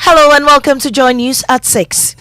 Hello and welcome to Joy News at 6.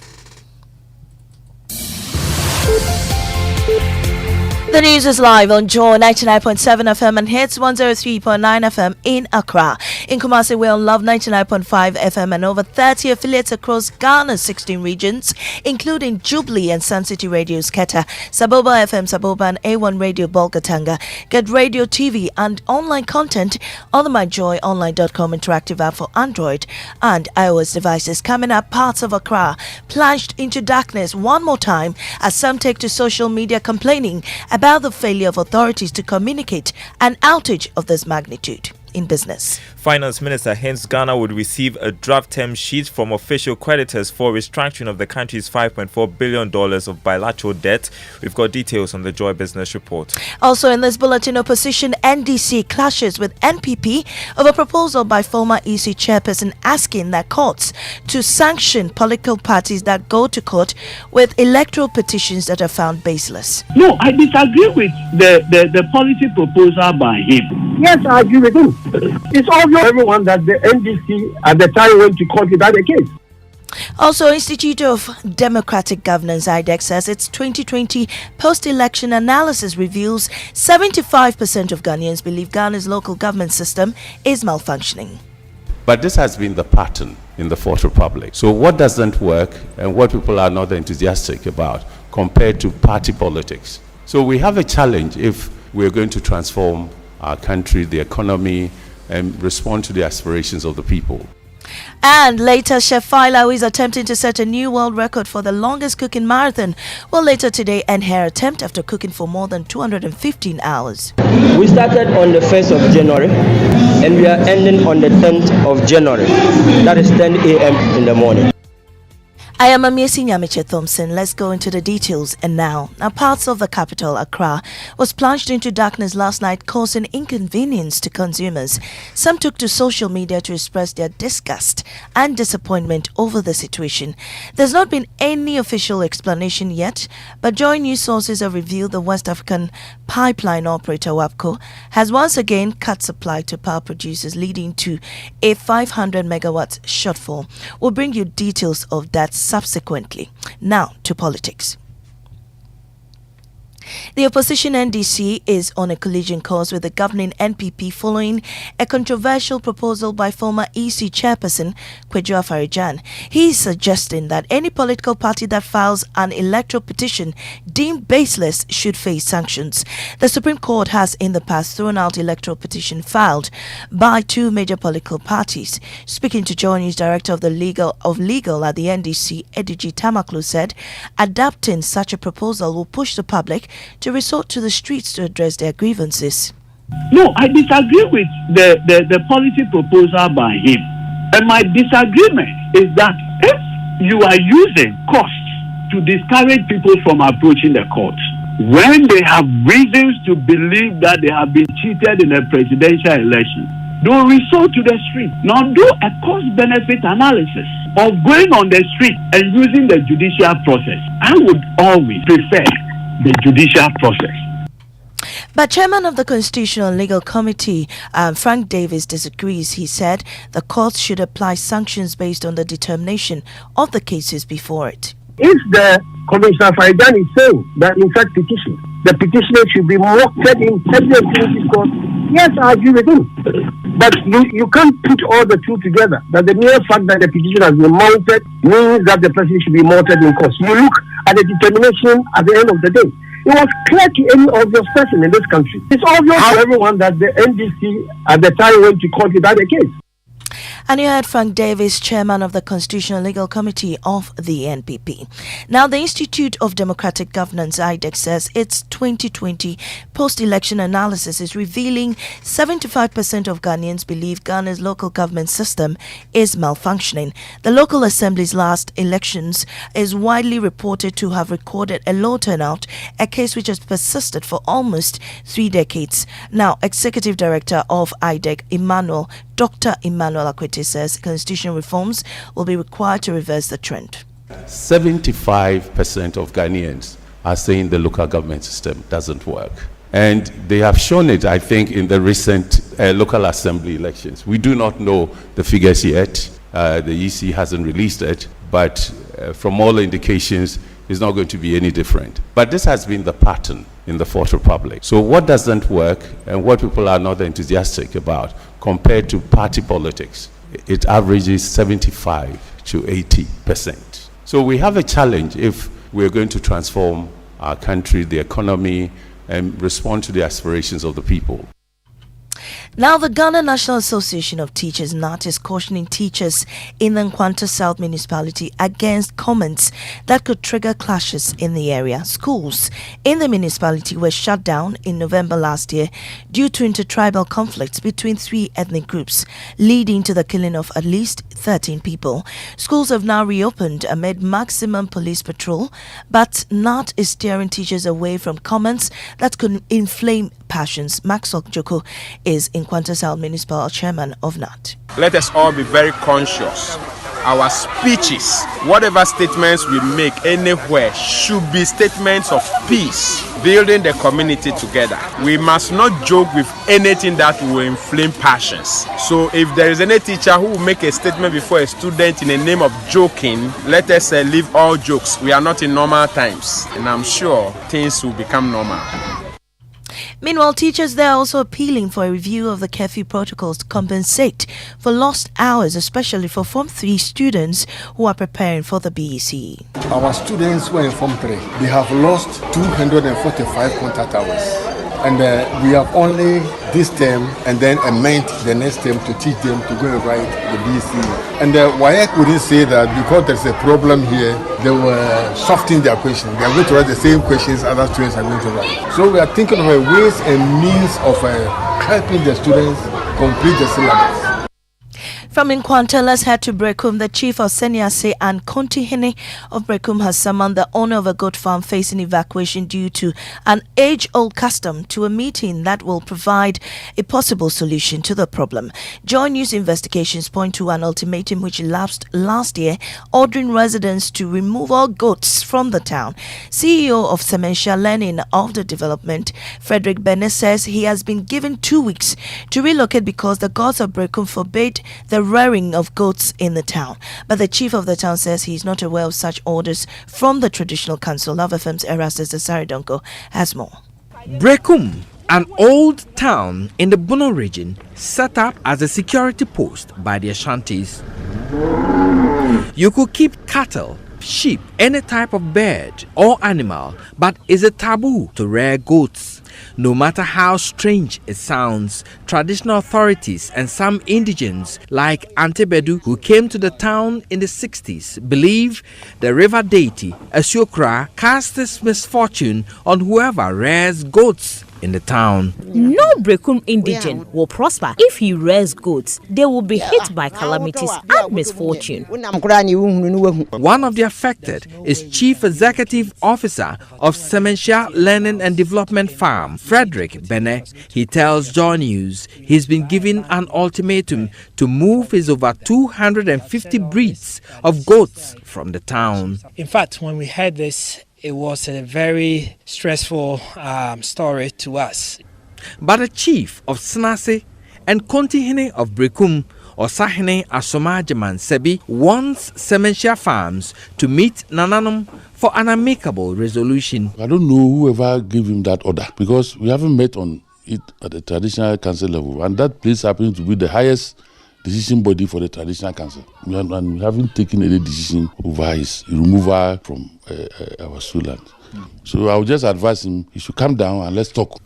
The news is live on Joy 99.7 FM and hits 103.9 FM in Accra. In Kumasi, we're on Love 99.5 FM and over 30 affiliates across Ghana's 16 regions, including Jubilee and Sun City Radio's Keta, Saboba FM Saboba and A1 Radio Bolgatanga. Get radio, TV and online content on the myjoyonline.com interactive app for Android and iOS devices. Coming up, parts of Accra plunged into darkness one more time as some take to social media complaining about the failure of authorities to communicate an outage of this magnitude in business. Finance Minister hints Ghana would receive a draft term sheet from official creditors for restructuring of the country's $5.4 billion of bilateral debt. We've got details on the Joy Business Report. Also in this bulletin, opposition NDC clashes with NPP over proposal by former EC chairperson asking that courts to sanction political parties that go to court with electoral petitions that are found baseless. No, I disagree with the policy proposal by him. Yes, I agree with him. It's obvious to everyone that the NDC at the time went to court without a case. Also, Institute of Democratic Governance IDEC says its 2020 post-election analysis reveals 75% of Ghanaians believe Ghana's local government system is malfunctioning. But this has been the pattern in the Fourth Republic. So what doesn't work and what people are not enthusiastic about compared to party politics. So we have a challenge if we're going to transform our country, the economy, and respond to the aspirations of the people. And later, Chef Faila, who is attempting to set a new world record for the longest cooking marathon, will later today end her attempt after cooking for more than 215 hours. We started on the 1st of January and we are ending on the 10th of January. That is 10 a.m. in the morning. I am Amiesi Nyamiche Thompson. Let's go into the details. And now parts of the capital, Accra, was plunged into darkness last night, causing inconvenience to consumers. Some took to social media to express their disgust and disappointment over the situation. There's not been any official explanation yet, but Joy News sources have revealed the West African pipeline operator WAPCO has once again cut supply to power producers, leading to a 500 megawatts shortfall. We'll bring you details of that subsequently. Now to politics. The opposition NDC is on a collision course with the governing NPP following a controversial proposal by former EC chairperson Kwadwo Afari-Gyan. He is suggesting that any political party that files an electoral petition deemed baseless should face sanctions. The Supreme Court has in the past thrown out electoral petition filed by two major political parties. Speaking to Joy News, Director of the Legal at the NDC, Ediji Tamaklu, said adopting such a proposal will push the public to resort to the streets to address their grievances. No, I disagree with the policy proposal by him. And my disagreement is that if you are using costs to discourage people from approaching the courts, when they have reasons to believe that they have been cheated in a presidential election, don't resort to the street. Now do a cost-benefit analysis of going on the street and using the judicial process. I would always prefer the judicial process. But Chairman of the Constitutional and Legal Committee, Frank Davis, disagrees. He said the courts should apply sanctions based on the determination of the cases before it. If the Commissioner Afari-Gyan is saying that in fact the petitioner should be mounted in every activity court, yes, I agree with him. But you can't put all the two together. That the mere fact that the petition has been mounted means that the person should be mounted in court. You look at the determination at the end of the day. It was clear to any obvious person in this country. It's obvious to everyone that the NDC at the time went to court without a case. And you heard Frank Davis, Chairman of the Constitutional Legal Committee of the NPP. Now, the Institute of Democratic Governance, IDEC, says its 2020 post-election analysis is revealing 75% of Ghanaians believe Ghana's local government system is malfunctioning. The local assembly's last elections is widely reported to have recorded a low turnout, a case which has persisted for almost 3 decades. Now, Executive Director of IDEC, Dr. Emmanuel Akwete, says constitutional reforms will be required to reverse the trend. 75% of Ghanaians are saying the local government system doesn't work. And they have shown it, I think, in the recent local assembly elections. We do not know the figures yet. The EC hasn't released it, but from all indications, it's not going to be any different. But this has been the pattern in the Fourth Republic. So what doesn't work and what people are not enthusiastic about compared to party politics, it averages 75 to 80%. So we have a challenge if we're going to transform our country, the economy, and respond to the aspirations of the people. Now, the Ghana National Association of Teachers, NAT, is cautioning teachers in the Nkwanta South Municipality against comments that could trigger clashes in the area. Schools in the municipality were shut down in November last year due to intertribal conflicts between 3 ethnic groups, leading to the killing of at least 13 people. Schools have now reopened amid maximum police patrol, but NAT is steering teachers away from comments that could inflame passions. Maxwell Joko is Nkwanta South Municipal Chairman of NAT. Let us all be very conscious. Our speeches, whatever statements we make anywhere, should be statements of peace, building the community together. We must not joke with anything that will inflame passions. So if there is any teacher who will make a statement before a student in the name of joking, let us leave all jokes. We are not in normal times, and I'm sure things will become normal. Meanwhile, teachers there are also appealing for a review of the curfew protocols to compensate for lost hours, especially for Form 3 students who are preparing for the BEC. Our students were in Form 3. They have lost 245 contact hours. And we have only this term and then amend the next term to teach them to go and write the BEC. And WAEC wouldn't say that because there's a problem here, they were softening their questions. They are going to write the same questions other students are going to write. So we are thinking of ways and means of helping the students complete the syllabus. From Nkwanta, let's head to Brekum. The chief of Seniase and Kontihene of Brekum has summoned the owner of a goat farm facing evacuation due to an age-old custom to a meeting that will provide a possible solution to the problem. Joy News investigations point to an ultimatum which lapsed last year, ordering residents to remove all goats from the town. CEO of Semensha Learning of the development, Frederick Bennett, says he has been given 2 weeks to relocate because the gods of Brekum forbade the rearing of goats in the town. But the chief of the town says he is not aware of such orders from the traditional council. Love FM's Erastus Saridonko has more. Brekum, an old town in the Bono region, set up as a security post by the Ashantis. You could keep cattle, sheep, any type of bird or animal, but it's a taboo to rear goats. No matter how strange it sounds, traditional authorities and some indigents like Antebedu, who came to the town in the 60s, believe the river deity Asiokra casts this misfortune on whoever rears goats in the town. No Brekum indigent will prosper if he rears goats. They will be hit by calamities and misfortune. One of the affected is Chief Executive Officer of Semensha Learning and Development Farm, Frederick Bennett. He tells Joy News he's been given an ultimatum to move his over 250 breeds of goats from the town. In fact, when we heard this, it was a very stressful story to us. But the chief of Snase and Kontihene of Brekum, Osahene Asomajaman Sebi, wants Semensha Farms to meet Nananum for an amicable resolution. I don't know whoever gave him that order because we haven't met on it at the traditional council level, and that place happens to be the highest decision body for the traditional council. We haven't taken any decision over his removal from our land. So I would just advise him, he should come down and let's talk.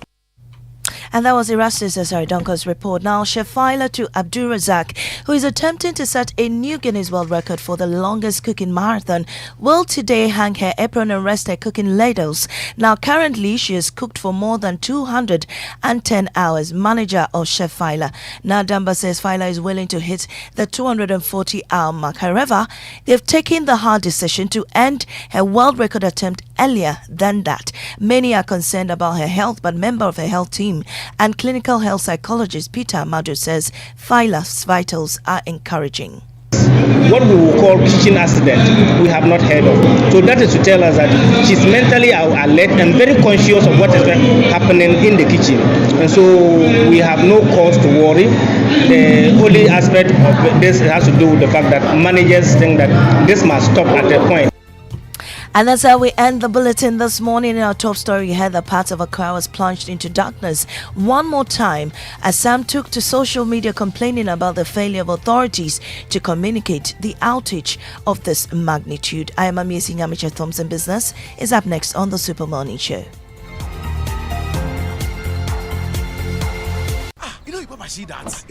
And that was Erastus Saridonko's report. Now, Chef Faila to Abdul Razak, who is attempting to set a new Guinness World Record for the longest cooking marathon, will today hang her apron and rest her cooking ladles. Now, currently, she has cooked for more than 210 hours. Manager of Chef Faila, Nadamba, says Faila is willing to hit the 240-hour mark. However, they've taken the hard decision to end her world record attempt earlier than that. Many are concerned about her health, but member of her health team and clinical health psychologist Peter Amado says Faila's vitals are encouraging. What we will call kitchen accident, we have not heard of. So that is to tell us that she's mentally alert and very conscious of what is happening in the kitchen. and so we have no cause to worry. The only aspect of this has to do with the fact that managers think that this must stop at a point. And that's how we end the bulletin this morning. In our top story, you heard that parts of Accra was plunged into darkness one more time as Sam took to social media complaining about the failure of authorities to communicate the outage of this magnitude. I am Amazing Amateur Thompson. Business is up next on the Super Morning Show. You know, Papa, see that?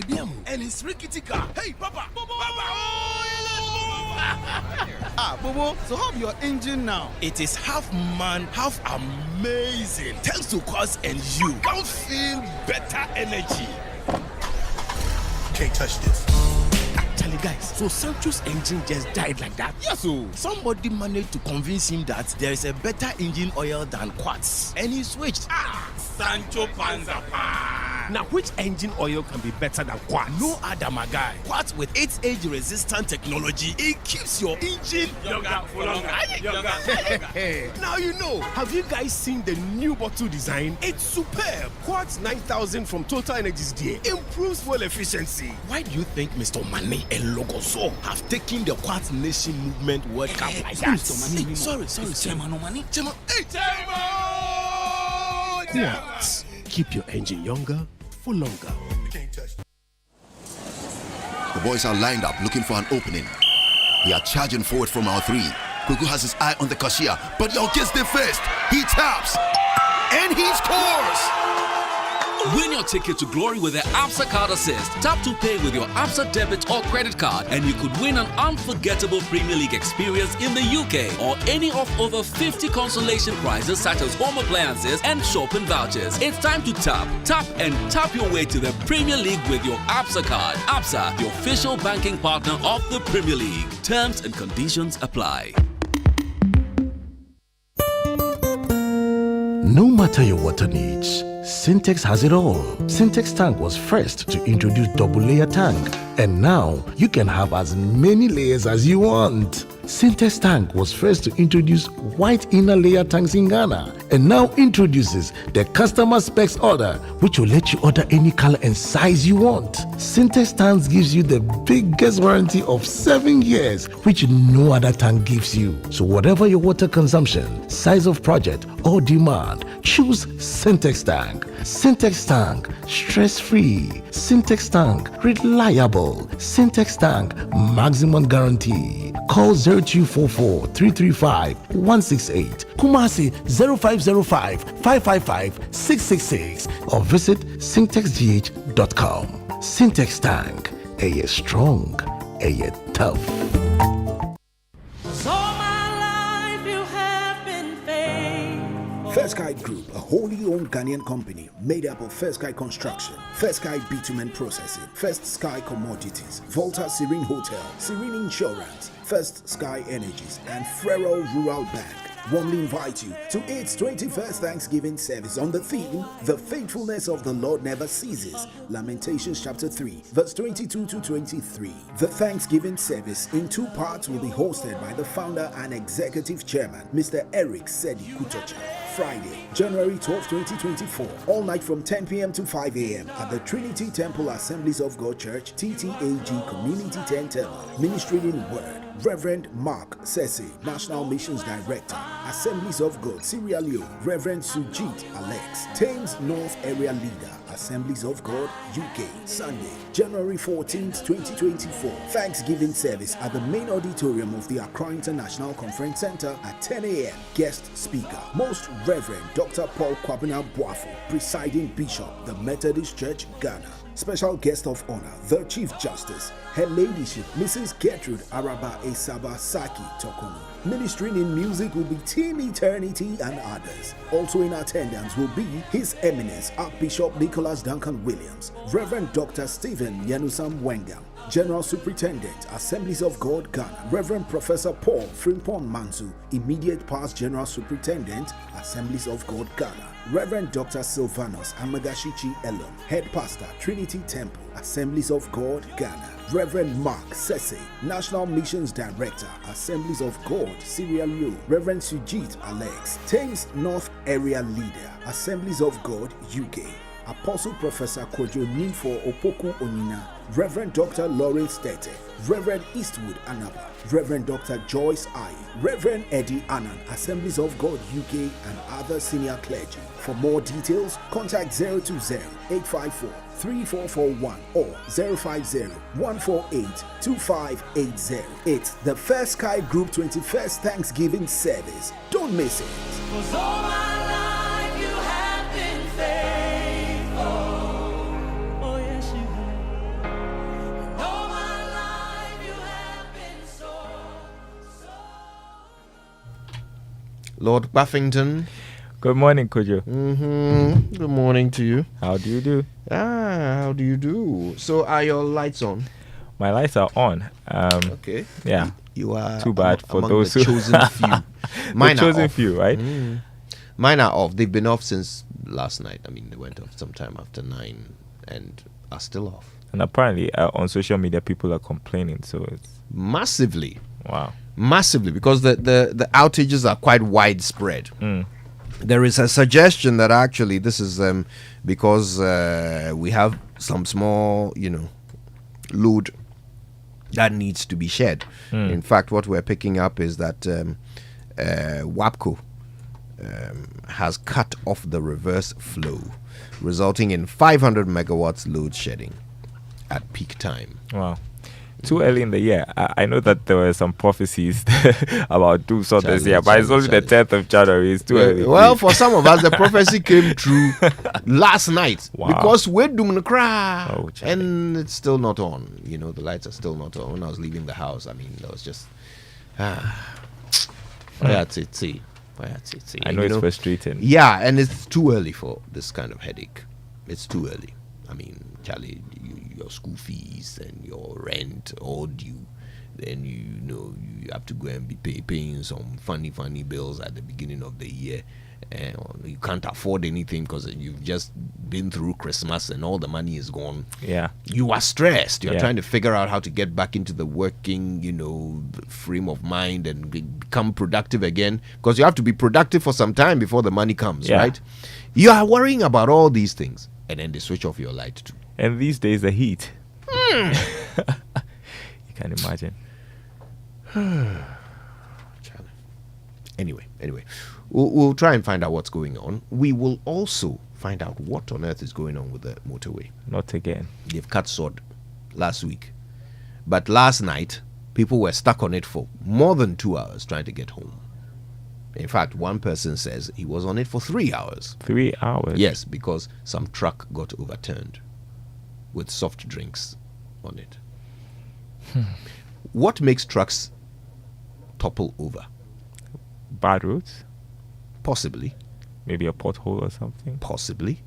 And it's rickety car. Hey, Papa! Bobo, so how your engine now? It is half man, half amazing. Thanks to Quartz and you can feel better energy. Can't touch this. Actually, guys, so Sancho's engine just died like that? Yes, so somebody managed to convince him that there is a better engine oil than Quartz, and he switched. Sancho Panzapa. Now, which engine oil can be better than Quartz? No other, my guy. Quartz with its age-resistant technology, it keeps your engine younger for longer. Now you know. Have you guys seen the new bottle design? It's superb. Quartz 9000 from Total Energies there improves fuel efficiency. Why do you think Mr. Mane and Logoso have taken the Quartz Nation movement World Cup like that? Hey, sorry. Chairman. Hey, Quartz. Keep your engine younger for longer. The boys are lined up looking for an opening. They are charging forward from our three. Kuku has his eye on the cashier, but Yo gets there first. He taps and he scores. Win your ticket to glory with the ABSA Card Assist. Tap to pay with your ABSA debit or credit card, and you could win an unforgettable Premier League experience in the UK or any of over 50 consolation prizes such as home appliances and shopping vouchers. It's time to tap your way to the Premier League with your ABSA card. ABSA, the official banking partner of the Premier League. Terms and conditions apply. No matter your water needs, Sintex has it all. Sintex tank was first to introduce double layer tank, and now you can have as many layers as you want. Sintex tank was first to introduce white inner layer tanks in Ghana, and now introduces the customer specs order, which will let you order any color and size you want. Sintex tanks gives you the biggest warranty of 7 years, which no other tank gives you. So whatever your water consumption, size of project or demand, choose Sintex tank. Sintex tank, stress-free. Sintex tank, reliable. Sintex tank, maximum guarantee. Call 0244 335 168, Kumasi 0505 555 666, or visit sintexgh.com. Sintex tank, a strong, a tough. First Sky Group, a wholly owned Ghanaian company made up of First Sky Construction, First Sky Bitumen Processing, First Sky Commodities, Volta Serene Hotel, Serene Insurance, First Sky Energies, and Frero Rural Bank warmly invite you to its 21st Thanksgiving service on the theme, The Faithfulness of the Lord Never Ceases, Lamentations chapter 3, verse 22 to 23. The Thanksgiving service in 2 parts will be hosted by the founder and executive chairman, Mr. Eric Sedi Kutocha. Friday, January 12, 2024, all night from 10 p.m. to 5 a.m. at the Trinity Temple Assemblies of God Church, TTAG Community Center. Ministry in Word, Reverend Mark Sese, National Missions Director, Assemblies of God, Sierra Leone, Reverend Sujit Alex, Thames North Area Leader, Assemblies of God, UK. Sunday, January 14th, 2024, Thanksgiving service at the main auditorium of the Accra International Conference Center at 10 a.m. Guest speaker, Most Reverend Dr. Paul Kwabena Boafo, Presiding Bishop, the Methodist Church, Ghana. Special guest of honor, the Chief Justice, Her Ladyship, Mrs. Gertrude Araba Esaba Saki Tokono. Ministering in music will be Team Eternity and others. Also in attendance will be His Eminence Archbishop Nicholas Duncan Williams, Reverend Dr. Stephen Yanusam Wengam, General Superintendent, Assemblies of God, Ghana, Reverend Professor Paul Frimpong Mansu, Immediate Past General Superintendent, Assemblies of God, Ghana, Reverend Dr. Silvanus Amagashichi Elom, Head Pastor, Trinity Temple, Assemblies of God, Ghana, Reverend Mark Sese, National Missions Director, Assemblies of God, Sierra Leone, Reverend Sujit Alex, Thames North Area Leader, Assemblies of God, UK. Apostle Professor Kojo Ninfo Opoku Onina, Reverend Dr. Lawrence Tete, Reverend Eastwood Anaba, Reverend Dr. Joyce I, Reverend Eddie Annan, Assemblies of God UK, and other senior clergy. For more details, contact 020-854-3441 or 050-148-2580. It's the First Sky Group 21st Thanksgiving service. Don't miss it. Lord Buffington. Good morning, Kojo. Good morning to you. How do you do? How do you do? So, are your lights on? My lights are on. Okay. Yeah. You are too bad for among those the chosen few. Mine the chosen are off. few, right? Mine are off. They've been off since last night. I mean, they went off sometime after 9 and are still off. And apparently, on social media, people are complaining. So it's massively. Wow. Massively, because the outages are quite widespread. There is a suggestion that actually this is because we have some small, load that needs to be shed. In fact, what we're picking up is that WAPCO has cut off the reverse flow, resulting in 500 megawatts load shedding at peak time. Wow. Too early in the year. I know that there were some prophecies about doom sort this year, but it's only the 10th of January. It's too early. Well, for some of us, the prophecy came true last night. Wow. Because we're doom the cry. Oh, and it's still not on. The lights are still not on. When I was leaving the house, I mean, that was just... I know it's frustrating. Yeah, and it's too early for this kind of headache. It's too early. I mean, Charlie, your school fees and your rent all due. Then you have to go and be paying some funny bills at the beginning of the year. And you can't afford anything because you've just been through Christmas and all the money is gone. Yeah. You are stressed. You're trying to figure out how to get back into the working, frame of mind and become productive again. Because you have to be productive for some time before the money comes, right? You are worrying about all these things. And then they switch off your light too. And these days, the heat. You can imagine. Anyway, we'll try and find out what's going on. We will also find out what on earth is going on with the motorway. Not again. They've cut sod last week. But last night, people were stuck on it for more than 2 hours trying to get home. In fact, one person says he was on it for 3 hours. 3 hours? Yes, because some truck got overturned with soft drinks on it. What makes trucks topple over? Bad roads? Possibly. Maybe a pothole or something? Possibly.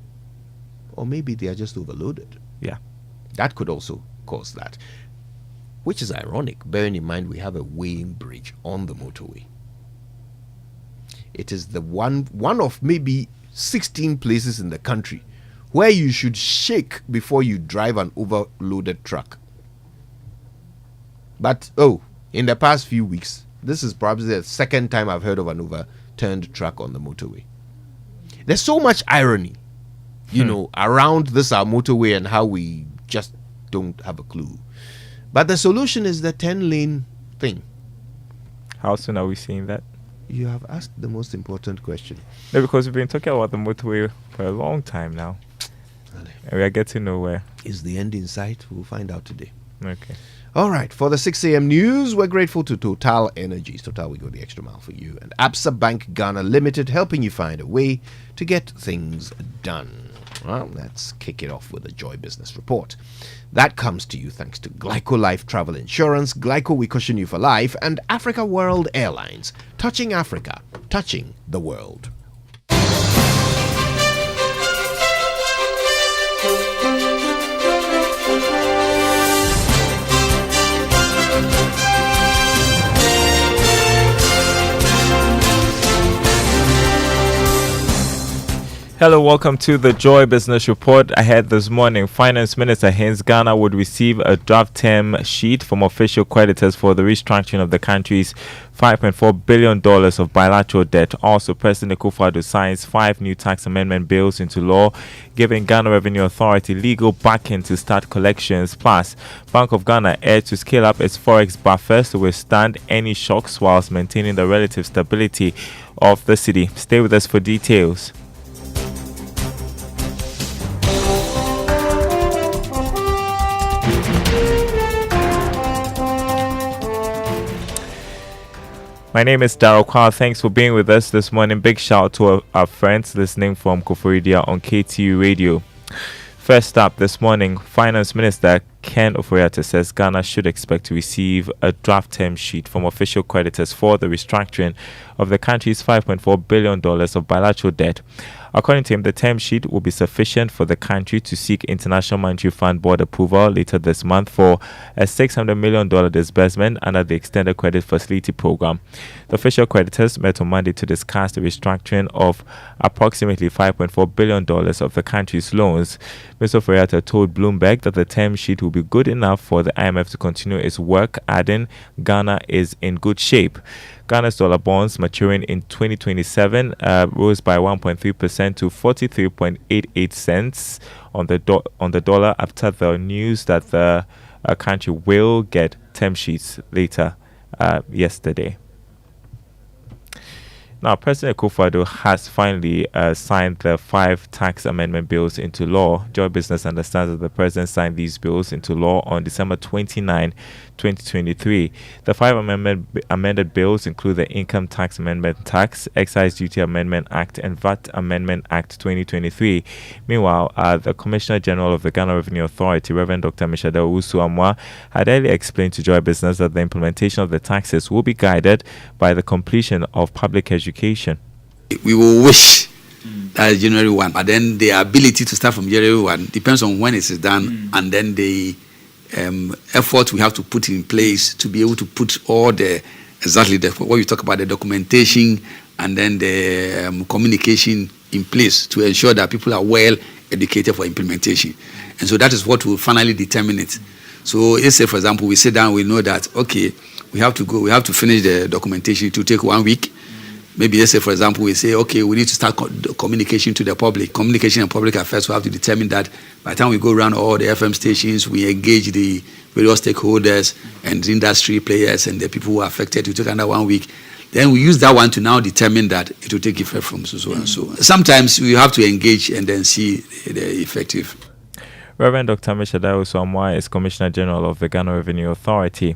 Or maybe they are just overloaded. Yeah. That could also cause that. Which is ironic, bearing in mind we have a weighing bridge on the motorway. It is the one of maybe 16 places in the country where you should shake before you drive an overloaded truck. But, in the past few weeks, this is probably the second time I've heard of an overturned truck on the motorway. There's so much irony, around this our motorway and how we just don't have a clue. But the solution is the 10-lane thing. How soon are we seeing that? You have asked the most important question. No, because we've been talking about the motorway for a long time now. And we are getting nowhere. Is the end in sight? We'll find out today. Okay. All right. For the 6 a.m. news, we're grateful to Total Energies. Total, we go the extra mile for you. And Absa Bank Ghana Limited, helping you find a way to get things done. Well, let's kick it off with a Joy Business Report. That comes to you thanks to Glyco Life Travel Insurance, Glyco We Cushion You for Life, and Africa World Airlines. Touching Africa, touching the world. Hello, welcome to the Joy Business Report. Ahead this morning, Finance Minister hints Ghana would receive a draft term sheet from official creditors for the restructuring of the country's $5.4 billion of bilateral debt. Also, President Akufo-Addo signs 5 new tax amendment bills into law, giving Ghana Revenue Authority legal backing to start collections. Plus, Bank of Ghana aims to scale up its forex buffers to withstand any shocks whilst maintaining the relative stability of the city. Stay with us for details. My name is Daryl Kwao. Thanks for being with us this morning. Big shout out to our friends listening from Koforidia on KTU Radio. First up this morning, Finance Minister Ken Ofori-Atta says Ghana should expect to receive a draft term sheet from official creditors for the restructuring of the country's $5.4 billion of bilateral debt. According to him, the term sheet will be sufficient for the country to seek International Monetary Fund Board approval later this month for a $600 million disbursement under the Extended Credit Facility Program. The official creditors met on Monday to discuss the restructuring of approximately $5.4 billion of the country's loans. Mr. Ofori-Atta told Bloomberg that the term sheet will be good enough for the IMF to continue its work, adding Ghana is in good shape. Ghana's dollar bonds maturing in 2027 rose by 1.3% to 43.88 cents on the dollar after the news that the country will get term sheets later yesterday. Now, President Akufo-Addo has finally signed the 5 tax amendment bills into law. Joy Business understands that the President signed these bills into law on December 29, 2023. The 5 amended bills include the Income Tax Amendment Tax, Excise Duty Amendment Act, and VAT Amendment Act 2023. Meanwhile, the Commissioner General of the Ghana Revenue Authority, Reverend Dr. Mishada Owusu-Amwa, had earlier explained to Joy Business that the implementation of the taxes will be guided by the completion of public education. We will wish that is January 1, but then the ability to start from January 1 depends on when it is done, and then the effort we have to put in place to be able to put all what you talk about, the documentation and then the communication in place to ensure that people are well educated for implementation. And so that is what will finally determine it. So let's say, for example, we sit down, we know that, okay, we have to finish the documentation. It will take 1 week. Maybe let's say, for example, we say, okay, we need to start communication to the public. Communication and public affairs will have to determine that by the time we go around all the FM stations, we engage the various stakeholders and industry players and the people who are affected. We take another 1 week. Then we use that one to now determine that it will take effect from so and so. Sometimes we have to engage and then see the effective. Reverend Dr. Mishada Owusu-Amwa is Commissioner General of the Ghana Revenue Authority.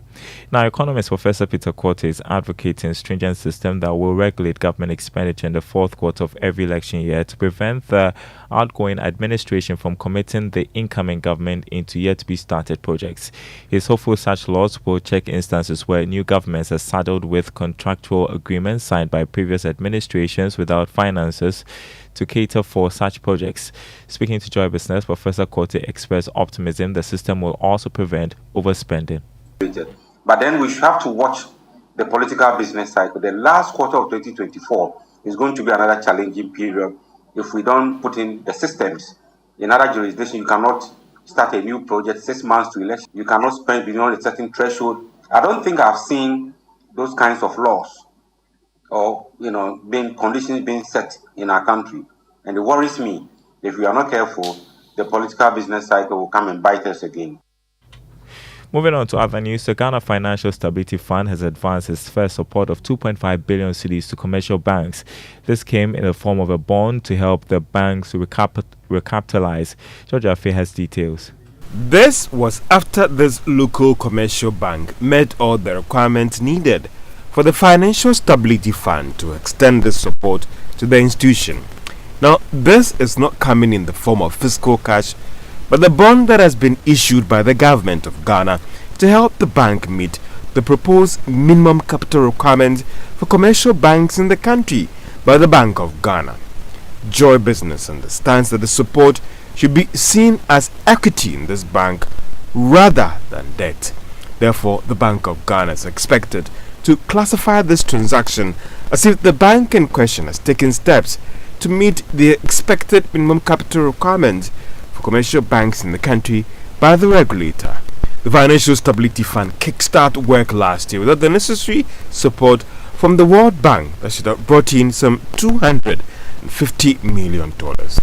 Now, economist Professor Peter Quarter is advocating a stringent system that will regulate government expenditure in the fourth quarter of every election year to prevent the outgoing administration from committing the incoming government into yet-to-be-started projects. He is hopeful such laws will check instances where new governments are saddled with contractual agreements signed by previous administrations without finances to cater for such projects. Speaking to Joy Business, Professor Kote expressed optimism the system will also prevent overspending. But then we have to watch the political business cycle. The last quarter of 2024 is going to be another challenging period if we don't put in the systems. In other jurisdictions, you cannot start a new project 6 months to election. You cannot spend beyond a certain threshold. I don't think I've seen those kinds of laws or conditions being set in our country. And it worries me. If we are not careful, the political business cycle will come and bite us again. Moving on to other news, the Ghana Financial Stability Fund has advanced its first support of 2.5 billion cedis to commercial banks. This came in the form of a bond to help the banks recapitalize. George Afe has details. This was after this local commercial bank met all the requirements needed for the Financial Stability Fund to extend this support to the institution. Now, this is not coming in the form of fiscal cash, but the bond that has been issued by the government of Ghana to help the bank meet the proposed minimum capital requirements for commercial banks in the country by the Bank of Ghana. Joy Business understands that the support should be seen as equity in this bank rather than debt. Therefore, the Bank of Ghana is expected to classify this transaction as if the bank in question has taken steps to meet the expected minimum capital requirements for commercial banks in the country by the regulator. The Financial Stability Fund kickstart work last year without the necessary support from the World Bank that should have brought in some $250 million.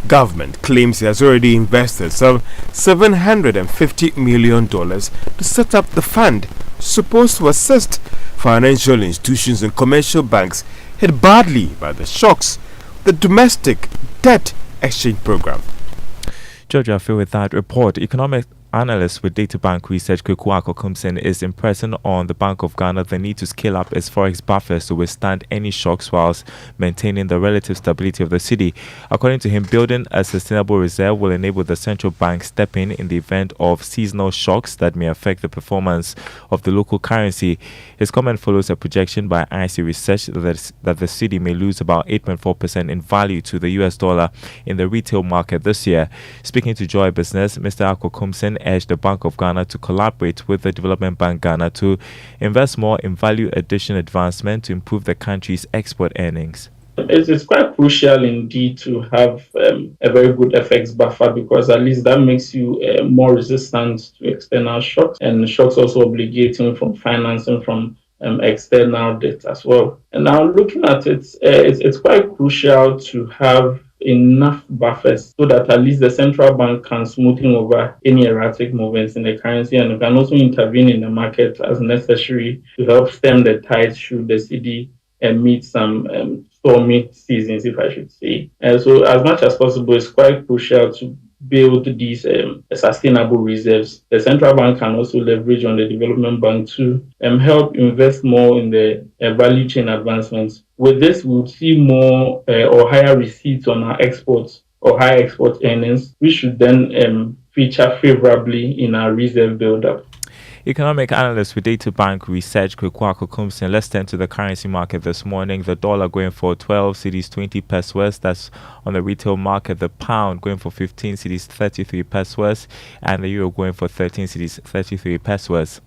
Government claims it has already invested some $750 million to set up the fund supposed to assist financial institutions and commercial banks hit badly by the shocks of the domestic debt exchange program. George, I feel with that report, economic analyst with Data Bank Research, Kweku Akokumsin, is impressing on the Bank of Ghana the need to scale up its forex buffers to withstand any shocks whilst maintaining the relative stability of the cedi. According to him, building a sustainable reserve will enable the central bank step in the event of seasonal shocks that may affect the performance of the local currency. His comment follows a projection by IC Research that the cedi may lose about 8.4% in value to the US dollar in the retail market this year. Speaking to Joy Business, Mr. Akokumsin urged the Bank of Ghana to collaborate with the Development Bank Ghana to invest more in value addition advancement to improve the country's export earnings. It's quite crucial indeed to have a very good FX buffer, because at least that makes you more resistant to external shocks, and shocks also obligating from financing from external debt as well. And now looking at it, it's quite crucial to have enough buffers so that at least the central bank can smoothing over any erratic movements in the currency, and can also intervene in the market as necessary to help stem the tides should the cedi meet some stormy seasons, if I should say. And so as much as possible, it's quite crucial to build these sustainable reserves. The central bank can also leverage on the development bank to help invest more in the value chain advancements. With this, we'll see more or higher receipts on our exports or higher export earnings, which should then feature favorably in our reserve buildup. Economic analyst with Data Bank Research, Kweku Akokumsin. Let's turn to the currency market this morning. The dollar going for 12 cedis 20 pesos. That's on the retail market. The pound going for 15 cedis 33 pesos. And the euro going for 13 cedis 33 pesos.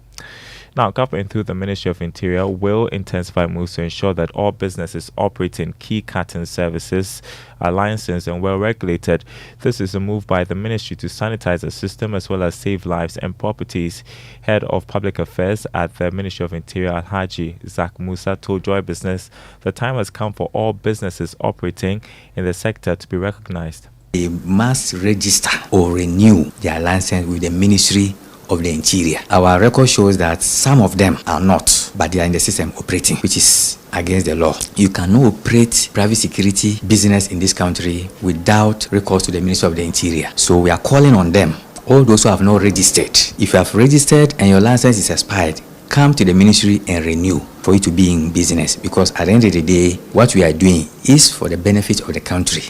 Now, government through the Ministry of Interior will intensify moves to ensure that all businesses operating key cutting services are licensed and well regulated. This is a move by the ministry to sanitize the system as well as save lives and properties. Head of Public Affairs at the Ministry of Interior, Alhaji Zak Musa, told Joy Business the time has come for all businesses operating in the sector to be recognized. They must register or renew their license with the Ministry of the Interior. Our record shows that some of them are not, but they are in the system operating, which is against the law. You cannot operate private security business in this country without recourse to the Ministry of the Interior. So we are calling on them, all those who have not registered. If you have registered and your license is expired, come to the ministry and renew for you to be in business, because at the end of the day, what we are doing is for the benefit of the country.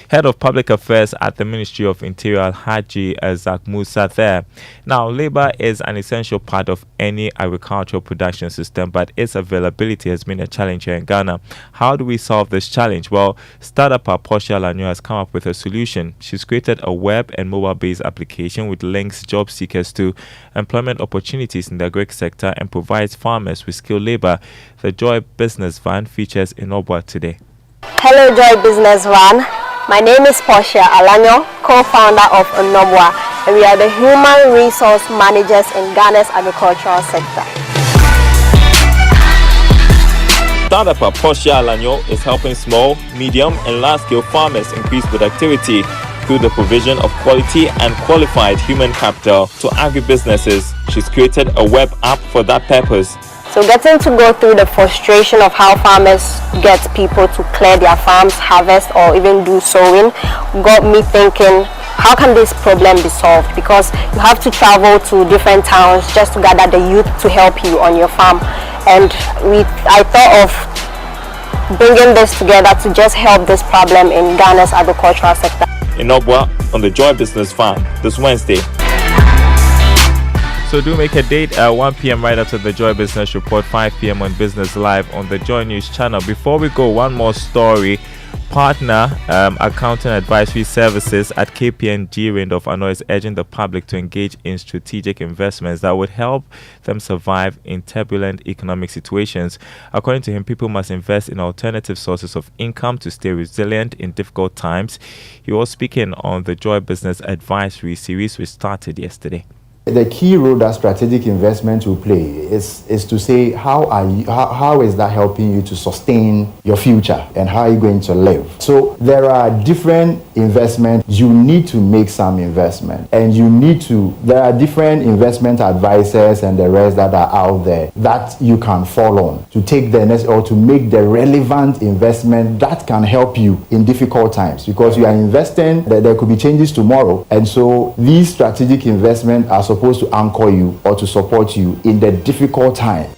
Head of Public Affairs at the Ministry of Interior, Alhaji Zak Musa there. Now, labor is an essential part of any agricultural production system, but its availability has been a challenge here in Ghana. How do we solve this challenge? Well, startup Portia Lanyo has come up with a solution. She's created a web and mobile-based application which links job seekers to employment opportunities in the agri sector and provides farmers with skilled labor. The Joy Business Van features in Obwa today. Hello, Joy Business Van. My name is Portia Alanyo, co-founder of Onobwa, and we are the human resource managers in Ghana's agricultural sector. Startup Portia Alanyo is helping small, medium, and large-scale farmers increase productivity through the provision of quality and qualified human capital to agribusinesses. She's created a web app for that purpose. So getting to go through the frustration of how farmers get people to clear their farms, harvest, or even do sowing got me thinking, how can this problem be solved? Because you have to travel to different towns just to gather the youth to help you on your farm. And I thought of bringing this together to just help this problem in Ghana's agricultural sector. In Obwa, on the Joy Business Farm, this Wednesday. So do make a date at 1 p.m. right after the Joy Business Report, 5 p.m. on Business Live on the Joy News channel. Before we go, one more story. Partner Accounting Advisory Services at KPMG Rindolph Ano is urging the public to engage in strategic investments that would help them survive in turbulent economic situations. According to him, people must invest in alternative sources of income to stay resilient in difficult times. He was speaking on the Joy Business Advisory series, which started yesterday. The key role that strategic investment will play is to say how is that helping you to sustain your future and how are you going to live. So there are different investments. You need to make some investment, and there are different investment advisors and the rest that are out there that you can fall on to take the next or to make the relevant investment that can help you in difficult times, because you are investing that there could be changes tomorrow, and so these strategic investments are supposed to anchor you or to support you in the difficult time.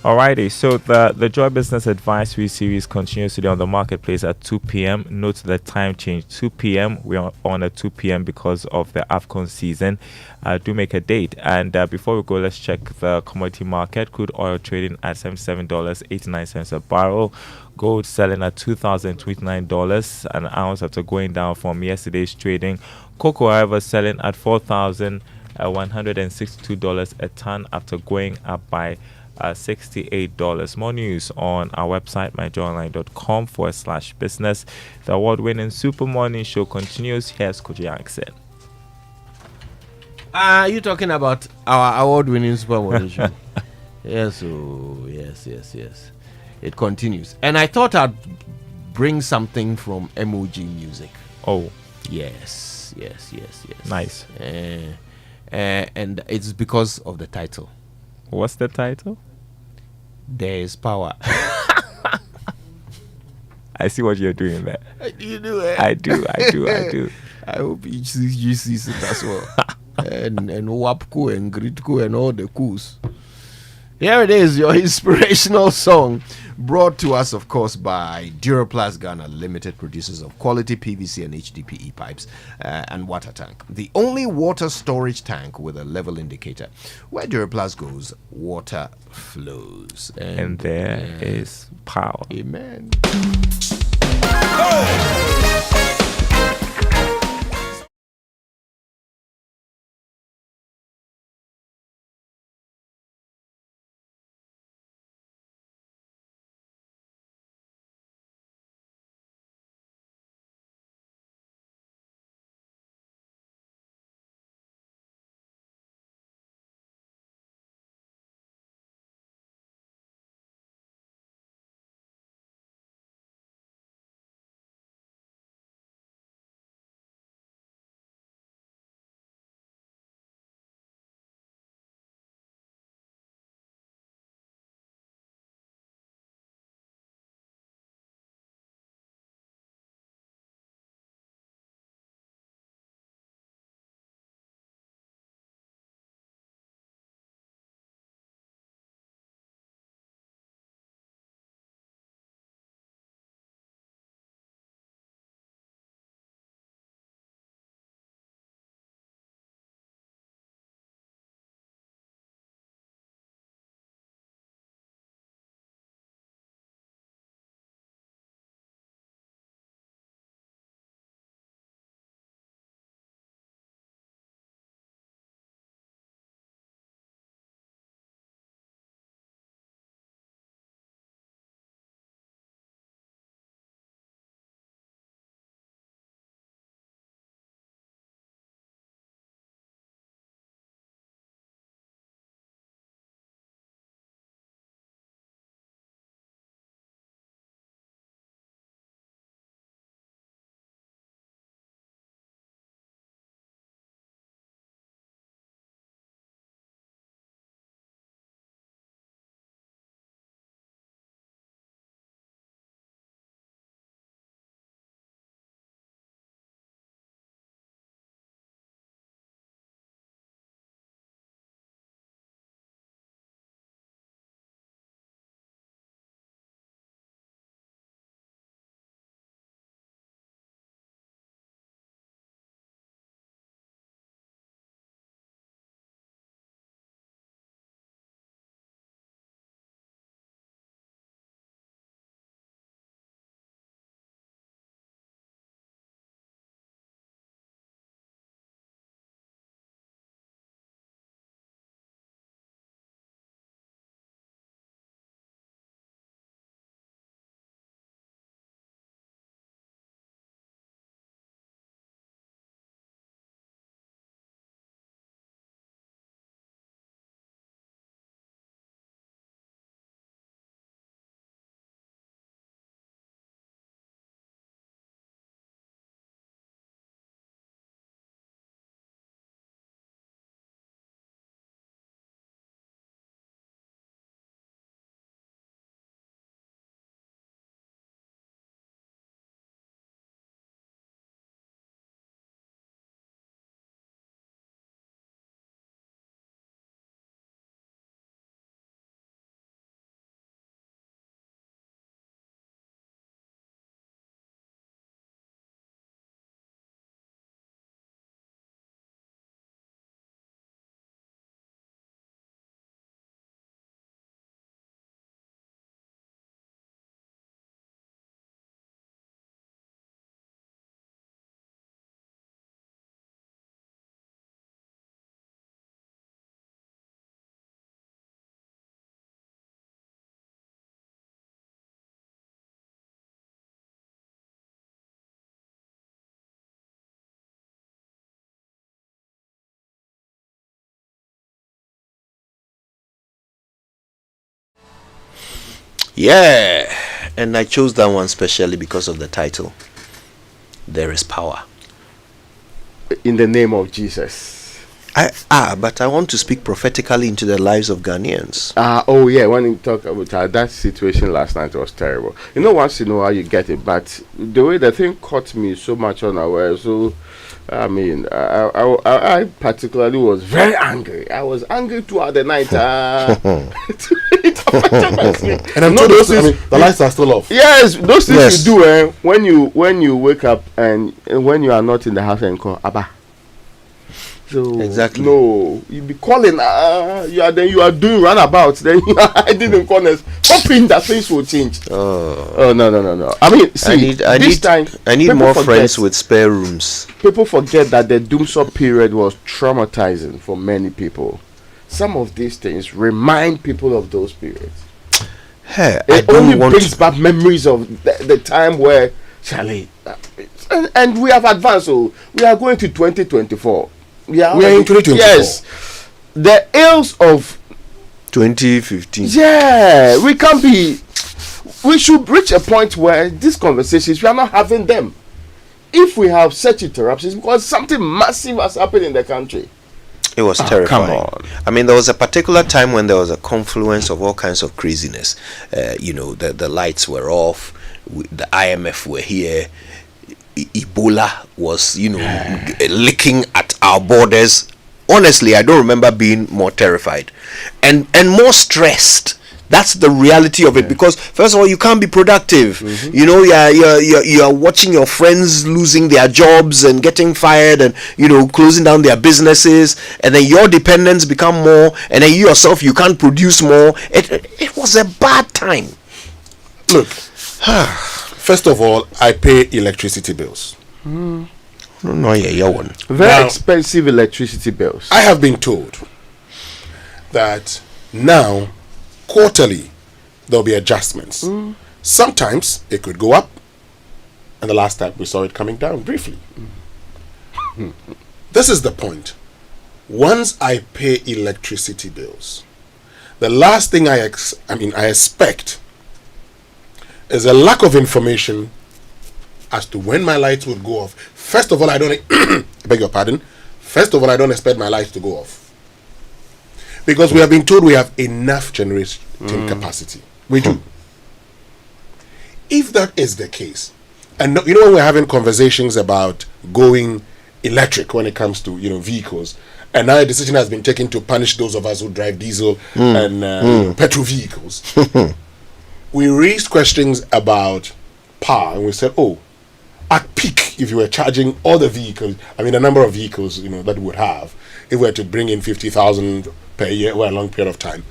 Alrighty, so the Joy Business Advisory series continues today on the marketplace at 2 p.m. Note the time change, 2 p.m. We are on at 2 p.m. because of the AFCON season. Do make a date. And before we go, let's check the commodity market. Crude oil trading at $77.89 a barrel. Gold selling at $2,029 an ounce after going down from yesterday's trading. Cocoa, however, selling at $4,162 a ton after going up by $68. More news on our website, myjoyonline.com/business. The award-winning Super Morning Show continues. Here's Koji Jackson. Are you talking about our award-winning Super Morning Show? Yes, yes. It continues. And I thought I'd bring something from MOG Music. Oh. Yes. Nice. And it's because of the title. What's the title? There is power. I see what you're doing there. You do it. I do. I hope you see it as well. and WAPCO and GRIDCO and all the coups. Here it is, your inspirational song, brought to us, of course, by Duraplast Ghana Limited, producers of quality PVC and HDPE pipes and water tank. The only water storage tank with a level indicator. Where Duraplast goes, water flows. And there is power. Amen. Yeah, and I chose that one specially because of the title. There is power. In the name of Jesus. But I want to speak prophetically into the lives of Ghanaians. Oh yeah, when you talk about that situation last night, was terrible. You know, once you know how you get it, but the way the thing caught me so much unaware. So, I mean, I particularly was very angry. I was angry throughout the night. And I'm told the lights are still off. Yes, those things you do when you wake up and when you are not in the house and call Abba. So exactly. No, you be calling. You are doing runabouts. Then you are hiding in corners, hoping that things will change. Oh no. I mean, see, I need more friends with spare rooms. People forget that the Doomsday period was traumatizing for many people. Some of these things remind people of those periods. Hey, it only brings back memories of the time where Charlie, and we have advanced. So we are going to 2024. We are in 2024. Yes, the ills of 2015. Yeah, we can't be. We should reach a point where these conversations we are not having them. If we have such interruptions, because something massive has happened in the country. It was terrifying. Come on. I mean, there was a particular time when there was a confluence of all kinds of craziness. The lights were off. The IMF were here. Ebola was, licking at our borders. Honestly, I don't remember being more terrified and more stressed. That's the reality of it, because first of all, you can't be productive. Mm-hmm. You are watching your friends losing their jobs and getting fired and closing down their businesses, and then your dependents become more, and then you yourself, you can't produce more. It was a bad time. Look, first of all, I pay electricity bills. Very expensive electricity bills. I have been told that now quarterly there'll be adjustments. Sometimes it could go up, and the last time we saw it coming down briefly. This is the point. Once I pay electricity bills, the last thing I expect is a lack of information as to when my lights would go off. First of all, I don't beg your pardon. First of all, I don't expect my lights to go off, because we have been told we have enough generating capacity. We do. If that is the case, and when we're having conversations about going electric when it comes to vehicles, and now a decision has been taken to punish those of us who drive diesel and petrol vehicles, we raised questions about power, and we said, at peak, if you were charging all the vehicles, the number of vehicles that we would have, if we were to bring in 50,000 per year over a long period of time,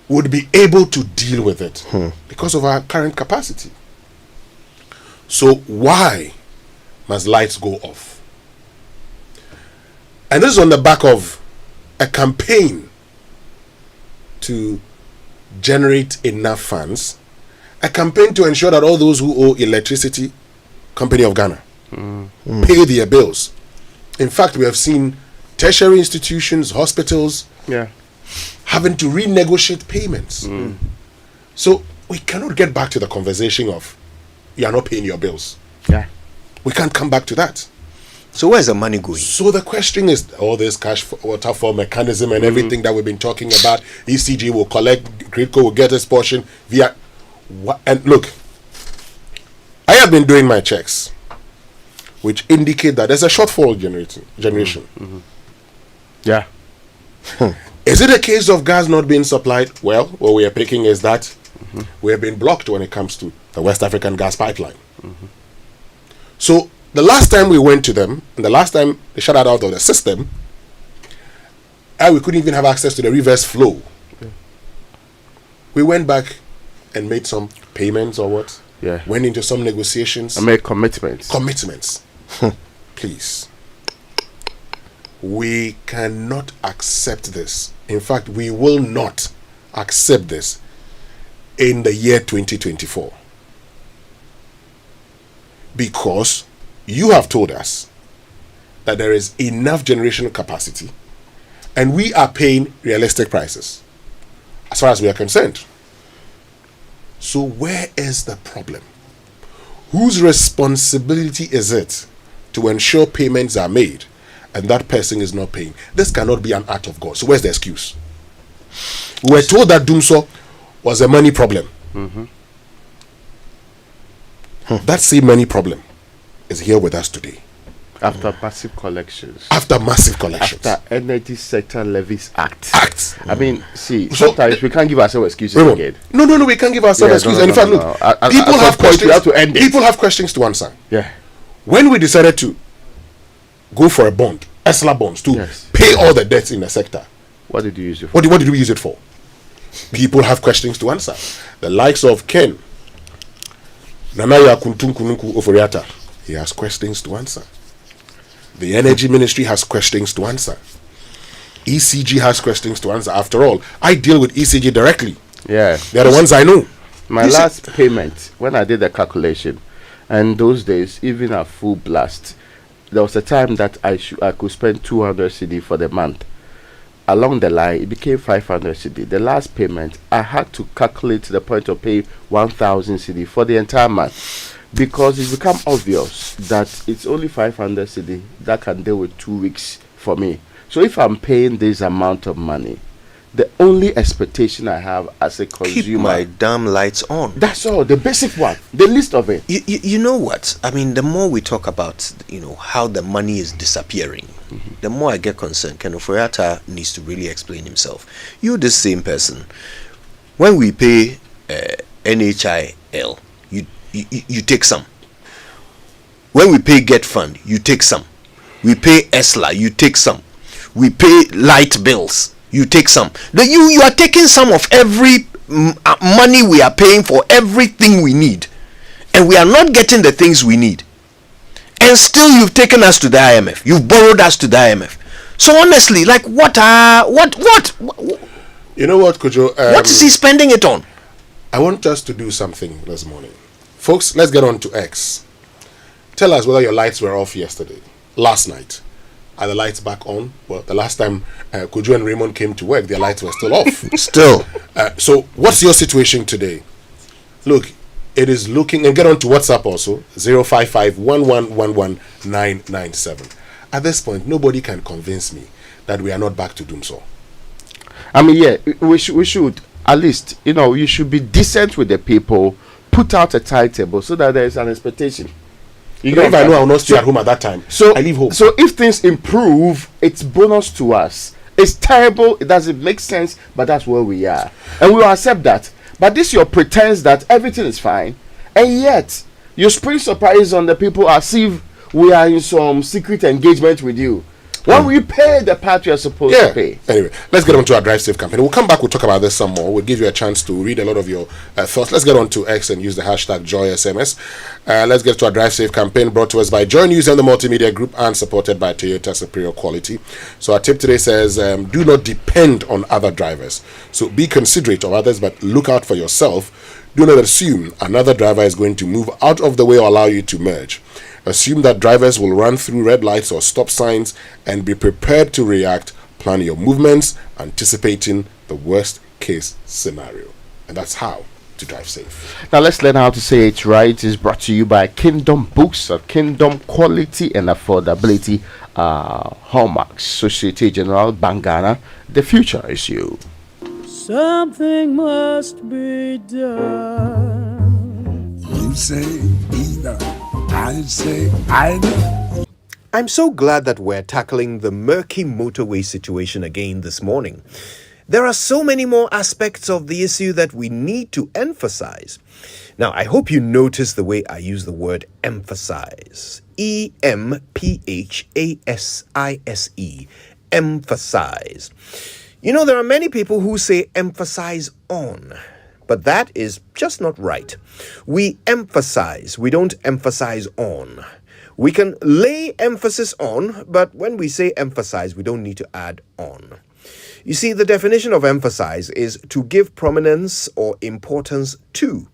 would be able to deal with it because of our current capacity. So why must lights go off? And this is on the back of a campaign to generate enough funds, a campaign to ensure that all those who owe electricity, Company of Ghana, pay their bills. In fact, we have seen tertiary institutions, hospitals, having to renegotiate payments. So we cannot get back to the conversation of you are not paying your bills. We can't come back to that. So where's the money going? So the question is, all this cash waterfall mechanism and everything that we've been talking about, ECG will collect, Gridco will get its portion via. And look, I have been doing my checks, which indicate that there's a shortfall generation. Is it a case of gas not being supplied? Well, what we are picking is that we have been blocked when it comes to the West African gas pipeline. So the last time we went to them, and the last time they shut that out of the system, we couldn't even have access to the reverse flow. We went back and made some payments or what? Went into some negotiations. I made commitments. Please. We cannot accept this. In fact, we will not accept this in the year 2024. Because you have told us that there is enough generational capacity and we are paying realistic prices as far as we are concerned. So where is the problem? Whose responsibility is it to ensure payments are made and that person is not paying? This cannot be an act of God. So where's the excuse? We were told that Dumso was a money problem. That same money problem is here with us today. After massive collections. After massive collections. After Energy Sector Levies Act. I mean, see, sometimes we can't give ourselves excuses again. No, we can't give ourselves excuses. And in fact, look, people have questions. We have to end it. People have questions to answer. Yeah. When we decided to go for a bond, ESLA bonds, to pay all the debts in the sector, what did you use it for? What did we use it for? People have questions to answer. The likes of Ken, Nanaya Kuntunkununku Oforiata, he has questions to answer. The Energy Ministry has questions to answer. ECG has questions to answer. After all, I deal with ECG directly. Yeah. They're the ones I know. My last payment, when I did the calculation, and those days, even at full blast, there was a time that I could spend 200 CD for the month. Along the line, it became 500 CD. The last payment, I had to calculate to the point of paying 1,000 CD for the entire month. Because it's become obvious that it's only 500 CD that can deal with 2 weeks for me. So if I'm paying this amount of money, the only expectation I have as a consumer, keep my damn lights on. That's all, the basic one, the least of it. You know what? I mean, the more we talk about, how the money is disappearing, the more I get concerned. Ken Oforiata needs to really explain himself. You're the same person. When we pay NHIL, you take some. When we pay Get Fund, you take some. We pay ESLA, you take some. We pay light bills, you take some. You are taking some of every money we are paying for everything we need, and we are not getting the things we need. And still, you've taken us to the IMF. You've borrowed us to the IMF. So honestly, like, what? You know what, Kojo? What is he spending it on? I want us to do something this morning. Folks, let's get on to X. Tell us whether your lights were off last night. Are the lights back on? Well, the last time Kojo and Raymond came to work, their lights were still off. Still. So what's your situation today? Look, it is looking, and get on to WhatsApp also, 055-1111-997. At this point, nobody can convince me that we are not back to Dumso. I mean, yeah, we should, at least, you should be decent with the people, put out a timetable so that there is an expectation. If I know I will not stay at home at that time, so I leave home. So if things improve, it's bonus to us. It's terrible, it doesn't make sense, but that's where we are. And we will accept that. But this your pretense that everything is fine, and yet you spring surprise on the people as if we are in some secret engagement with you. When we pay the part we are supposed to pay. Anyway, let's get on to our Drive Safe campaign. We'll come back, we'll talk about this some more. We'll give you a chance to read a lot of your thoughts. Let's get on to X and use the hashtag JoySMS. Let's get to our Drive Safe campaign, brought to us by Joy News and the Multimedia Group and supported by Toyota Superior Quality. So our tip today says, do not depend on other drivers. So be considerate of others, but look out for yourself. Do not assume another driver is going to move out of the way or allow you to merge. Assume that drivers will run through red lights or stop signs and be prepared to react. Plan your movements, anticipating the worst case scenario. And that's how to drive safe. Now let's learn how to say it right. It is brought to you by Kingdom Books of Kingdom Quality and Affordability Hallmarks. Societe Generale Bangana. The future is you. Something must be done. You say either. I say either. I'm so glad that we're tackling the murky motorway situation again this morning. There are so many more aspects of the issue that we need to emphasize. Now, I hope you notice the way I use the word emphasize. E-M-P-H-A-S-I-S-E. Emphasize. There are many people who say emphasize on. But that is just not right. We emphasize, we don't emphasize on. We can lay emphasis on, but when we say emphasize, we don't need to add on. You see, the definition of emphasize is to give prominence or importance to.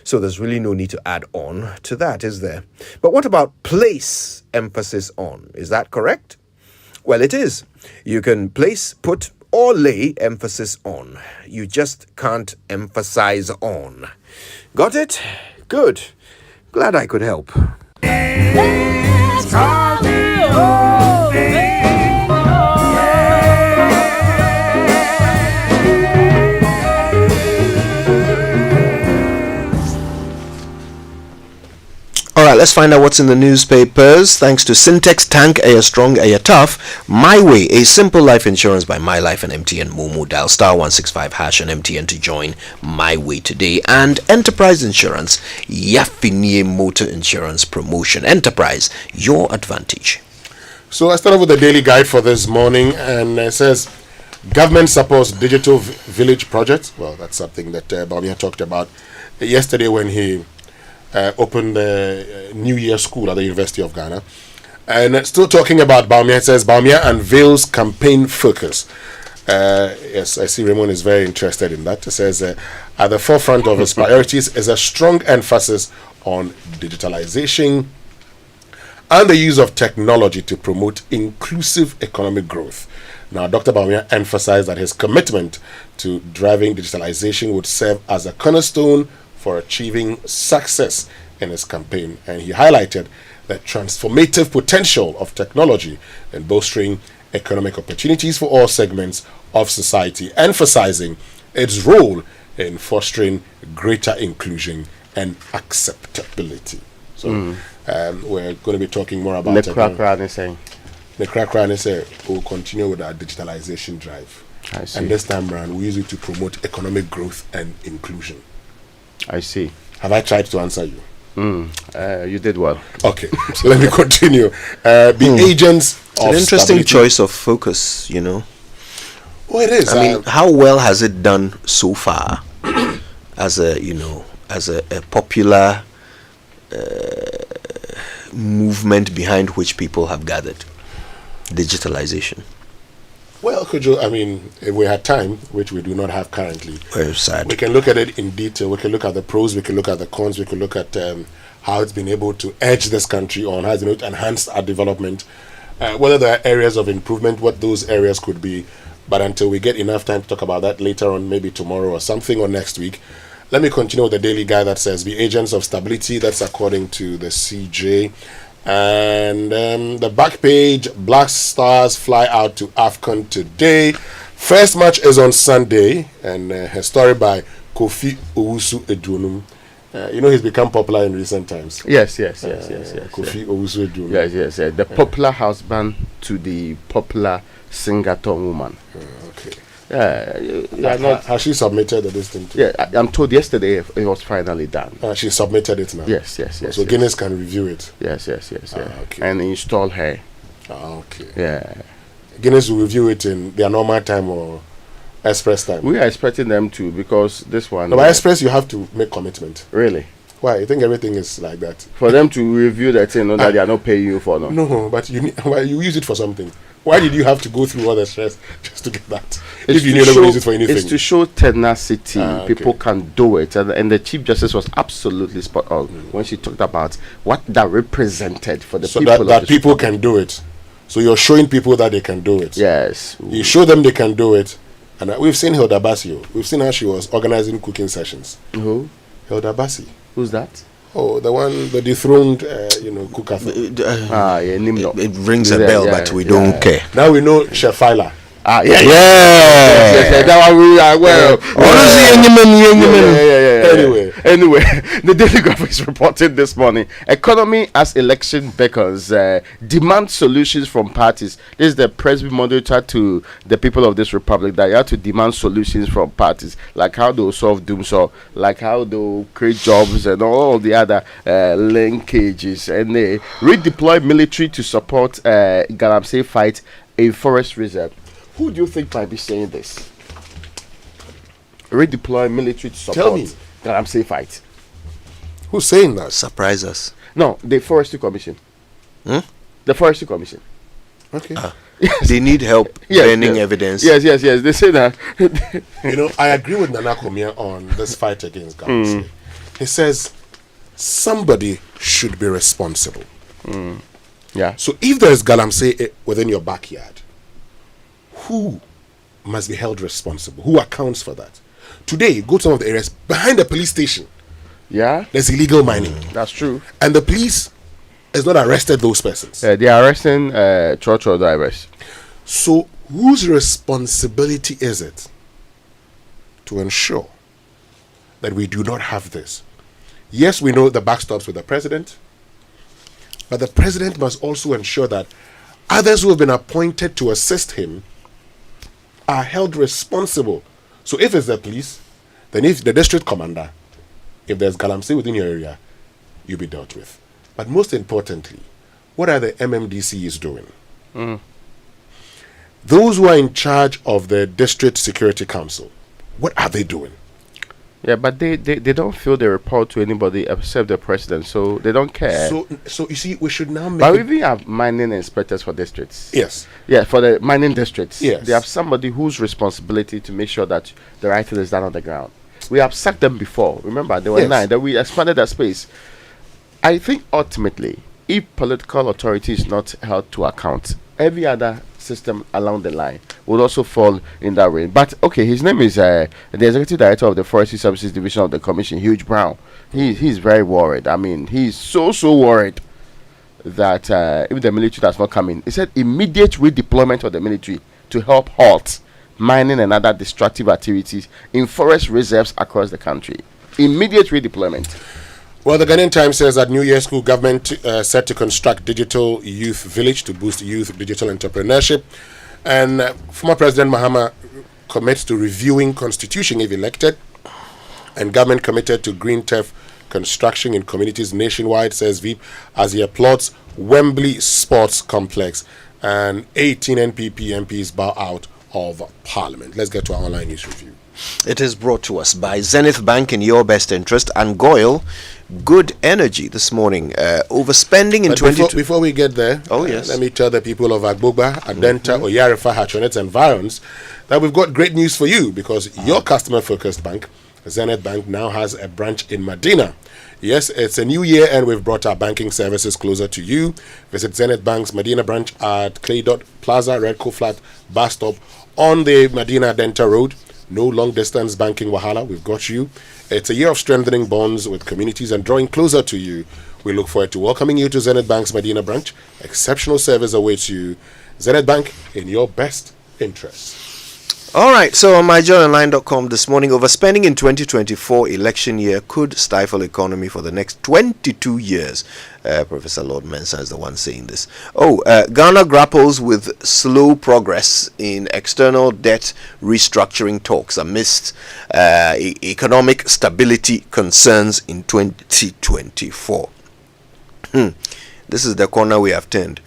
So there's really no need to add on to that, is there? But what about place emphasis on? Is that correct? Well, it is. You can place, put, or lay emphasis on. You just can't emphasize on. Got it? Good. Glad I could help. All right, let's find out what's in the newspapers. Thanks to Syntex Tank, Air Strong, Air Tough. My Way, a simple life insurance by My Life and MTN Momo. Dial star 165 hash on MTN to join My Way today. And Enterprise Insurance, Yafinie Motor Insurance Promotion. Enterprise, your advantage. So I start off with the daily guide for this morning, and it says government supports digital village projects. Well, that's something that Bawumia talked about yesterday when he opened the New Year School at the University of Ghana. And still talking about Bawumia, it says Bawumia unveils campaign focus. Yes, I see Raymond is very interested in that. It says at the forefront of his priorities is a strong emphasis on digitalization and the use of technology to promote inclusive economic growth. Now, Dr. Bawumia emphasized that his commitment to driving digitalization would serve as a cornerstone for achieving success in his campaign, and he highlighted the transformative potential of technology in bolstering economic opportunities for all segments of society, emphasizing its role in fostering greater inclusion and acceptability. So we're going to be talking more about it. The crack will continue with our digitalization drive. I see. And this time around, we use it to promote economic growth and inclusion. I see. Have I tried to answer you? You did well. Okay, so let me continue. Be agents It's of an interesting stability. choice of focus, you know. Oh, it is. I mean, how well has it done so far as a, you know, as a popular movement behind which people have gathered? Digitalization. Well, Kojo, I mean, if we had time, which we do not have currently, very sad. We can look at it in detail. We can look at the pros, we can look at the cons, we can look at how it's been able to edge this country on, how it's been able to enhance our development, whether there are areas of improvement, what those areas could be. But until we get enough time to talk about that later on, maybe tomorrow or something, or next week, let me continue with the daily guide that says, be agents of stability. That's according to the CJ. And the back page, Black Stars fly out to AFCON today. First match is on Sunday, and a story by Kofi Owusu-Edunum. You know, he's become popular in recent times. Yes. Kofi Owusu-Edunum. Yes. The popular husband to the popular singer-tone woman. Okay. Has she submitted this thing to? Yeah, I'm told yesterday it was finally done. She submitted it now. Yes. So Guinness can review it. Yes. Okay. And install her. Okay. Yeah. Guinness will review it in their normal time or express time. We are expecting them to, because this one. No, by express you have to make commitment. Really? Why? You think everything is like that? For them to review that thing, that they are not paying you for, no? No, but you use it for something. Why did you have to go through all the stress just to get that? If you knew never use it for anything. It's to show tenacity. Okay. People can do it. And the Chief Justice was absolutely spot on when she talked about what that represented for the people. So that people can do it. So you're showing people that they can do it. Yes. You show them they can do it. And we've seen Hilda Basio. We've seen how she was organizing cooking sessions. Who? Hilda Basi. Who's that? Oh, the dethroned, cooker. It rings a bell, but we don't care. Now we know Chef Fila. Yes, that one we are well. Anyway, the Daily Graphic is reporting this morning. Economy as election beckons. Demand solutions from parties. This is the Presby monitor to the people of this republic, that you have to demand solutions from parties, like how they'll solve doomsday, like how they'll create jobs and all the other linkages, and they redeploy military to support Galamsey fight in forest reserve. Who do you think might be saying this? Redeploy military to support. Tell me. Galamsey fight. Who's saying that? Surprise us. No, the Forestry Commission. The Forestry Commission. Okay. Yes. They need help burning evidence. Yes. They say that. I agree with Nana Komia on this fight against Galamsey. He says somebody should be responsible. Yeah. So if there is Galamsey within your backyard, who must be held responsible. Who accounts for that? Today, you go to some of the areas behind the police station. Yeah, there's illegal mining. That's true. And the police has not arrested those persons. They are arresting trotro drivers. So, whose responsibility is it to ensure that we do not have this? Yes, we know the buck stops with the president, but the president must also ensure that others who have been appointed to assist him are held responsible. So if it's the police, then if the district commander, if there's galamsey within your area, you'll be dealt with. But most importantly, what are the MMDCs doing? Those who are in charge of the District Security Council, what are they doing? Yeah, but they don't feel they report to anybody except the president, so they don't care. So you see, we should now make. But we have mining inspectors for districts. Yes. Yeah, for the mining districts. Yes. They have somebody whose responsibility to make sure that the right thing is done on the ground. We have sacked them before. Remember, there were 9. Then we expanded that space. I think ultimately, if political authority is not held to account, every other system along the line would also fall in that way. But okay, his name is the executive director of the Forestry Services Division of the Commission, Hugh Brown. He's very worried. I mean, he's so worried that if the military does not come in, he said immediate redeployment of the military to help halt mining and other destructive activities in forest reserves across the country. Immediate redeployment. Well, the Ghanaian Times says that New Year school government set to construct digital youth village to boost youth digital entrepreneurship. And former President Mahama commits to reviewing constitution if elected. And government committed to green turf construction in communities nationwide, says Veep, as he applauds Wembley Sports Complex. And 18 NPP MPs bow out of Parliament. Let's get to our online news review. It is brought to us by Zenith Bank in your best interest and Goyle Good Energy this morning. Overspending in 20... Before we get there, yes. Let me tell the people of Agbogba, Adenta, Oyarifa, Hatronet and Environs that we've got great news for you because your customer-focused bank, Zenith Bank, now has a branch in Medina. Yes, it's a new year and we've brought our banking services closer to you. Visit Zenith Bank's Medina branch at Clay Dot Plaza, Redco Flat, bus stop on the Medina Adenta Road. No long-distance banking wahala. We've got you. It's a year of strengthening bonds with communities and drawing closer to you. We look forward to welcoming you to Zenith Bank's Medina branch. Exceptional service awaits you. Zenith Bank, in your best interest. All right, so on myjoyonline.com this morning, overspending in 2024 election year could stifle economy for the next 22 years. Professor Lord Mensah is the one saying this. Ghana grapples with slow progress in external debt restructuring talks amidst economic stability concerns in 2024. This is the corner we have turned.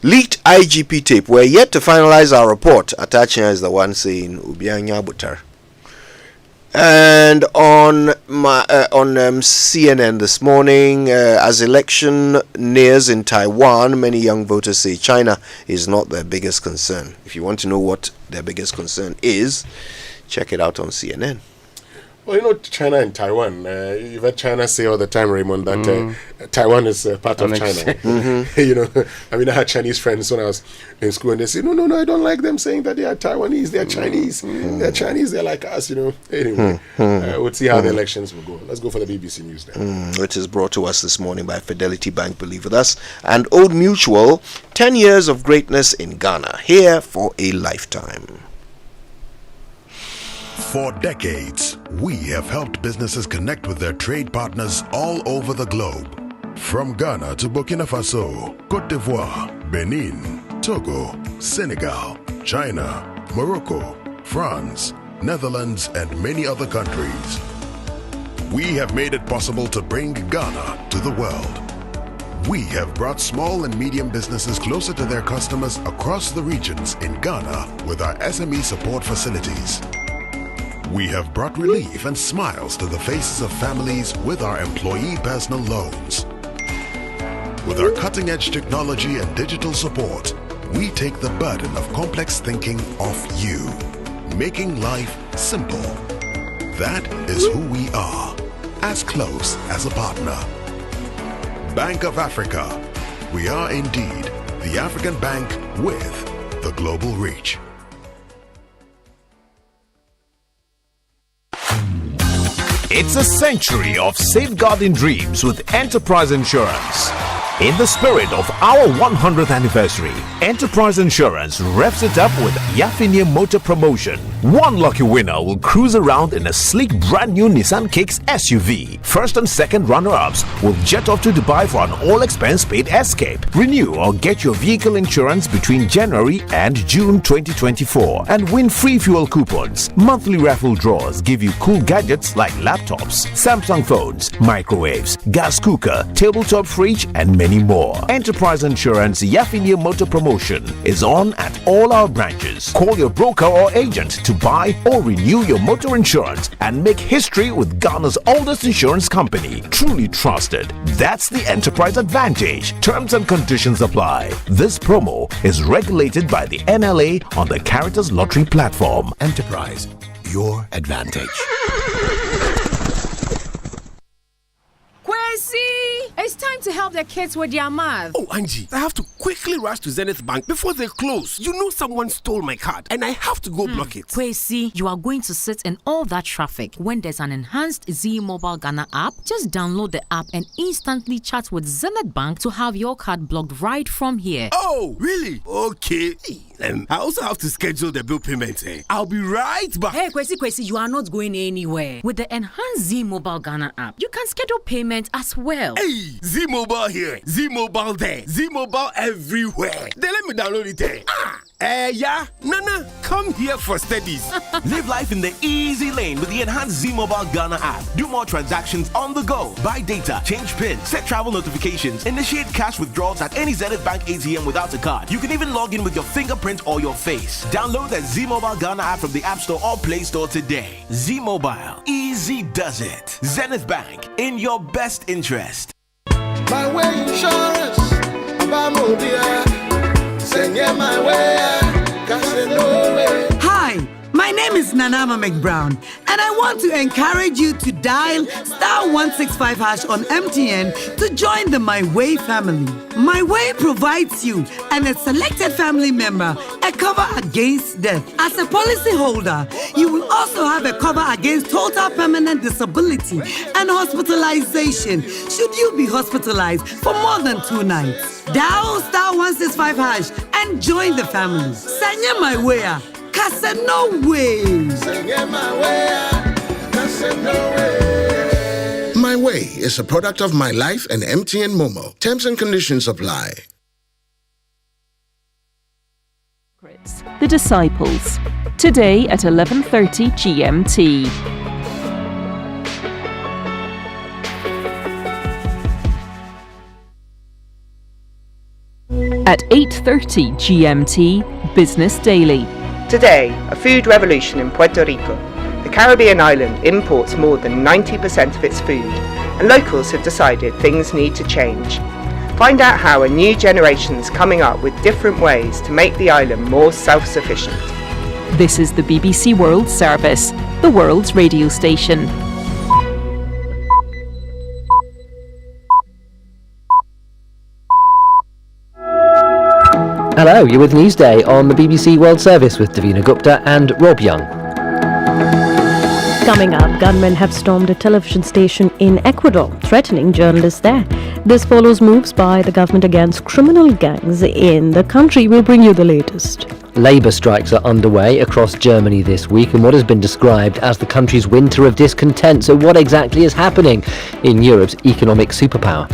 Leaked IGP tape. We're yet to finalize our report. Atachia is the one saying Ubianya Butar. And on CNN this morning, as election nears in Taiwan, many young voters say China is not their biggest concern. If you want to know what their biggest concern is, check it out on CNN. Well, you know, China and Taiwan, you've heard China say all the time, Raymond, that Taiwan is part of China. You know, I mean, I had Chinese friends when I was in school, and they say, no, I don't like them saying that they are Taiwanese, they are Chinese. They're Chinese, they're like us, you know. Anyway, we'll see how the elections will go. Let's go for the BBC News then. Which is brought to us this morning by Fidelity Bank, believe with us, and Old Mutual, 10 years of greatness in Ghana, here for a lifetime. For decades, we have helped businesses connect with their trade partners all over the globe. From Ghana to Burkina Faso, Côte d'Ivoire, Benin, Togo, Senegal, China, Morocco, France, Netherlands, and many other countries. We have made it possible to bring Ghana to the world. We have brought small and medium businesses closer to their customers across the regions in Ghana with our SME support facilities. We have brought relief and smiles to the faces of families with our employee personal loans. With our cutting-edge technology and digital support, we take the burden of complex thinking off you, making life simple. That is who we are, as close as a partner. Bank of Africa. We are indeed the African bank with the global reach. It's a century of safeguarding dreams with Enterprise Insurance. In the spirit of our 100th anniversary, Enterprise Insurance revs it up with Yafinia Motor Promotion. One lucky winner will cruise around in a sleek brand new Nissan Kicks SUV. First and second runner-ups will jet off to Dubai for an all-expense paid escape. Renew or get your vehicle insurance between January and June 2024 and win free fuel coupons. Monthly raffle draws give you cool gadgets like laptops, Samsung phones, microwaves, gas cooker, tabletop fridge, and many more. Enterprise Insurance Yafinia Motor Promotion is on at all our branches. Call your broker or agent to buy or renew your motor insurance and make history with Ghana's oldest insurance company. Truly trusted. That's the Enterprise Advantage. Terms and conditions apply. This promo is regulated by the NLA on the Caritas Lottery platform. Enterprise, your advantage. It's time to help the kids with their math. Oh, Angie, I have to quickly rush to Zenith Bank before they close. You know someone stole my card and I have to go block it. Kwesi, you are going to sit in all that traffic. When there's an enhanced Z Mobile Ghana app, just download the app and instantly chat with Zenith Bank to have your card blocked right from here. Oh, really? Okay. I also have to schedule the bill payment. I'll be right back. Hey, Kwesi, you are not going anywhere. With the enhanced Z Mobile Ghana app, you can schedule payment as well. Hey, Z Mobile here, Z Mobile there, Z Mobile everywhere. They let me download it. Yeah, Nana, come here for studies. Live life in the easy lane with the enhanced Z Mobile Ghana app. Do more transactions on the go. Buy data, change PIN, set travel notifications, initiate cash withdrawals at any Zenith Bank ATM without a card. You can even log in with your fingerprint or your face. Download the Z Mobile Ghana app from the App Store or Play Store today. Z Mobile, easy does it. Zenith Bank, in your best interest. My way insurance, send you my way, Hi, my name is Nanama McBrown, and I want to encourage you to dial *165# on MTN to join the My Way family. My Way provides you and a selected family member a cover against death. As a policyholder, you will also have a cover against total permanent disability and hospitalization should you be hospitalized for more than 2 nights. Dial *165# and join the family. Sanya My Way. No way. My Way is a product of My Life and MTN Momo. Terms and conditions apply. The Disciples. Today at 11:30 GMT. At 8:30 GMT, Business Daily. Today, a food revolution in Puerto Rico. The Caribbean island imports more than 90% of its food, and locals have decided things need to change. Find out how a new generation is coming up with different ways to make the island more self-sufficient. This is the BBC World Service, the world's radio station. Hello, you're with Newsday on the BBC World Service with Davina Gupta and Rob Young. Coming up, gunmen have stormed a television station in Ecuador, threatening journalists there. This follows moves by the government against criminal gangs in the country. We'll bring you the latest. Labour strikes are underway across Germany this week in what has been described as the country's winter of discontent. So what exactly is happening in Europe's economic superpower?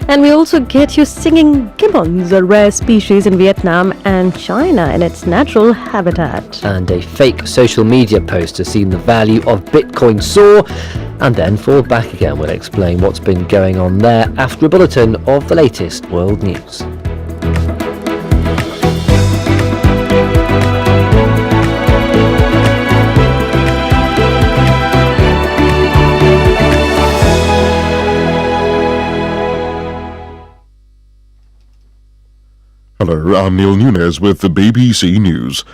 And we also get you singing gibbons, a rare species in Vietnam and China in its natural habitat. And a fake social media post has seen the value of Bitcoin soar and then fall back again. We'll explain what's been going on there after a bulletin of the latest world news. Hello, I'm Neil Nunes with the BBC News.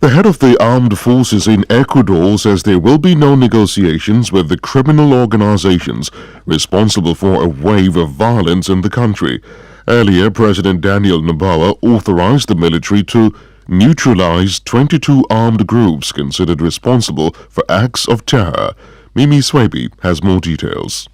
The head of the armed forces in Ecuador says there will be no negotiations with the criminal organizations responsible for a wave of violence in the country. Earlier, President Daniel Noboa authorized the military to neutralize 22 armed groups considered responsible for acts of terror. Mimi Swaby has more details.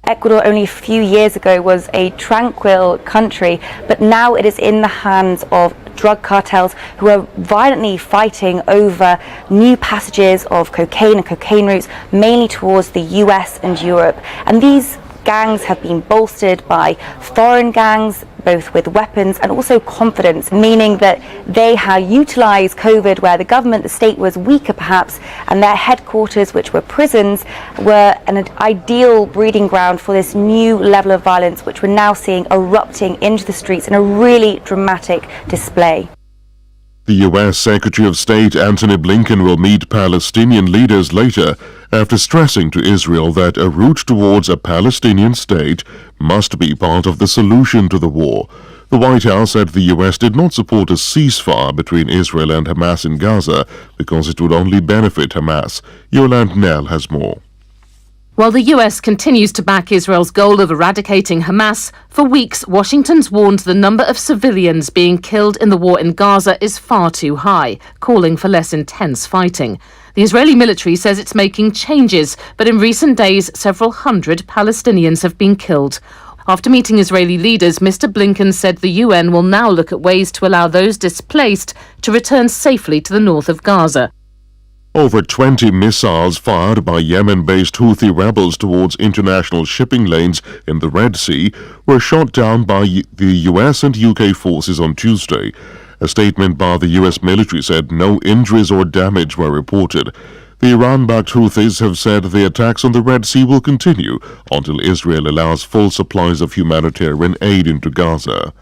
Ecuador only a few years ago was a tranquil country, but now it is in the hands of drug cartels who are violently fighting over new passages of cocaine and cocaine routes, mainly towards the US and Europe. And these gangs have been bolstered by foreign gangs, both with weapons and also confidence, meaning that they have utilized COVID where the government, the state was weaker perhaps, and their headquarters, which were prisons, were an ideal breeding ground for this new level of violence, which we're now seeing erupting into the streets in a really dramatic display. The U.S. Secretary of State Antony Blinken will meet Palestinian leaders later after stressing to Israel that a route towards a Palestinian state must be part of the solution to the war. The White House said the U.S. did not support a ceasefire between Israel and Hamas in Gaza because it would only benefit Hamas. Yolande Nell has more. While the US continues to back Israel's goal of eradicating Hamas, for weeks Washington's warned the number of civilians being killed in the war in Gaza is far too high, calling for less intense fighting. The Israeli military says it's making changes, but in recent days several hundred Palestinians have been killed. After meeting Israeli leaders, Mr. Blinken said the UN will now look at ways to allow those displaced to return safely to the north of Gaza. Over 20 missiles fired by Yemen-based Houthi rebels towards international shipping lanes in the Red Sea were shot down by the US and UK forces on Tuesday. A statement by the US military said no injuries or damage were reported. The Iran-backed Houthis have said the attacks on the Red Sea will continue until Israel allows full supplies of humanitarian aid into Gaza.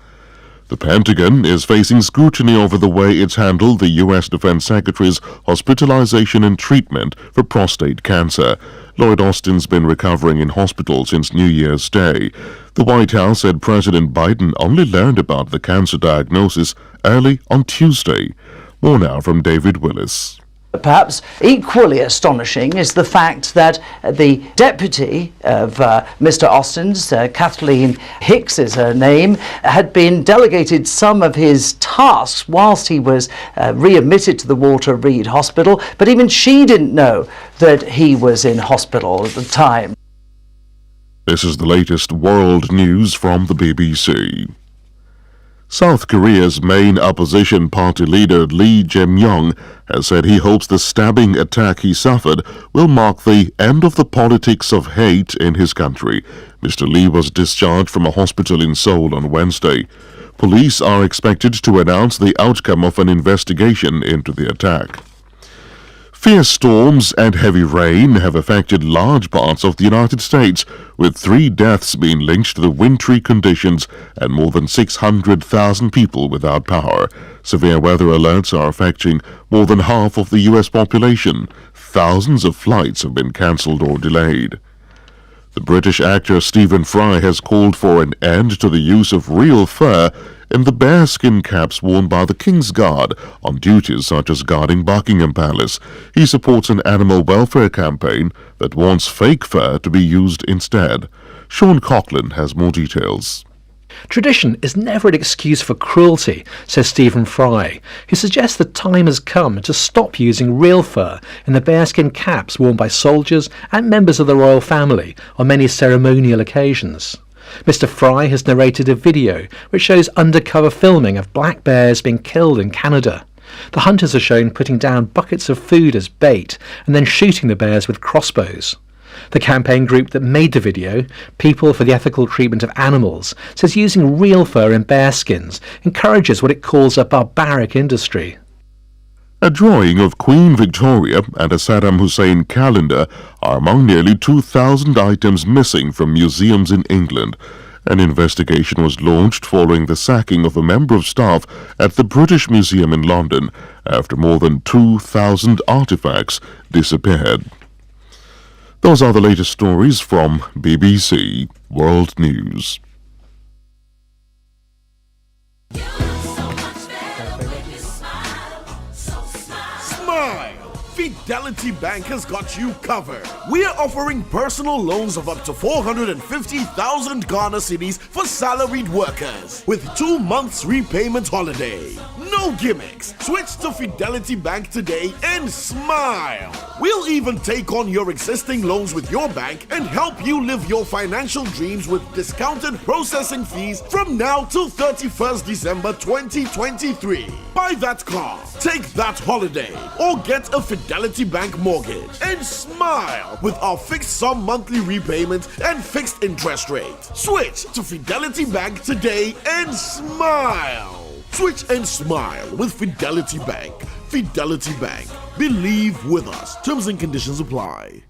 The Pentagon is facing scrutiny over the way it's handled the U.S. Defense Secretary's hospitalization and treatment for prostate cancer. Lloyd Austin's been recovering in hospital since New Year's Day. The White House said President Biden only learned about the cancer diagnosis early on Tuesday. More now from David Willis. Perhaps equally astonishing is the fact that the deputy of Mr. Austin's, Kathleen Hicks is her name, had been delegated some of his tasks whilst he was readmitted to the Walter Reed Hospital, but even she didn't know that he was in hospital at the time. This is the latest world news from the BBC. South Korea's main opposition party leader Lee Jae-myung has said he hopes the stabbing attack he suffered will mark the end of the politics of hate in his country. Mr. Lee was discharged from a hospital in Seoul on Wednesday. Police are expected to announce the outcome of an investigation into the attack. Fierce storms and heavy rain have affected large parts of the United States, with 3 deaths being linked to the wintry conditions and more than 600,000 people without power. Severe weather alerts are affecting more than half of the U.S. population. Thousands of flights have been cancelled or delayed. The British actor Stephen Fry has called for an end to the use of real fur in the bearskin caps worn by the King's Guard on duties such as guarding Buckingham Palace. He supports an animal welfare campaign that wants fake fur to be used instead. Sean Coughlin has more details. Tradition is never an excuse for cruelty, says Stephen Fry, who suggests the time has come to stop using real fur in the bearskin caps worn by soldiers and members of the royal family on many ceremonial occasions. Mr. Fry has narrated a video which shows undercover filming of black bears being killed in Canada. The hunters are shown putting down buckets of food as bait and then shooting the bears with crossbows. The campaign group that made the video, People for the Ethical Treatment of Animals, says using real fur in bearskins encourages what it calls a barbaric industry. A drawing of Queen Victoria and a Saddam Hussein calendar are among nearly 2,000 items missing from museums in England. An investigation was launched following the sacking of a member of staff at the British Museum in London after more than 2,000 artifacts disappeared. Those are the latest stories from BBC World News. Smile, fit Fidelity Bank has got you covered. We are offering personal loans of up to 450,000 Ghana cedis for salaried workers with 2 months repayment holiday. No gimmicks. Switch to Fidelity Bank today and smile. We'll even take on your existing loans with your bank and help you live your financial dreams with discounted processing fees from now till 31st December 2023. Buy that car, take that holiday, or get a Fidelity Bank mortgage and smile with our fixed sum monthly repayment and fixed interest rate. Switch to Fidelity Bank today and smile. Switch and smile with Fidelity Bank. Fidelity Bank. Believe with us. Terms and conditions apply.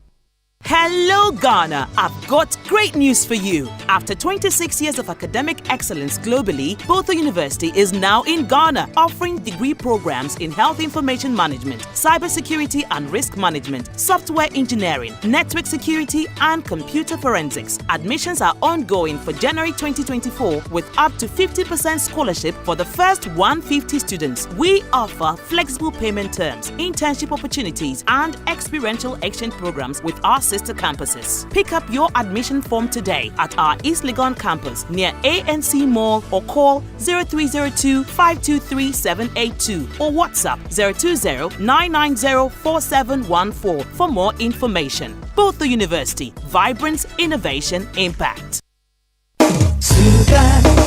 Hello Ghana, I've got great news for you. After 26 years of academic excellence globally, Botho University is now in Ghana, offering degree programs in health information management, cybersecurity and risk management, software engineering, network security and computer forensics. Admissions are ongoing for January 2024 with up to 50% scholarship for the first 150 students. We offer flexible payment terms, internship opportunities and experiential exchange programs with our sister campuses. Pick up your admission form today at our East Legon campus near ANC Mall or call 0302-523-782 or WhatsApp 020-990-4714 for more information. Botho University, vibrance, innovation, impact.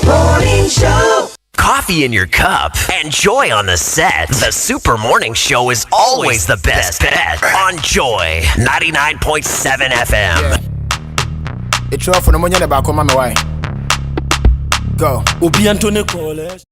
Morning Show. Coffee in your cup and joy on the set. The Super Morning Show is always the best bet on Joy 99.7 FM. It's all for the money about come my way. Go. Obi Anthony College.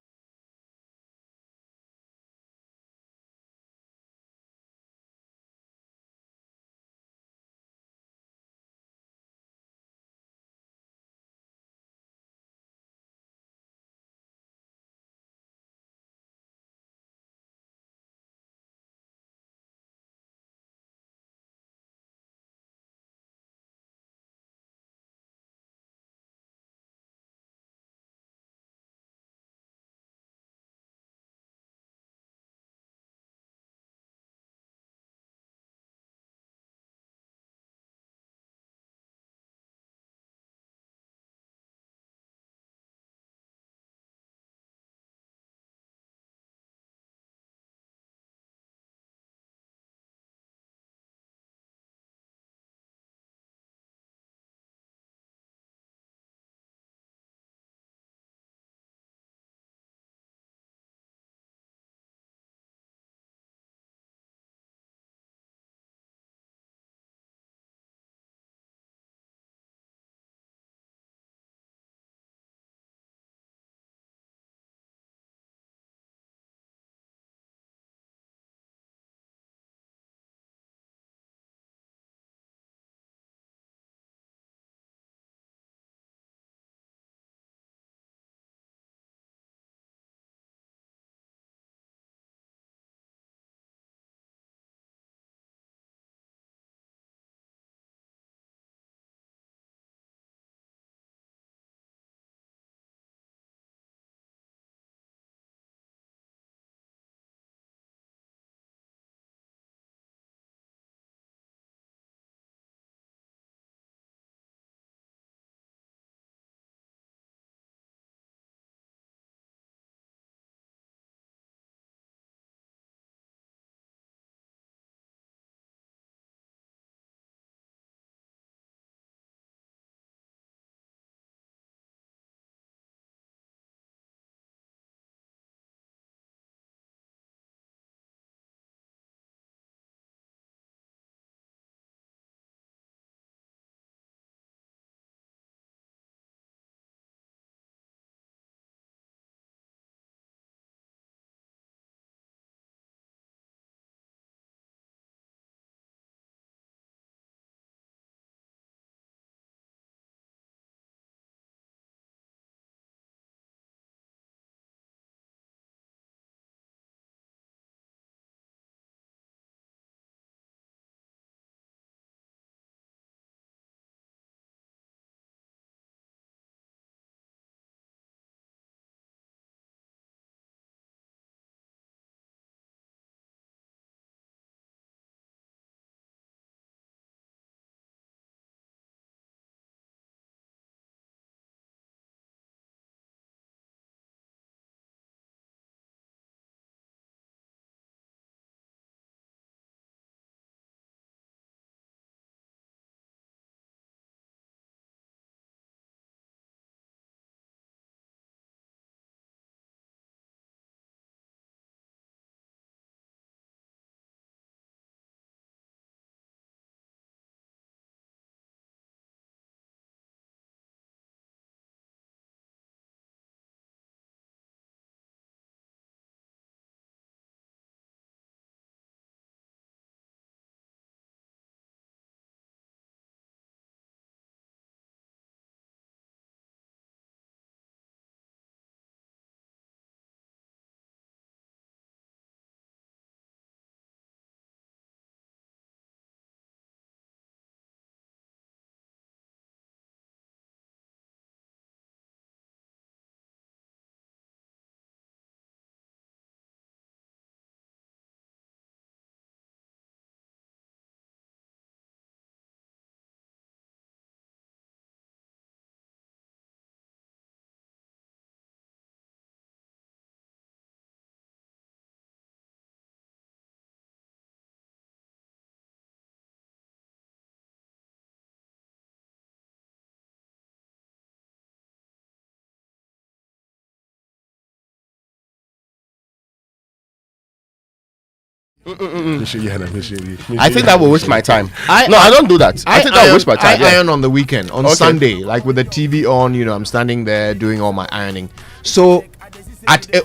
I think that will waste my time. I don't do that. I think that will waste my time. I iron on the weekend, on Sunday, like with the TV on. I'm standing there doing all my ironing. So,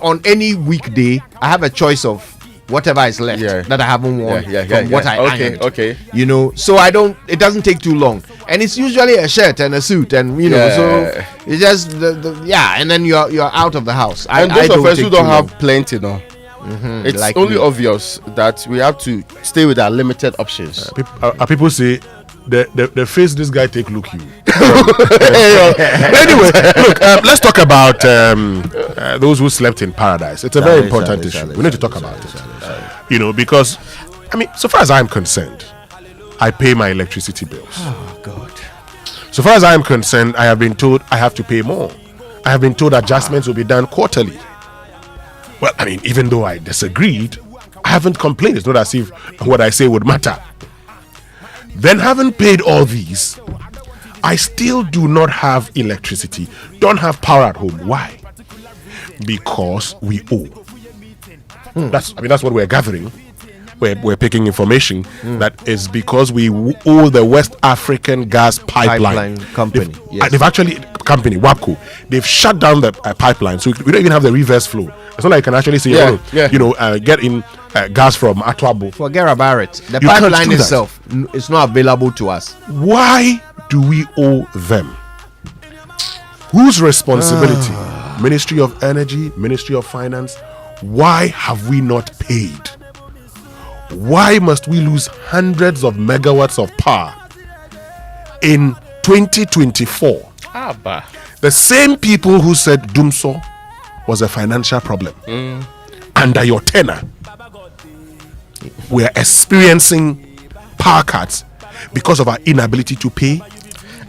on any weekday, I have a choice of whatever is left that I haven't worn from what I ironed. Okay. So I don't. It doesn't take too long, and it's usually a shirt and a suit, and so it's just and then you're out of the house. And those of us who don't have plenty, no. It's like only obvious that we have to stay with our limited options. People say the face this guy take look you. Anyway, look, let's talk about those who slept in paradise. It's a very important issue. We need to talk about it. Because so far as I'm concerned, I pay my electricity bills. Oh God. So far as I'm concerned, I have been told I have to pay more. I have been told adjustments will be done quarterly. Well, even though I disagreed, I haven't complained. It's not as if what I say would matter. Then, having paid all these, I still do not have electricity, don't have power at home. Why? Because we owe. That's what we're gathering. We're picking information that is because we owe the West African Gas Pipeline Company. They've actually WAPCO. They've shut down the pipeline, so we don't even have the reverse flow. It's not like you can actually say, get in gas from Atwabo. Forget about it. The pipeline itself is not available to us. Why do we owe them? Whose responsibility? Ministry of Energy, Ministry of Finance. Why have we not paid? Why must we lose hundreds of megawatts of power in 2024? The same people who said Dumso was a financial problem under your tenure, we're experiencing power cuts because of our inability to pay.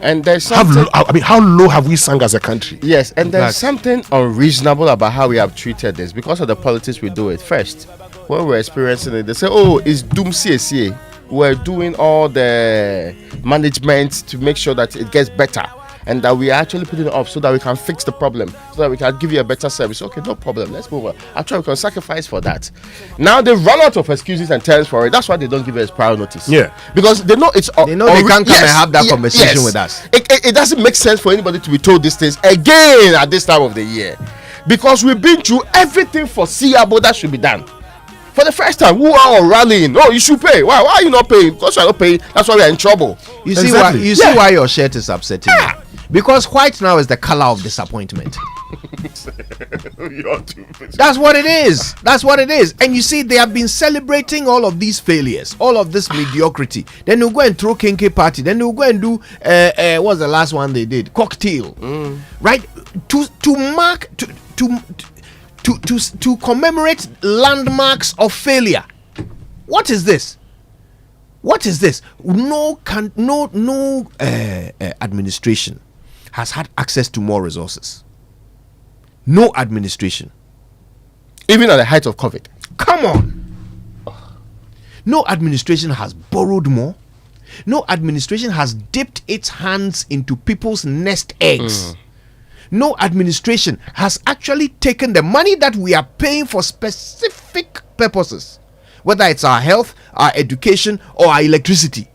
And there's something, how low have we sunk as a country? Yes, and there's something unreasonable about how we have treated this because of the politics we do it. First, when we're experiencing it, they say, it's Doom CSA. We're doing all the management to make sure that it gets better and that we are actually putting it off so that we can fix the problem, so that we can give you a better service. Okay, no problem, let's move on. Actually, we can sacrifice for that. Now they run out of excuses and terms for it. That's why they don't give us prior notice. Yeah, because they know it's. They know they can't come and have that conversation with us. It doesn't make sense for anybody to be told these things again at this time of the year, because we've been through everything foreseeable that should be done. For the first time, who are rallying? Oh, you should pay. Why are you not paying? Because you're not paying. That's why we're in trouble. You see why your shirt is upsetting you? Because white now is the color of disappointment. That's what it is. That's what it is. And you see, they have been celebrating all of these failures, all of this mediocrity. Then they'll go and throw Kinky party. Then they'll go and do what's the last one they did? Cocktail, right? To mark to commemorate landmarks of failure. What is this? What is this? No administration has had access to more resources. No administration. Even at the height of COVID. Come on. No administration has borrowed more. No administration has dipped its hands into people's nest eggs. No administration has actually taken the money that we are paying for specific purposes, whether it's our health, our education, or our electricity,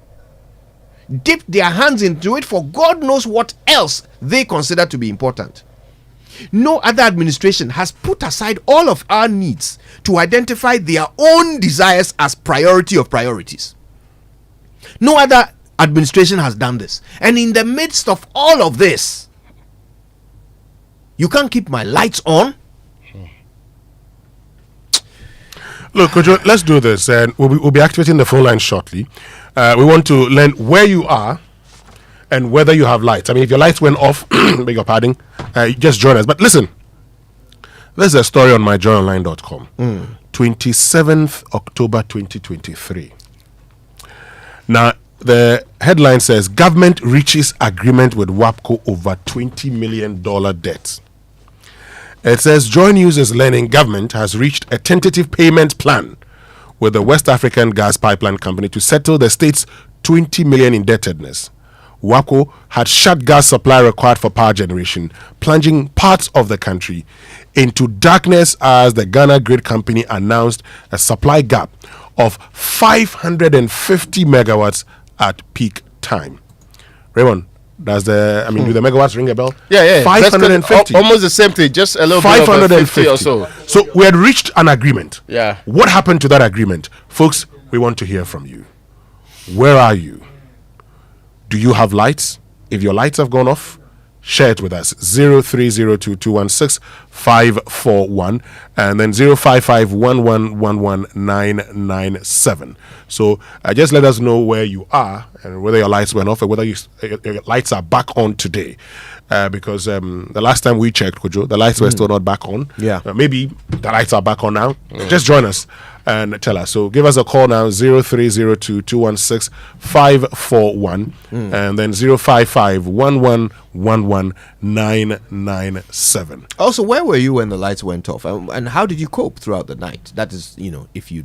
dipped their hands into it for God knows what else they consider to be important. No other administration has put aside all of our needs to identify their own desires as priority of priorities. No other administration has done this. And in the midst of all of this, you can't keep my lights on. Look, Kojo, let's do this, and we'll be activating the phone line shortly. We want to learn where you are and whether you have lights. If your lights went off, beg your pardon, just join us. But listen, there's a story on myjoyonline.com, 27th October 2023. Now, the headline says, government reaches agreement with WAPCO over $20 million debt. It says, Joy News is learning government has reached a tentative payment plan with the West African Gas Pipeline Company to settle the state's $20 million indebtedness. WAPCO had shut gas supply required for power generation, plunging parts of the country into darkness as the Ghana Grid Company announced a supply gap of 550 megawatts at peak time. Raymond, does the do the megawatts ring a bell? Yeah. 550. Almost the same thing, just a little bit over 50 or so. So we had reached an agreement. Yeah. What happened to that agreement? Folks, we want to hear from you. Where are you? Do you have lights? If your lights have gone off, share it with us. 0302216541 and then 05511119997. So just let us know where you are and whether your lights went off or whether your lights are back on today. Because the last time we checked, Kojo, the lights were still not back on. Yeah. Maybe the lights are back on now. Just join us and tell us. So give us a call now, 0302216541 and then 05511119997. Also, where were you when the lights went off, and how did you cope throughout the night? That is, if your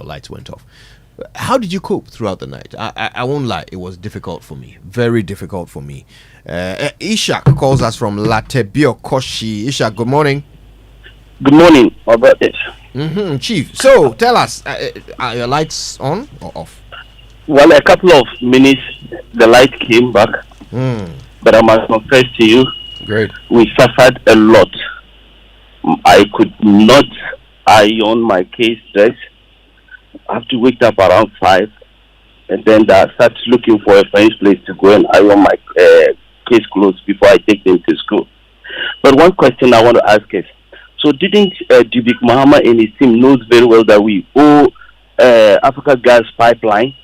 lights went off, how did you cope throughout the night? I won't lie, it was difficult for me, very difficult for me. Ishak calls us from Latebio Koshi. Ishak, good morning. Good morning. How about this? Chief, so tell us, are your lights on or off? Well, a couple of minutes, the light came back. But I must confess to you, great, we suffered a lot. I could not iron my case dress. I have to wake up around 5 and then I start looking for a French place to go and iron my case clothes before I take them to school. But one question I want to ask is, so didn't Dubik Muhammad and his team knows very well that we owe Africa Gas Pipeline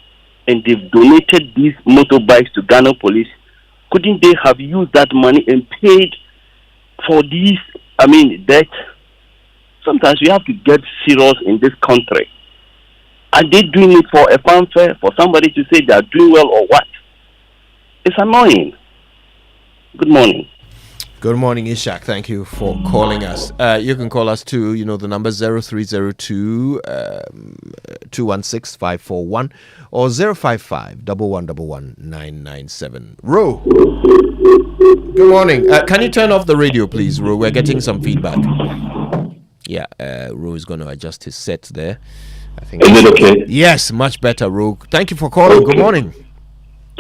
and they've donated these motorbikes to Ghana police? Couldn't they have used that money and paid for these, debt? Sometimes we have to get serious in this country. Are they doing it for a fanfare, for somebody to say they are doing well or what? It's annoying. Good morning. Good morning, Ishak. Thank you for calling us. You can call us too. The number 0302 216-541 or 055-111-997. Ro. Good morning. Can you turn off the radio, please, Ro? We're getting some feedback. Yeah, Ro is going to adjust his set there. I think. Is it okay? Yes, much better, Ro. Thank you for calling. Okay. Good morning.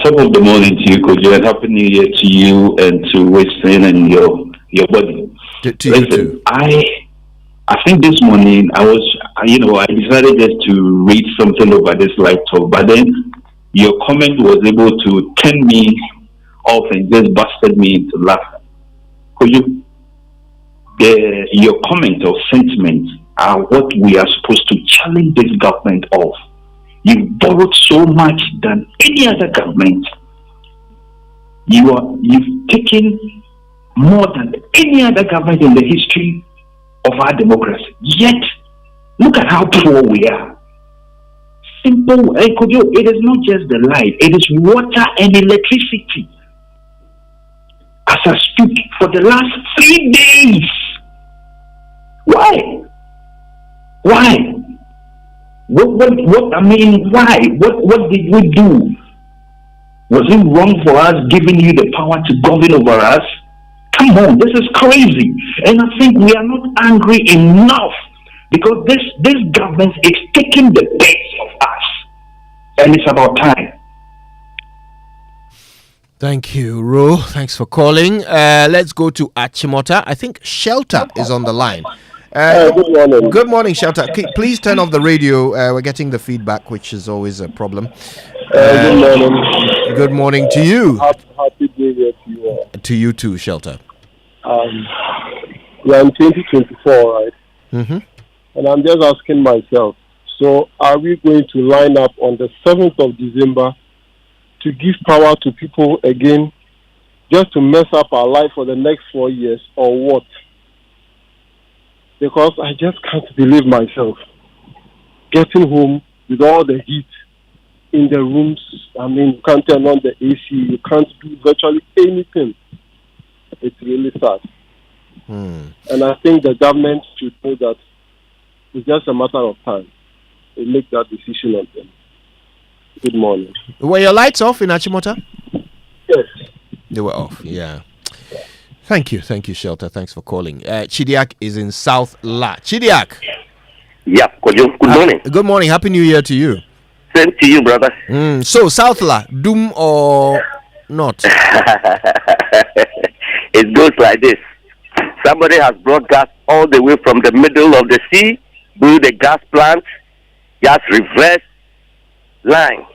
Top of the morning to you, Kojo, and Happy New Year to you and to Western and your body. To you too. I think this morning I decided just to read something over this laptop, but then your comment was able to turn me off and just busted me into laughter. Kojo, your comment or sentiment are what we are supposed to challenge this government of. You've borrowed so much than any other government. You've taken more than any other government in the history of our democracy. Yet, look at how poor we are. Simple, it is not just the light, it is water and electricity. As I speak, for the last 3 days. Why? Why? Why? What did we do? Was it wrong for us giving you the power to govern over us? Come on, this is crazy. And I think we are not angry enough because this government is taking the best of us. And it's about time. Thank you, Ro. Thanks for calling. Let's go to Achimota. I think Shelter is on the line. Good morning. Good morning, Shelter. Please turn off the radio. We're getting the feedback, which is always a problem. Good morning. Good morning to you. Happy New Year to you all. To you too, Shelter. We are in 2024, right? Mm-hmm. And I'm just asking myself, so are we going to line up on the 7th of December to give power to people again, just to mess up our life for the next 4 years, or what? Because I just can't believe myself getting home with all the heat in the rooms. You can't turn on the AC. You can't do virtually anything. It's really sad. And I think the government should know that it's just a matter of time to make that decision on them. Good morning. Were your lights off in Achimota? Yes. They were off, yeah. Thank you, Shelter. Thanks for calling. Chidiak is in South La. Chidiak. Yeah, Kojo. Good morning. Good morning. Happy New Year to you. Same to you, brother. So, Southla, doom or not? It goes like this. Somebody has brought gas all the way from the middle of the sea, build a gas plant, just reverse line.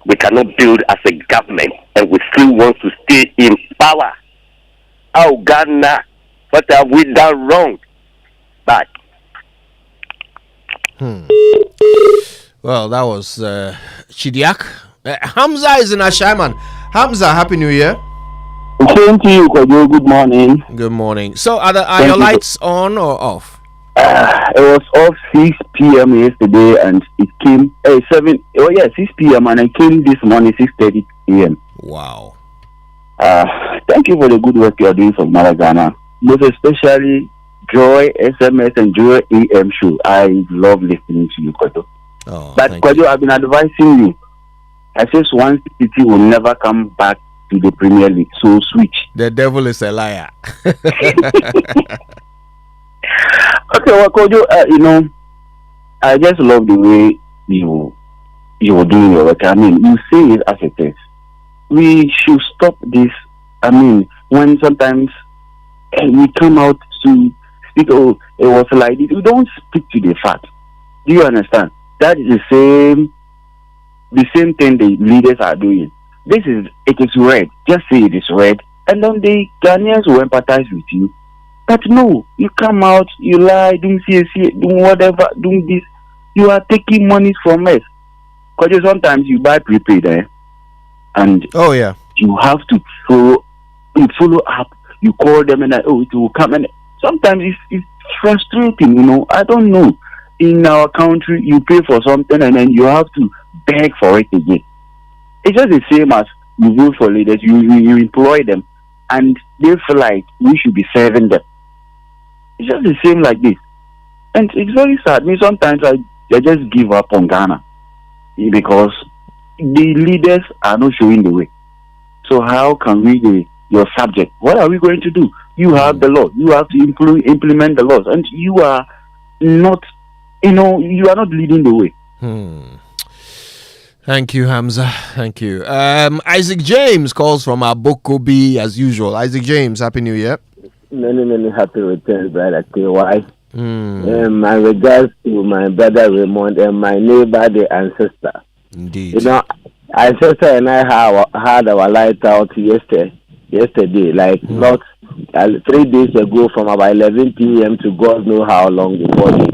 We cannot build as a government, and we still want to stay in power. Oh, Ghana, what have we done wrong? But Well, that was Chidiak. Hamza is in Ashaiman. Hamza, Happy New Year. Same to you, Kojo. Good morning. Good morning. So, are your lights on or off? It was off 6 p.m. yesterday, and it came 6 p.m. and it came this morning 6:30 a.m. Wow. Thank you for the good work you are doing for Ghana. Most especially Joy SMS and Joy AM show. I love listening to you, Kojo. But Kojo, I've been advising you. I say Swansea City will never come back to the Premier League. So switch. The devil is a liar. Okay, well, Kojo, I just love the way you were doing your work. I mean, you say it as it is. We should stop this. I mean, when sometimes we come out to speak, oh, it was like this. We don't speak to the fact. Do you understand? That is the same thing the leaders are doing. It is red. Just say it is red, and then the Ghanaians will empathize with you. But no, you come out, you lie, doing CAC, doing whatever, doing this. You are taking money from us. Because sometimes you buy prepaid, and you have to follow up. You call them and it will come. And sometimes it's frustrating, I don't know. In our country, you pay for something and then you have to beg for it again. It's just the same as you vote for leaders, you employ them, and they feel like we should be serving them. It's just the same like this. And it's very sad. I mean, sometimes I just give up on Ghana because the leaders are not showing the way. So how can we, your subject, what are we going to do? You have the law. You have to implement the laws. And you are not, you are not leading the way. Thank you, Hamza. Thank you. Isaac James calls from Abokobi as usual. Isaac James, Happy New Year. Many happy returns, brother KY. My regards to my brother Raymond and my neighbor, the ancestor. Indeed. Ancestor and I had our light out yesterday, like not 3 days ago, from about 11 p.m. to God know how long before they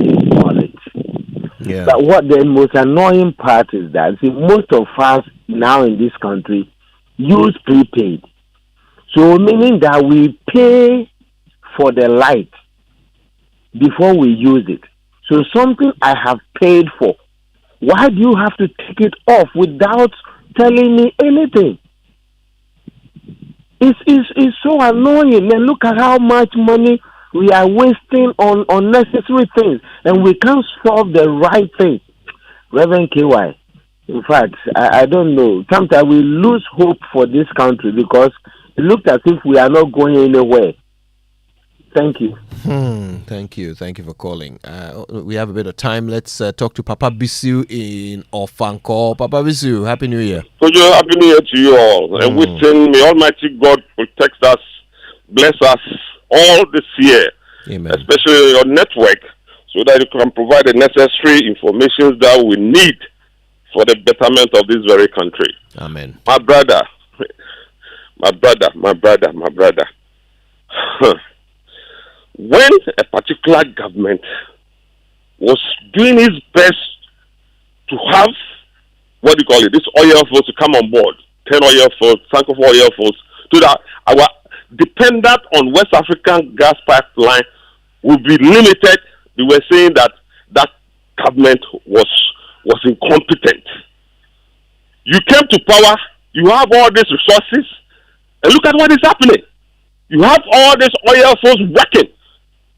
install it. Yeah. But what the most annoying part is that most of us now in this country use prepaid. So meaning that we pay for the light before we use it. So something I have paid for, why do you have to take it off without telling me anything? It's so annoying. And look at how much money we are wasting on unnecessary things, and we can't solve the right thing. Reverend KY, in fact, I don't know. Sometimes we lose hope for this country because it looks as if we are not going anywhere. Thank you. Thank you. Thank you for calling. We have a bit of time. Let's talk to Papa Bisu in Ofanko. Papa Bisu, Happy New Year. Happy New Year to you all. And wishing may Almighty God protect us, bless us all this year. Amen. Especially your network, so that you can provide the necessary information that we need for the betterment of this very country. Amen. My brother. When a particular government was doing its best to have, this oil fields to come on board, 10 oil fields, Sankofa oil fields, so that our dependence on West African gas pipeline will be limited, they were saying that government was incompetent. You came to power, you have all these resources, and look at what is happening. You have all these oil fields working.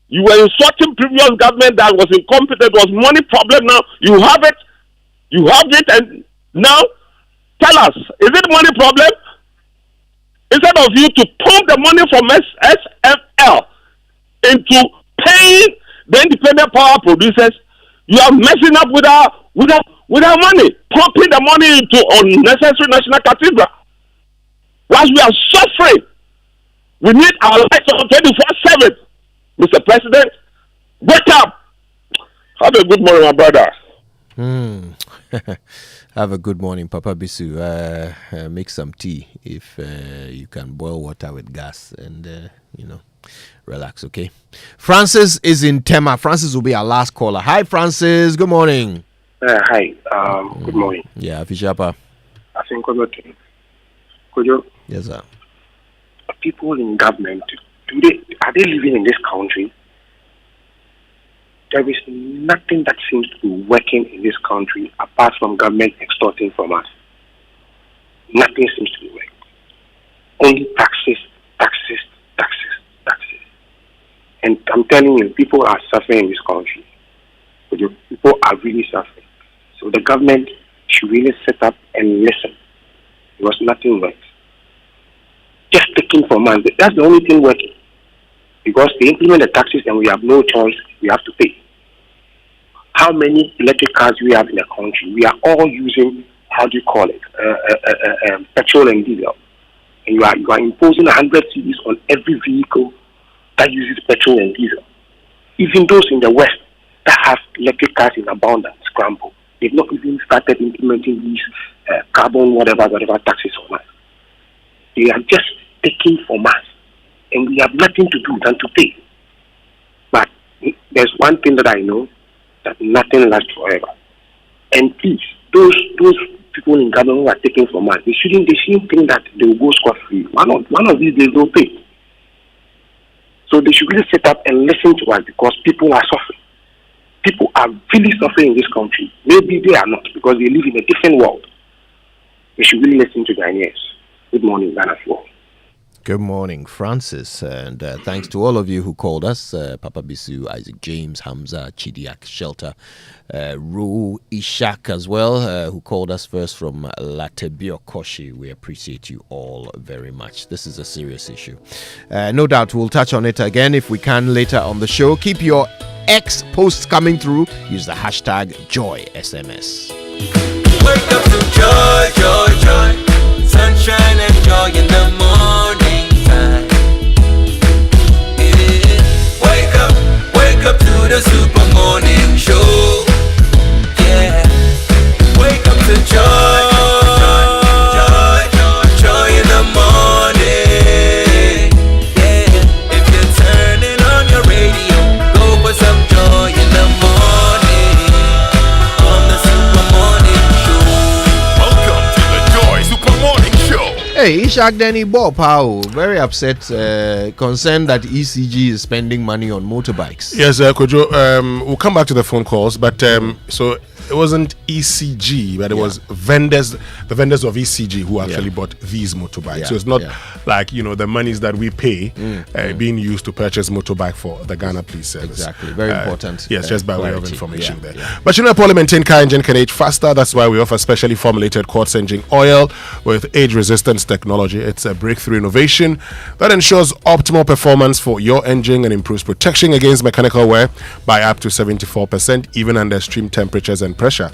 You were insulting previous government that was incompetent, was money problem. Now you have it, and now tell us, is it money problem? Instead of you to pump the money from SFL into paying the independent power producers, you are messing up with our money, pumping the money into unnecessary national cathedral. Whilst we are suffering, we need our lights on 24/7. Mr. President, wake up. Have a good morning, my brother. Have a good morning, Papa Bisu. Make some tea if you can boil water with gas and, relax, okay? Francis is in Tema. Francis will be our last caller. Hi, Francis. Good morning. Hi. Good morning. Yeah, Fishapa. I think could you? Yes, sir. People in government, are they living in this country? There is nothing that seems to be working in this country apart from government extorting from us. Nothing seems to be working. Only taxes. And I'm telling you, people are suffering in this country. People are really suffering. So the government should really sit up and listen. Because nothing works. Just taking from us. That's the only thing working. Because they implement the taxes and we have no choice. We have to pay. How many electric cars we have in the country? We are all using, petrol and diesel. And you are imposing 100 cedis on every vehicle that uses petrol and diesel. Even those in the West that have electric cars in abundance, scramble. They've not even started implementing these carbon whatever taxes on us. They are just taking from us. And we have nothing to do than to pay. But there's one thing that I know, that nothing lasts forever. And please, those people in government who are taking from us, they shouldn't think that they will go scot-free. One of these days they'll pay. So they should really sit up and listen to us because people are suffering. People are really suffering in this country. Maybe they are not because they live in a different world. They should really listen to their ears. Good morning, Ghana for. Good morning, Francis, and thanks to all of you who called us, Papa Bisu, Isaac James, Hamza, Chidiak, Shelter, Ru, Ishak as well, who called us first from Latebio Koshi. We appreciate you all very much. This is a serious issue. No doubt we'll touch on it again if we can later on the show. Keep your X posts coming through. Use the hashtag JoySMS. Wake up to joy, joy, joy. Sunshine and joy in the morning time. Yeah. Wake up to the super morning show. Yeah. Wake up to joy, joy, joy in the morning. Yeah. If you're turning on your radio, go for some joy in the morning. On the super morning show. Welcome to the Joy Super Morning Show. Hey, Ishak Denny Bob, how very upset, concerned that ECG is spending money on motorbikes. Yes, Kojo, we'll come back to the phone calls, but so it wasn't ECG, but it was the vendors of ECG who actually bought these motorbikes. So it's not like, the monies that we pay being used to purchase motorbike for the Ghana Police Service. Exactly, very important. Yes, just by way of information there. Yeah. But Parliament car engine can age faster. That's why we offer specially formulated quartz engine oil with age resistance technology. It's a breakthrough innovation that ensures optimal performance for your engine and improves protection against mechanical wear by up to 74%, even under extreme temperatures and pressure.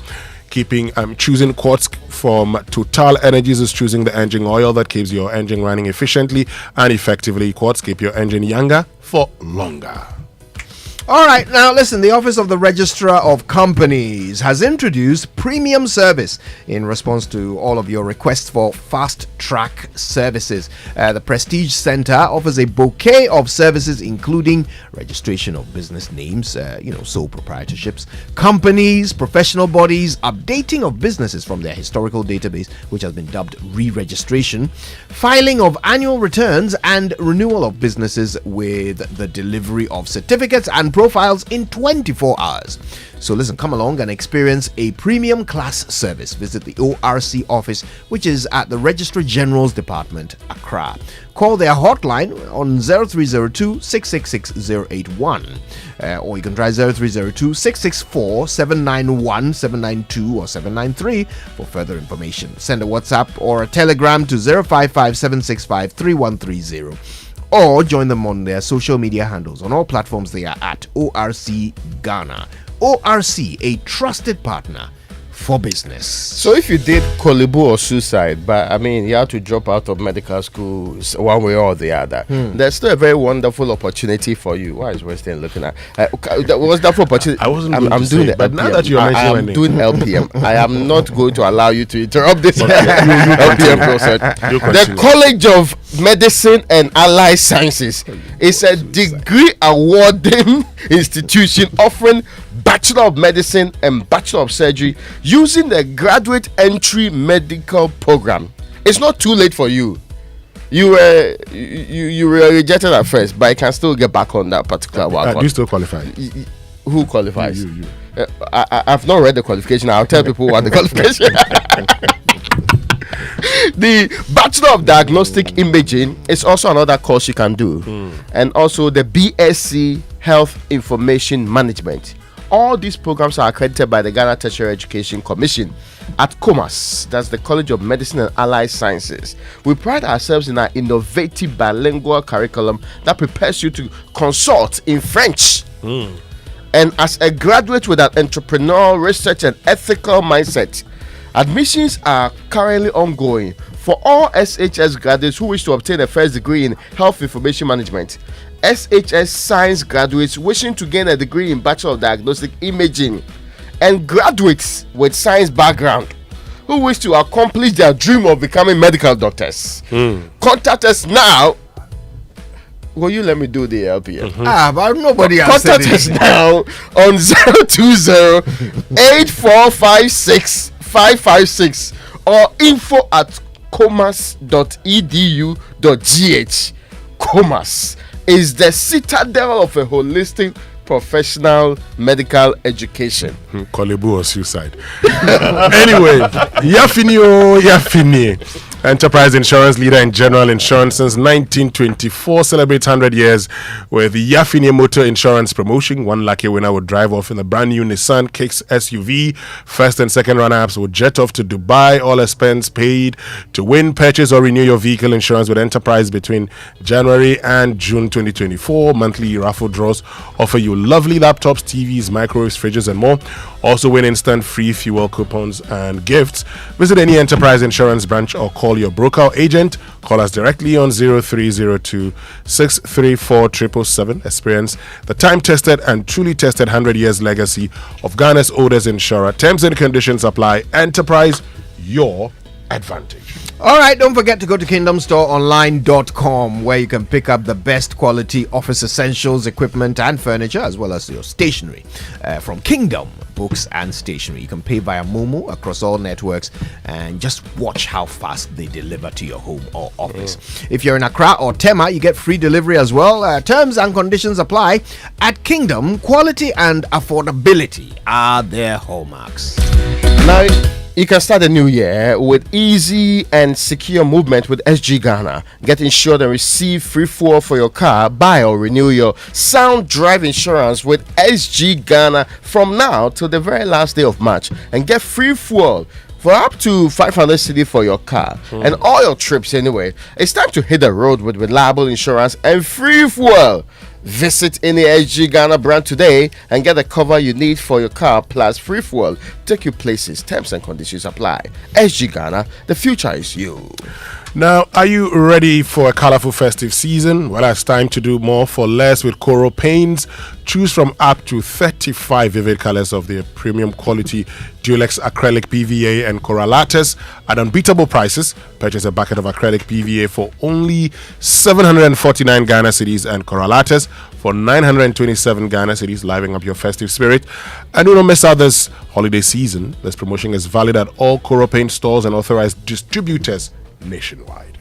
Choosing quartz from Total Energies is choosing the engine oil that keeps your engine running efficiently and effectively. Quartz keep your engine younger for longer. All right, now listen, the Office of the Registrar of Companies has introduced premium service in response to all of your requests for fast track services. The Prestige Center offers a bouquet of services including registration of business names, sole proprietorships, companies, professional bodies, updating of businesses from their historical database, which has been dubbed re-registration, filing of annual returns, and renewal of businesses with the delivery of certificates and profiles in 24 hours. So listen, come along and experience a premium class service. Visit the ORC office, which is at the Registrar General's Department, Accra. Call their hotline on 0302 666 081, or you can try 0302 664 791 792 or 793 for further information. Send a WhatsApp or a Telegram to 055 765 3130. or join them on their social media handles. On all platforms, they are at ORC Ghana. ORC, a trusted partner for business. So if you did Kolibu or suicide, but I mean you have to drop out of medical school one way or the other, there's still a very wonderful opportunity for you. Why is Weston looking at that wonderful opportunity? I wasn't I'm doing say, it, but now that you're I'm mentioning doing LPM. I am not going to allow you to interrupt this LPM process. The College of Medicine and Allied Sciences is a degree awarding institution offering Bachelor of Medicine and Bachelor of Surgery using the graduate entry medical program. It's not too late for you. You were rejected at first, but you can still get back on that particular one. Do you still qualify? Who qualifies? You. I've not read the qualification. I'll tell people what the qualification. The Bachelor of Diagnostic Imaging is also another course you can do, and also the BSc Health Information Management. All these programs are accredited by the Ghana Tertiary Education Commission at COMAS. That's the College of Medicine and Allied Sciences. We pride ourselves in our innovative bilingual curriculum that prepares you to consult in French. And as a graduate with an entrepreneurial, research and ethical mindset, admissions are currently ongoing for all SHS graduates who wish to obtain a first degree in Health Information Management. SHS Science graduates wishing to gain a degree in Bachelor of Diagnostic Imaging, and graduates with science background who wish to accomplish their dream of becoming medical doctors. Contact us now. Will you let me do the LPM? But nobody has said Contact us now on 020-8456-556 or info@comas.edu.gh. Comas is the citadel of a holistic professional medical education. Kolibu or suicide. Anyway, Yafini. Enterprise Insurance, leader in general insurance since 1924, celebrates 100 years with the Yafini Motor Insurance promotion. One lucky winner would drive off in a brand new Nissan Kicks SUV. First and second runner-ups would jet off to Dubai, all expense paid. To win, purchase or renew your vehicle insurance with Enterprise between January and June 2024. Monthly raffle draws offer you lovely laptops, TVs, microwaves, fridges, and more. Also win instant free fuel coupons and gifts. Visit any Enterprise Insurance branch or call your broker or agent. Call us directly on 0302 634 777. Experience the time-tested and truly tested 100 years legacy of Ghana's oldest insurer. Terms and conditions apply. Enterprise, your advantage. All right, don't forget to go to kingdomstoreonline.com, where you can pick up the best quality office essentials, equipment, and furniture, as well as your stationery from Kingdom Books and Stationery. You can pay via Momo across all networks and just watch how fast they deliver to your home or office. If you're in Accra or Tema, you get free delivery as well. Terms and conditions apply. At Kingdom, quality and affordability are their hallmarks. Now, you can start the new year with easy and secure movement with SG Ghana. Get insured and receive free fuel for your car. Buy or renew your Sound Drive insurance with SG Ghana from now till the very last day of March and get free fuel for up to 500 cedi for your car and all your trips anyway. It's time to hit the road with reliable insurance and free fuel. Visit any SG Ghana brand today and get the cover you need for your car plus free fuel. Take you places. Terms and conditions apply. SG Ghana, the future is you. Now, are you ready for a colorful festive season? Well, it's time to do more for less with Coro Paints. Choose from up to 35 vivid colors of their premium quality Dulex acrylic PVA and Coralates at unbeatable prices. Purchase a bucket of acrylic PVA for only 749 Ghana cedis and Coralates for 927 Ghana cedis, livening up your festive spirit. And do not miss out this holiday season. This promotion is valid at all Coro Paint stores and authorized distributors nationwide.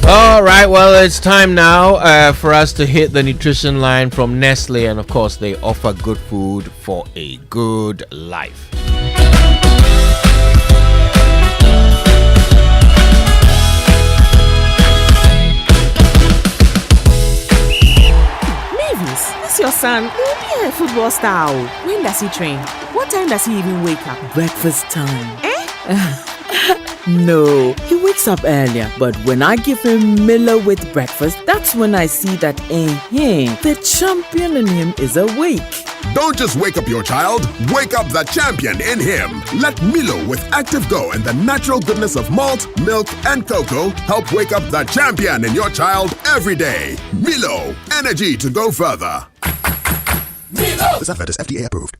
All right, well, it's time now for us to hit the nutrition line from Nestle, and of course they offer good food for a good life. Mavis, this your son? He'll be a football star. When does he train? What time does he even wake up? Breakfast time. Eh? No, he wakes up earlier, but when I give him Milo with breakfast, that's when I see that the champion in him is awake. Don't just wake up your child, wake up the champion in him. Let Milo with Active Go and the natural goodness of malt, milk, and cocoa help wake up the champion in your child every day. Milo, energy to go further. Milo! This advert is FDA approved.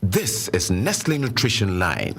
This is Nestle Nutrition Line.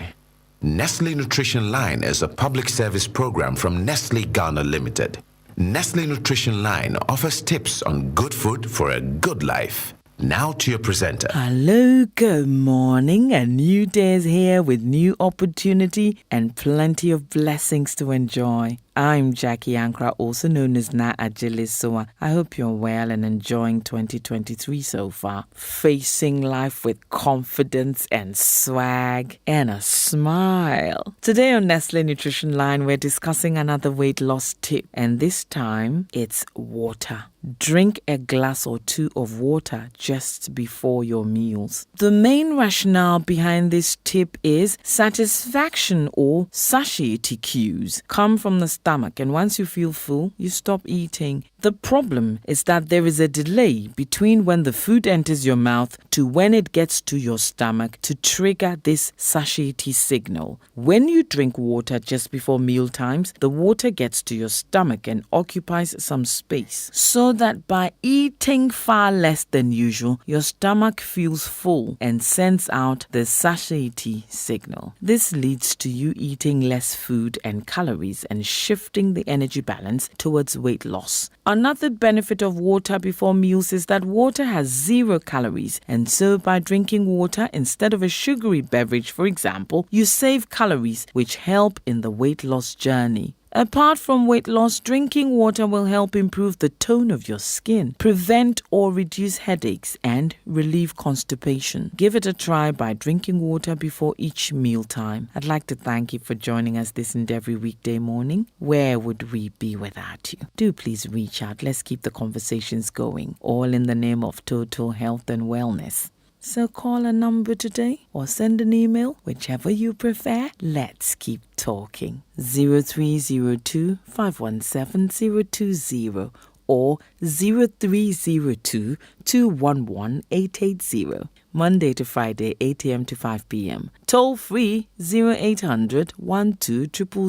Nestle Nutrition Line is a public service program from Nestle Ghana Limited. Nestle Nutrition Line offers tips on good food for a good life. Now to your presenter. Hello, good morning. A new day is here with new opportunity and plenty of blessings to enjoy. I'm Jackie Ankra, also known as Na Ajilisoa. I hope you're well and enjoying 2023 so far. Facing life with confidence and swag and a smile. Today on Nestle Nutrition Line, we're discussing another weight loss tip. And this time, it's water. Drink a glass or two of water just before your meals. The main rationale behind this tip is satisfaction or satiety cues come from the stomach, and once you feel full, you stop eating. The problem is that there is a delay between when the food enters your mouth to when it gets to your stomach to trigger this satiety signal. When you drink water just before meal times, the water gets to your stomach and occupies some space, so that by eating far less than usual, your stomach feels full and sends out the satiety signal. This leads to you eating less food and calories and shifting the energy balance towards weight loss. Another benefit of water before meals is that water has 0 calories, and so by drinking water instead of a sugary beverage, for example, you save calories, which help in the weight loss journey. Apart from weight loss, drinking water will help improve the tone of your skin, prevent or reduce headaches, and relieve constipation. Give it a try by drinking water before each mealtime. I'd like to thank you for joining us this and every weekday morning. Where would we be without you? Do please reach out. Let's keep the conversations going, all in the name of total health and wellness. So call a number today or send an email, whichever you prefer. Let's keep talking. 0302 517 020 or 0302 211 880. Monday to Friday, 8 a.m. to 5 p.m. Toll free 0800 12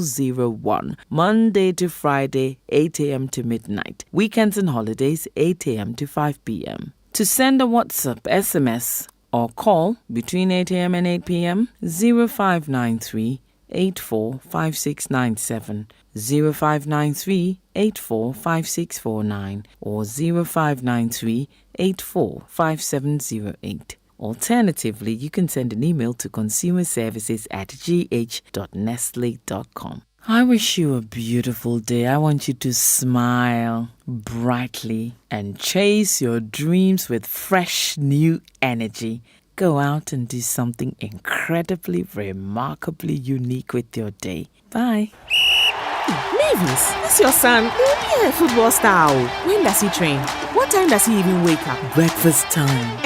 0001. Monday to Friday, 8 a.m. to midnight. Weekends and holidays, 8 a.m. to 5 p.m. To send a WhatsApp, SMS, or call between 8 a.m. and 8 p.m. 0593 845697, 0593 845649, or 0593 845708. Alternatively, you can send an email to consumerservices@gh.nestle.com. I wish you a beautiful day. I want you to smile brightly and chase your dreams with fresh new energy. Go out and do something incredibly, remarkably unique with your day. Bye. Mavis, this your son? Yeah, football star. When does he train? What time does he even wake up? Breakfast time.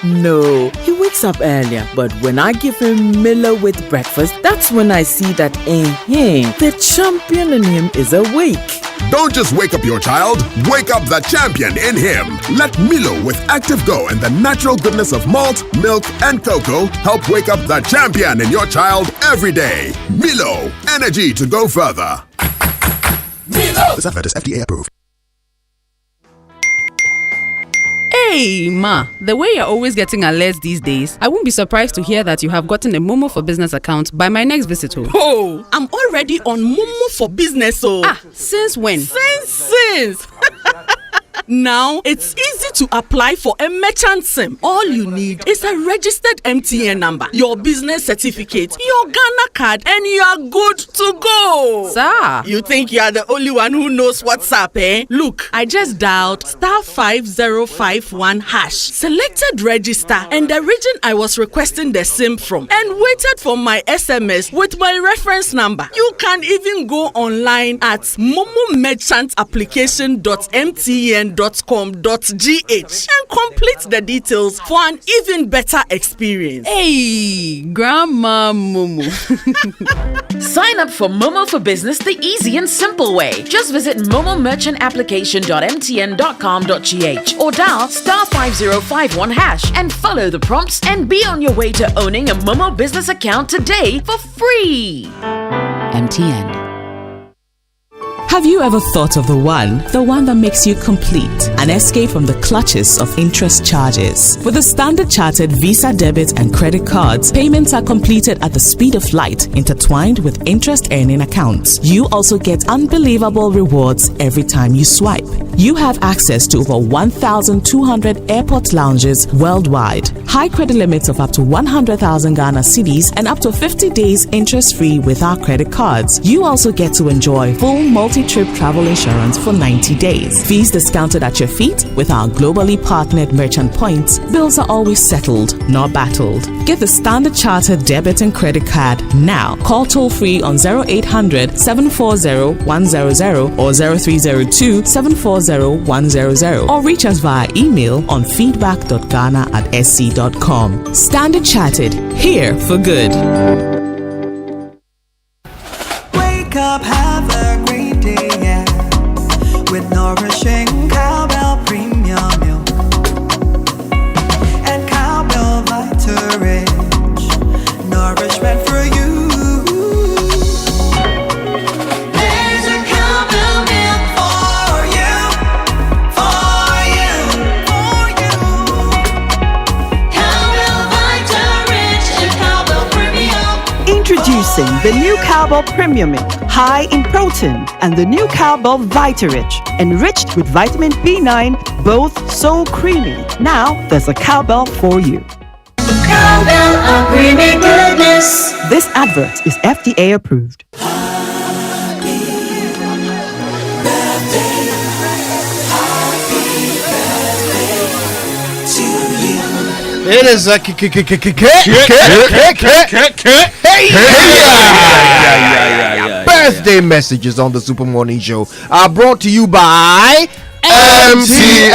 No, he wakes up earlier, but when I give him Milo with breakfast, that's when I see that the champion in him is awake. Don't just wake up your child, wake up the champion in him. Let Milo with Active Go and the natural goodness of malt, milk, and cocoa help wake up the champion in your child every day. Milo, energy to go further. Milo! This advert is FDA approved. Hey, Ma, the way you're always getting alerts these days, I won't be surprised to hear that you have gotten a Momo for Business account by my next visitor. Oh, I'm already on Momo for Business. Since when? Since. Now it's easy to apply for a merchant SIM. All you need is a registered MTN number, your business certificate, your Ghana card, and you are good to go. Sir, you think you are the only one who knows what's up, eh? Look, I just dialed *5051#, selected register and the region I was requesting the SIM from, and waited for my SMS with my reference number. You can even go online at momomerchantapplication.mtn.com.gh and complete the details for an even better experience. Hey, Grandma Momo. Sign up for Momo for Business the easy and simple way. Just visit momomerchantapplication.mtn.com.gh or dial *5051# and follow the prompts and be on your way to owning a Momo business account today for free. MTN. Have you ever thought of the one that makes you complete? An escape from the clutches of interest charges. With the Standard Chartered Visa debit and credit cards, payments are completed at the speed of light, intertwined with interest earning accounts. You also get unbelievable rewards every time you swipe. You have access to over 1,200 airport lounges worldwide. High credit limits of up to 100,000 Ghana cedis and up to 50 days interest-free with our credit cards. You also get to enjoy full multi-trip travel insurance for 90 days. Fees discounted at your feet with our globally partnered merchant points. Bills are always settled, not battled. Get the Standard Chartered debit and credit card now. Call toll-free on 0800 740 100 or 0302 740 100 or reach us via email on feedback.ghana@sc.com. Standard Chartered, here for good. Wake up, have a great day, yeah, with nourishing cowbell premium milk and cowbell Vita Rich, nourishment for you. There's a cowbell milk for you, for you, for you. Cowbell Vita Rich and cowbell premium. Introducing the new Cowbell Premium Milk, high in protein, and the new Cowbell Vita-Rich, enriched with vitamin B9, both so creamy. Now there's a Cowbell for you. Cowbell, a creamy goodness. This advert is FDA approved. It is a birthday messages on the Super Morning Show are brought to you by MTN.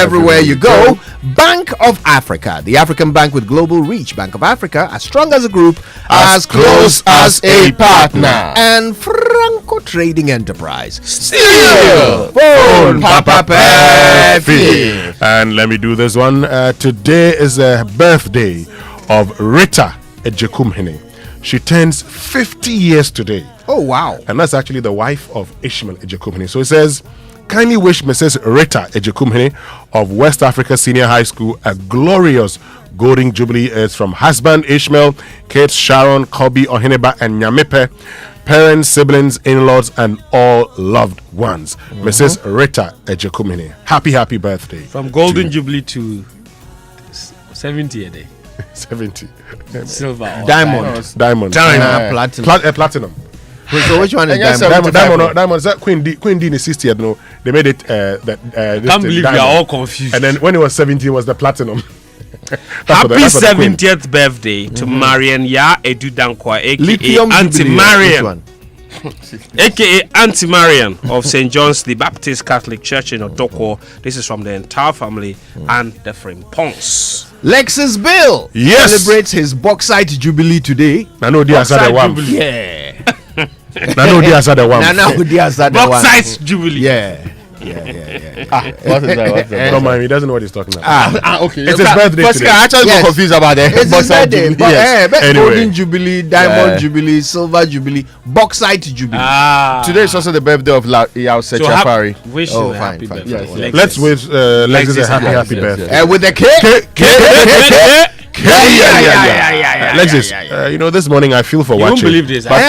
Everywhere you go, Bank of Africa, the African bank with global reach. Bank of Africa, as strong as a group, as close as a partner. And Franco Trading Enterprise, still phone Papa Pefi. And let me do this one. Today is a birthday of Rita Ejekumhene. She turns 50 years today. Oh, wow. And that's actually the wife of Ishmael Ejekumhene. So it says, kindly wish Mrs. Rita Ejekumhene of West Africa Senior High School a glorious Golden Jubilee. It's from husband Ishmael, kids Sharon, Kobe, Ohineba, and Nyamepe, parents, siblings, in-laws, and all loved ones. Mrs. Rita Ejekumhene. Happy birthday. From Golden Jubilee to 70 a day. 70. Silver. Diamond. Platinum. So which one is Diamond? Is that Queen D in the 60th? No, they made it. I can't believe we are all confused. And then when it was 70, it was the platinum. Happy 70th birthday to Marian Ya Edu Dankwa, aka Auntie Marian, aka Auntie Marian of St. John's the Baptist Catholic Church in Otoko. This is from the entire family and the Frimpons. Lexus Bill celebrates his bauxite jubilee today. Yeah. Bauxite jubilee. Yeah. What is that? Don't mind me, he doesn't know what he's talking about. Okay. It's his birthday today. I actually got confused about it. It's his birthday. Anyway. Golden Jubilee, Diamond Jubilee, Silver Jubilee, Bauxite Jubilee. Today is also the birthday of Yao Sechafari. Wish you a happy birthday. Yes. Let's wish Lexus a happy birthday. With the cake. Lexus, you know, this morning I feel for watching. You won't believe this. But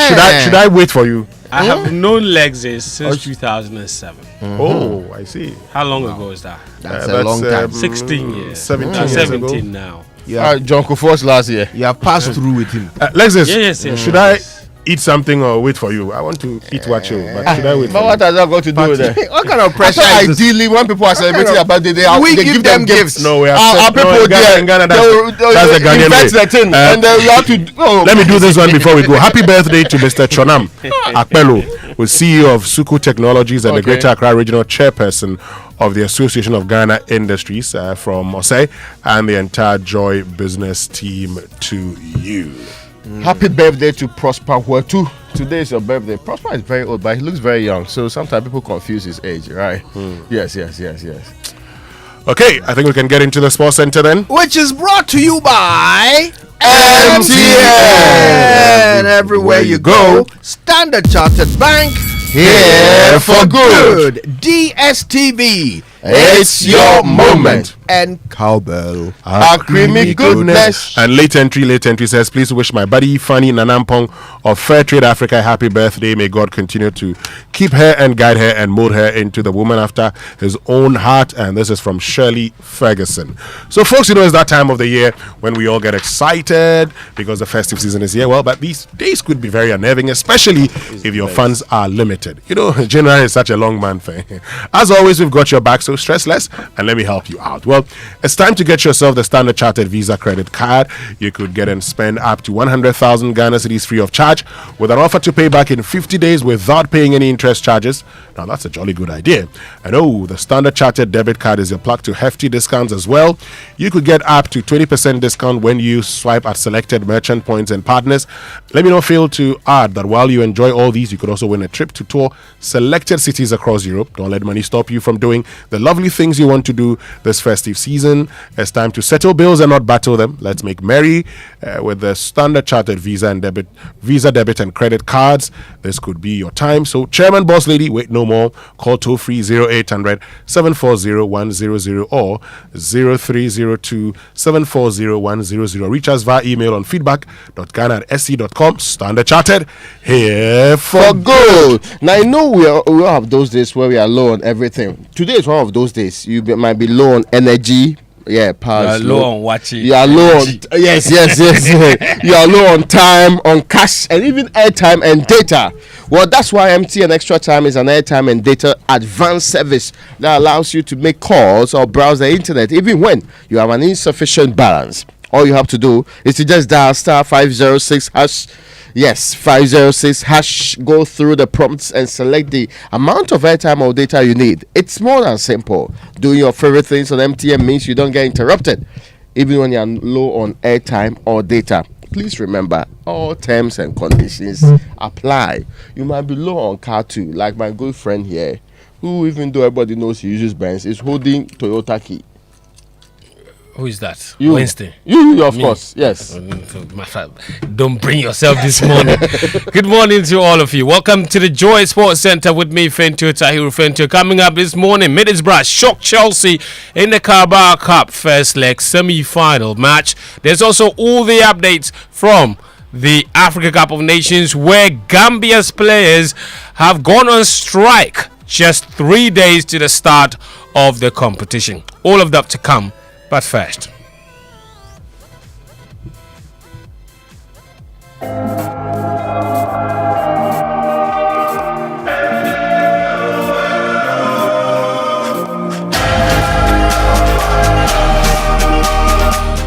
should I wait for you? I have known Lexus since 2007. Oh, I see. How long ago is that? That's a long time. 16 years. 17 now. Yeah, John Kufuor's last year. You have passed through with him. Lexus, Yes. should I eat something or wait for you? I want to eat wacho, but should I wait? But what has that got to do with it? What kind of pressure is this? Ideally, when people are celebrating their birthday, they give them gifts. No, we have Our people there, in Ghana, that's the Ghanaian way. the thing, and then you have to. Let me do this one before we go. Happy birthday to Mr. Chonam Akpelo, who's CEO of Suku Technologies and the Greater Accra Regional Chairperson of the Association of Ghana Industries from Osei, and the entire Joy business team to you. Happy birthday to Prosper Huertu. Today is your birthday. Prosper is very old, but he looks very young. So sometimes people confuse his age, right? Yes. Okay, I think we can get into the sports center then. Which is brought to you by MTN. Everywhere you go, Standard Chartered Bank, here for good. DSTV, it's your moment. And Cowbell, our creamy goodness. And late entry says, please wish my buddy Fanny Nanampong of Fair Trade Africa a happy birthday. May God continue to keep her and guide her and mold her into the woman after his own heart. And this is from Shirley Ferguson. So folks, you know, it's that time of the year when we all get excited because the festive season is here. Well, but these days could be very unnerving, especially if your funds are limited. You know, January is such a long month. As always, we've got your back, so stress less and let me help you out. Well, it's time to get yourself the Standard Chartered Visa credit card. You could get and spend up to 100,000 Ghana cedis free of charge with an offer to pay back in 50 days without paying any interest charges. Now, that's a jolly good idea. And the Standard Chartered debit card is your plug to hefty discounts as well. You could get up to 20% discount when you swipe at selected merchant points and partners. Let me not fail to add that while you enjoy all these, you could also win a trip to tour selected cities across Europe. Don't let money stop you from doing the lovely things you want to do this festive season. It's time to settle bills and not battle them. Let's make merry with the Standard Chartered Visa, debit and credit cards. This could be your time. So, Chairman, Boss Lady, wait no more. Call toll free 0800 740 100 or 0302 740 100. Reach us via email on feedback.ghana@sc.com. Standard Chartered, here for good. Now, I know we all have those days where we are low on everything. Today is one of those days. You might be low on energy. Yeah, power. You are low on watching. You are low on yes. You are low on time, on cash, and even airtime and data. Well, that's why MTN Extra Time is an airtime and data advanced service that allows you to make calls or browse the internet even when you have an insufficient balance. All you have to do is to just dial star 506 hash. Yes, 506 hash, go through the prompts and select the amount of airtime or data you need. It's more than simple. Doing your favorite things on MTN means you don't get interrupted, even when you're low on airtime or data. Please remember, all terms and conditions apply. You might be low on car too, like my good friend here, who, even though everybody knows he uses Benz, is holding Toyota key. Who is that? You. Wednesday. You, of course. Yes. Don't bring yourself this morning. Good morning to all of you. Welcome to the Joy Sports Center with me, Fentu Tahiru Fentu. Coming up this morning, Middlesbrough shock Chelsea in the Carabao Cup first leg semi-final match. There's also all the updates from the Africa Cup of Nations, where Gambia's players have gone on strike just 3 days to the start of the competition. All of that to come. But first,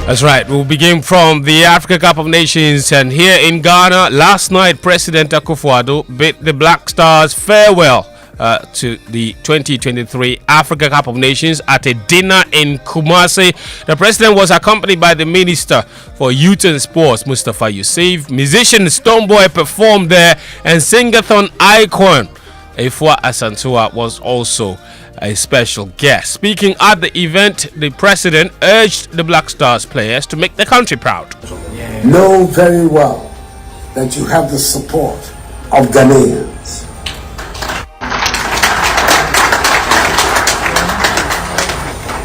that's right. We'll begin from the Africa Cup of Nations, and here in Ghana, last night President Akufo-Addo bid the Black Stars farewell to the 2023 Africa Cup of Nations at a dinner in Kumasi. The president was accompanied by the Minister for Youth and Sports, Mustafa Yusuf. Musician Stonebwoy performed there, and singathon icon Efua Asantua was also a special guest. Speaking at the event, the president urged the Black Stars players to make the country proud. Know very well that you have the support of Ghanaians.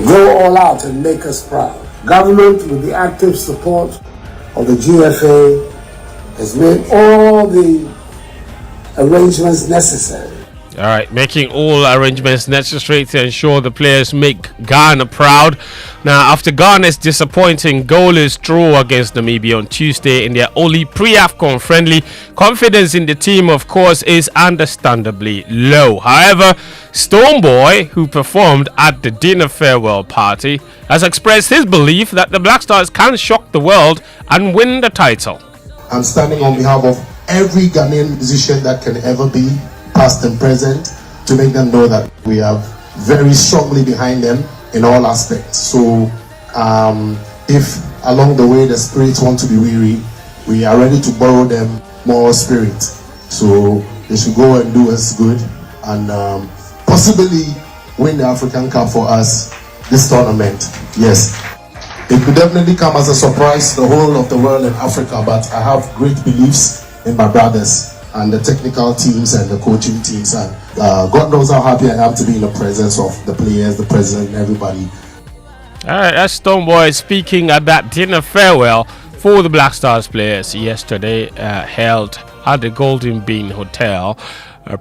Go all out and make us proud. Government, with the active support of the GFA, has made all the arrangements necessary. All right, making all arrangements necessary to ensure the players make Ghana proud. Now, after Ghana's disappointing goalless draw against Namibia on Tuesday in their only pre-AFCON friendly, confidence in the team, of course, is understandably low. However, Stoneboy, who performed at the dinner farewell party, has expressed his belief that the Black Stars can shock the world and win the title. I'm standing on behalf of every Ghanaian musician that can ever be, past and present, to make them know that we are very strongly behind them in all aspects. So if along the way the spirits want to be weary, we are ready to borrow them more spirit. So they should go and do us good and possibly win the African Cup for us this tournament. Yes, it could definitely come as a surprise to the whole of the world and Africa, but I have great beliefs in my brothers and the technical teams and the coaching teams, and God knows how happy I am to be in the presence of the players, the president, and everybody. Alright, that's Stoneboy speaking at that dinner farewell for the Black Stars players yesterday, held at the Golden Bean Hotel.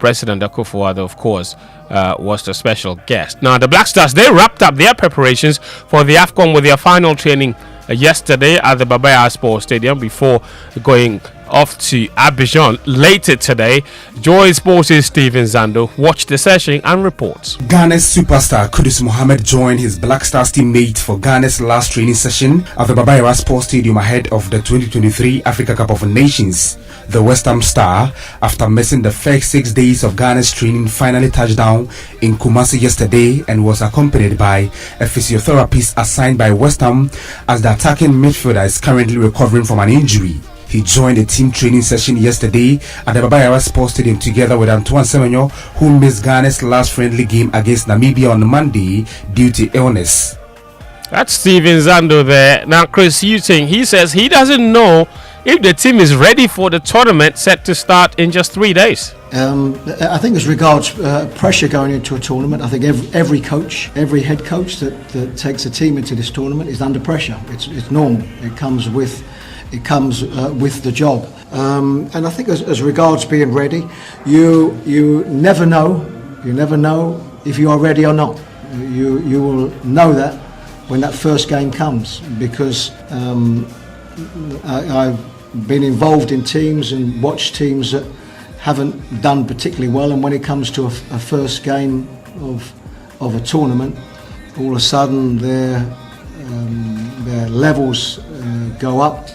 President Akufo-Addo, of course, was the special guest. Now, the Black Stars, they wrapped up their preparations for the AFCON with their final training yesterday at the Babaya Sports Stadium before going off to Abidjan later today. Joy Sports' Stephen Zando watched the session and reports. Ghana's superstar Kudus Mohammed joined his Black Stars teammate for Ghana's last training session at the Babaya Sports Stadium ahead of the 2023 Africa Cup of Nations. The West Ham star, after missing the first 6 days of Ghana's training, finally touched down in Kumasi yesterday and was accompanied by a physiotherapist assigned by West Ham, as the attacking midfielder is currently recovering from an injury. He joined a team training session yesterday at the Babaya Sports Stadium together with Antoine Semenyo, who missed Ghana's last friendly game against Namibia on Monday due to illness. That's Steven Zando there. Now, Chris Hughton, he says he doesn't know if the team is ready for the tournament set to start in just 3 days. I think as regards pressure going into a tournament, I think every coach, every head coach that takes a team into this tournament is under pressure. It's normal. It comes with the job, and I think as regards being ready, you never know if you are ready or not. You will know that when that first game comes, because I've been involved in teams and watched teams that haven't done particularly well, and when it comes to a first game of a tournament, all of a sudden their levels go up.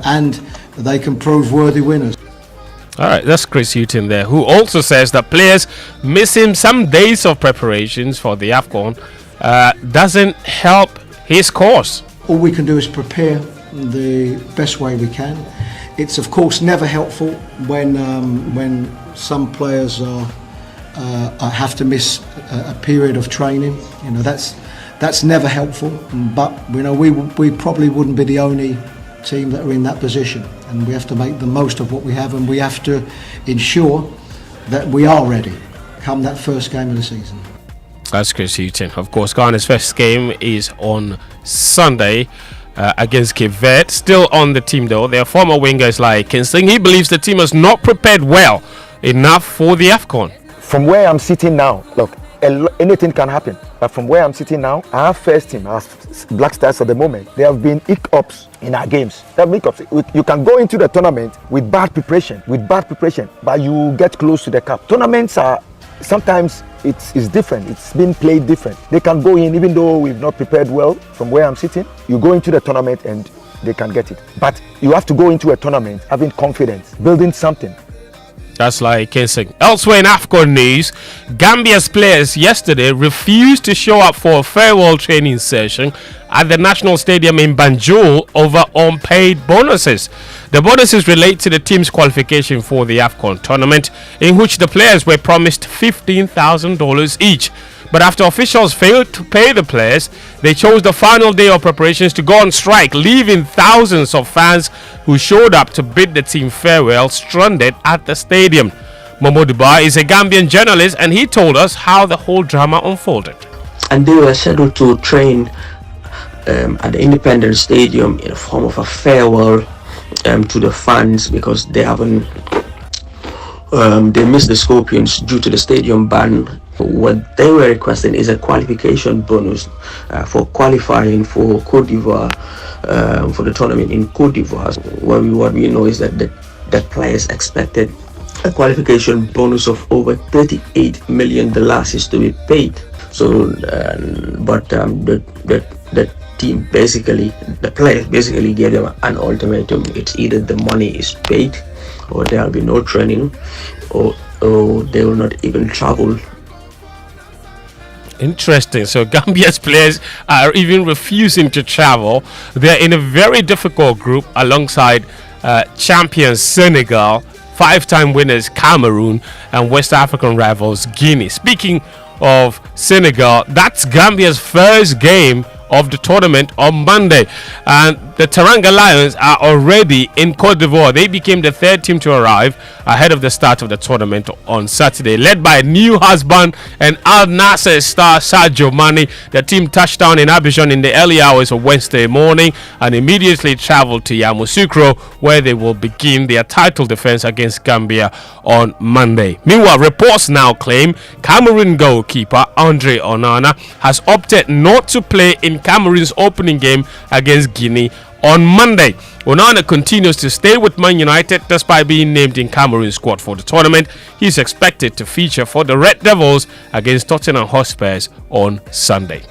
And they can prove worthy winners. Alright, that's Chris Hughton there, who also says that players missing some days of preparations for the AFCON doesn't help his cause. All we can do is prepare the best way we can. It's of course never helpful when some players have to miss a period of training. You know, that's never helpful. But you know, we probably wouldn't be the only team that are in that position, and we have to make the most of what we have, and we have to ensure that we are ready come that first game of the season. That's Chris Hughton. Of course, Ghana's first game is on Sunday against Cape Verde. Still on the team though, their former wingers like Kinsling. He believes the team has not prepared well enough for the AFCON. From where I'm sitting now, look, anything can happen. But from where I'm sitting now, our first team, our Black Stars at the moment, there have been hiccups in our games. There have been hiccups. You can go into the tournament with bad preparation, but you get close to the cup. Tournaments are sometimes it's different. It's been played different. They can go in even though we've not prepared well. From where I'm sitting, you go into the tournament and they can get it. But you have to go into a tournament having confidence, building something. That's like kissing. Elsewhere in AFCON news, Gambia's players yesterday refused to show up for a farewell training session at the National Stadium in Banjul over unpaid bonuses. The bonuses relate to the team's qualification for the AFCON tournament, in which the players were promised $15,000 each. But after officials failed to pay the players, they chose the final day of preparations to go on strike, leaving thousands of fans who showed up to bid the team farewell stranded at the stadium. Momo Dubai is a Gambian journalist, and he told us how the whole drama unfolded. And they were scheduled to train at the Independence Stadium in the form of a farewell to the fans, because they haven't they missed the Scorpions due to the stadium ban. What they were requesting is a qualification bonus for qualifying for Cote d'Ivoire, for the tournament in Cote d'Ivoire. What we know is that the players expected a qualification bonus of over $38 million is to be paid. So, the team basically, the players basically gave them an ultimatum. It's either the money is paid, or there will be no training, or they will not even travel. Interesting. So Gambia's players are even refusing to travel. They're in a very difficult group alongside champions Senegal, 5-time winners Cameroon, and West African rivals Guinea. Speaking of Senegal, that's Gambia's first game of the tournament on Monday, and the Teranga Lions are already in Cote d'Ivoire. They became the third team to arrive ahead of the start of the tournament on Saturday, led by new husband and Al Nassr star Sadio Mane. The team touched down in Abidjan in the early hours of Wednesday morning and immediately traveled to Yamoussoukro, where they will begin their title defense against Gambia on Monday. Meanwhile, reports now claim Cameroon goalkeeper Andre Onana has opted not to play in Cameroon's opening game against Guinea on Monday. Onana continues to stay with Man United despite being named in Cameroon's squad for the tournament. He's expected to feature for the Red Devils against Tottenham Hotspurs on Sunday.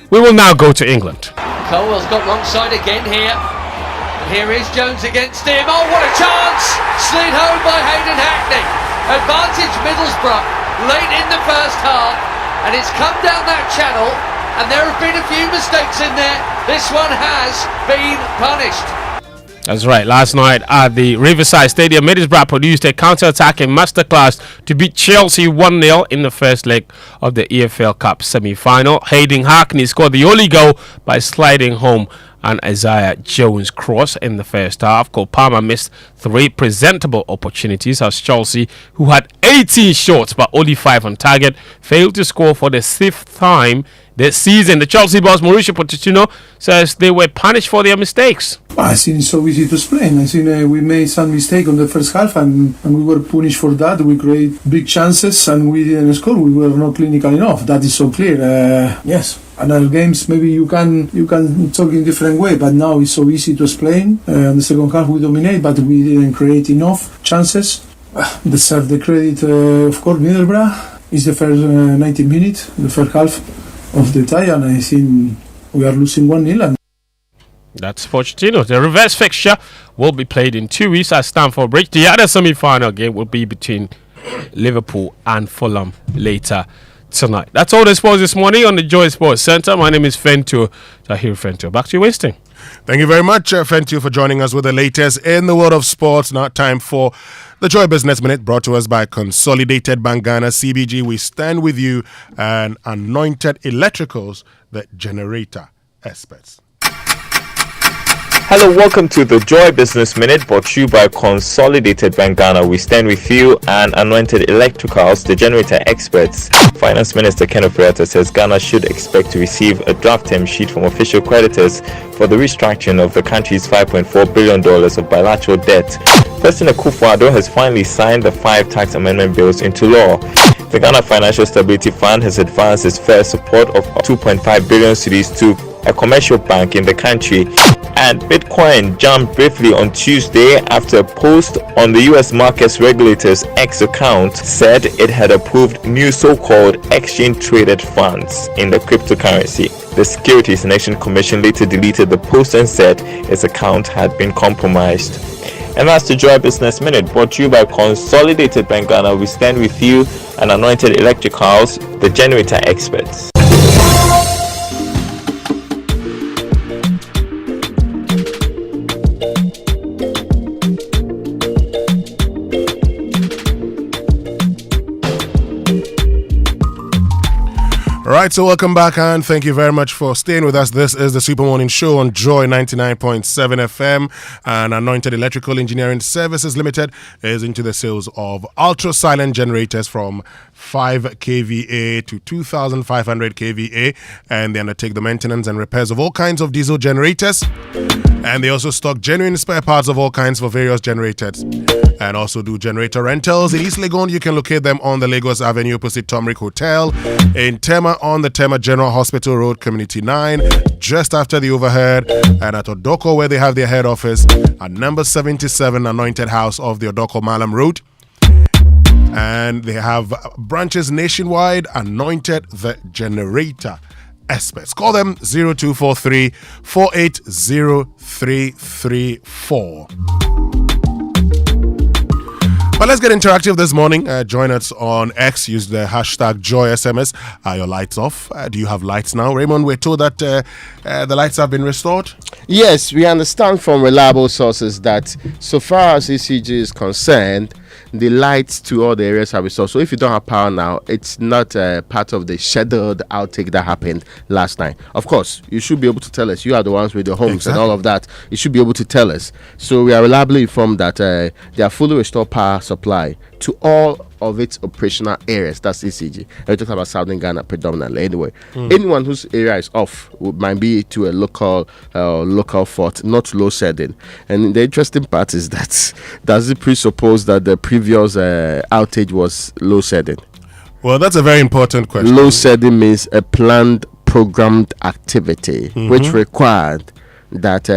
We will now go to England. Colwell's got wrong side again here. And here is Jones against him. Oh, what a chance! Slid home by Hayden Hackney. Advantage Middlesbrough late in the first half. And it's come down that channel. And there have been a few mistakes in there. This one has been punished. That's right. Last night at the Riverside Stadium, Middlesbrough produced a counter-attacking masterclass to beat Chelsea 1-0 in the first leg of the EFL Cup semi-final. Hayden Hackney scored the only goal by sliding home an Isaiah Jones cross in the first half. Cole Palmer missed 3 presentable opportunities as Chelsea, who had 18 shots but only 5 on target, failed to score for the 6th time this season. The Chelsea boss Mauricio Pochettino says they were punished for their mistakes. I think it's so easy to explain. I think we made some mistake on the first half and we were punished for that. We create big chances and we didn't score. We were not clinical enough. That is so clear. Yes. Another games maybe you can talk in different way, but now it's so easy to explain. In the second half we dominate, but we didn't create enough chances. Deserve the credit, of course, Middlesbrough. It's the first 90 minutes, the first half of the tie, and I think we are losing 1-0. That's Pochettino. The reverse fixture will be played in 2 weeks at Stamford Bridge. The other semi-final game will be between Liverpool and Fulham later tonight. That's all the sports this morning on the Joy Sports Centre. My name is Fento Tahir Fento. Back to you, Winston. Thank you very much, Fento, for joining us with the latest in the world of sports. Now time for the Joy Business Minute, brought to us by Consolidated Bank Ghana, CBG. We stand with you, and Anointed Electricals, the generator experts. Hello, welcome to the Joy Business Minute, brought to you by Consolidated Bank Ghana. We stand with you, and Anointed Electricals, the generator experts. Finance Minister Ken Ofori-Atta says Ghana should expect to receive a draft term sheet from official creditors for the restructuring of the country's $5.4 billion of bilateral debt. President Akufo-Addo has finally signed the 5 tax amendment bills into law. The Ghana Financial Stability Fund has advanced its first support of 2.5 billion cedis to a commercial bank in the country. And Bitcoin jumped briefly on Tuesday after a post on the US markets regulator's X account said it had approved new so-called exchange-traded funds in the cryptocurrency. The Securities and Exchange Commission later deleted the post and said its account had been compromised. And that's the Joy Business Minute, brought to you by Consolidated Bank Ghana. We stand with you, and Anointed Electricals, the generator experts. Right, so welcome back, and thank you very much for staying with us. This is the Super Morning Show on Joy 99.7 FM, and Anointed Electrical Engineering Services Limited is into the sales of ultra-silent generators from 5 kVA to 2,500 kVA, and they undertake the maintenance and repairs of all kinds of diesel generators, and they also stock genuine spare parts of all kinds for various generators. and also do generator rentals. In East Legon, you can locate them on the Lagos Avenue opposite Tomric Hotel. In Tema, on the Tema General Hospital Road, Community 9, just after the overhead. And at Odoko, where they have their head office, at number 77 Anointed House of the Odoko Malam Road. And they have branches nationwide. Anointed the Generator Experts. Call them 0243 480334. But let's get interactive this morning. Join us on X. Use the hashtag JoySMS. Are your lights off? Do you have lights now? Raymond, we're told that the lights have been restored. Yes, we understand from reliable sources that so far as ECG is concerned, the lights to all the areas have restored. So if you don't have power now, it's not part of the scheduled outtake that happened last night. Of course, you should be able to tell us. You are the ones with your homes and all of that. You should be able to tell us. So we are reliably informed that they are fully restored power supply to all of its operational areas. That's ECG. We're talking about Southern Ghana predominantly. Anyway, anyone whose area is off might be to a local fault, not load shedding. And the interesting part is that does it presuppose that the previous outage was load shedding? Well, that's a very important question. Load shedding means a planned, programmed activity which required that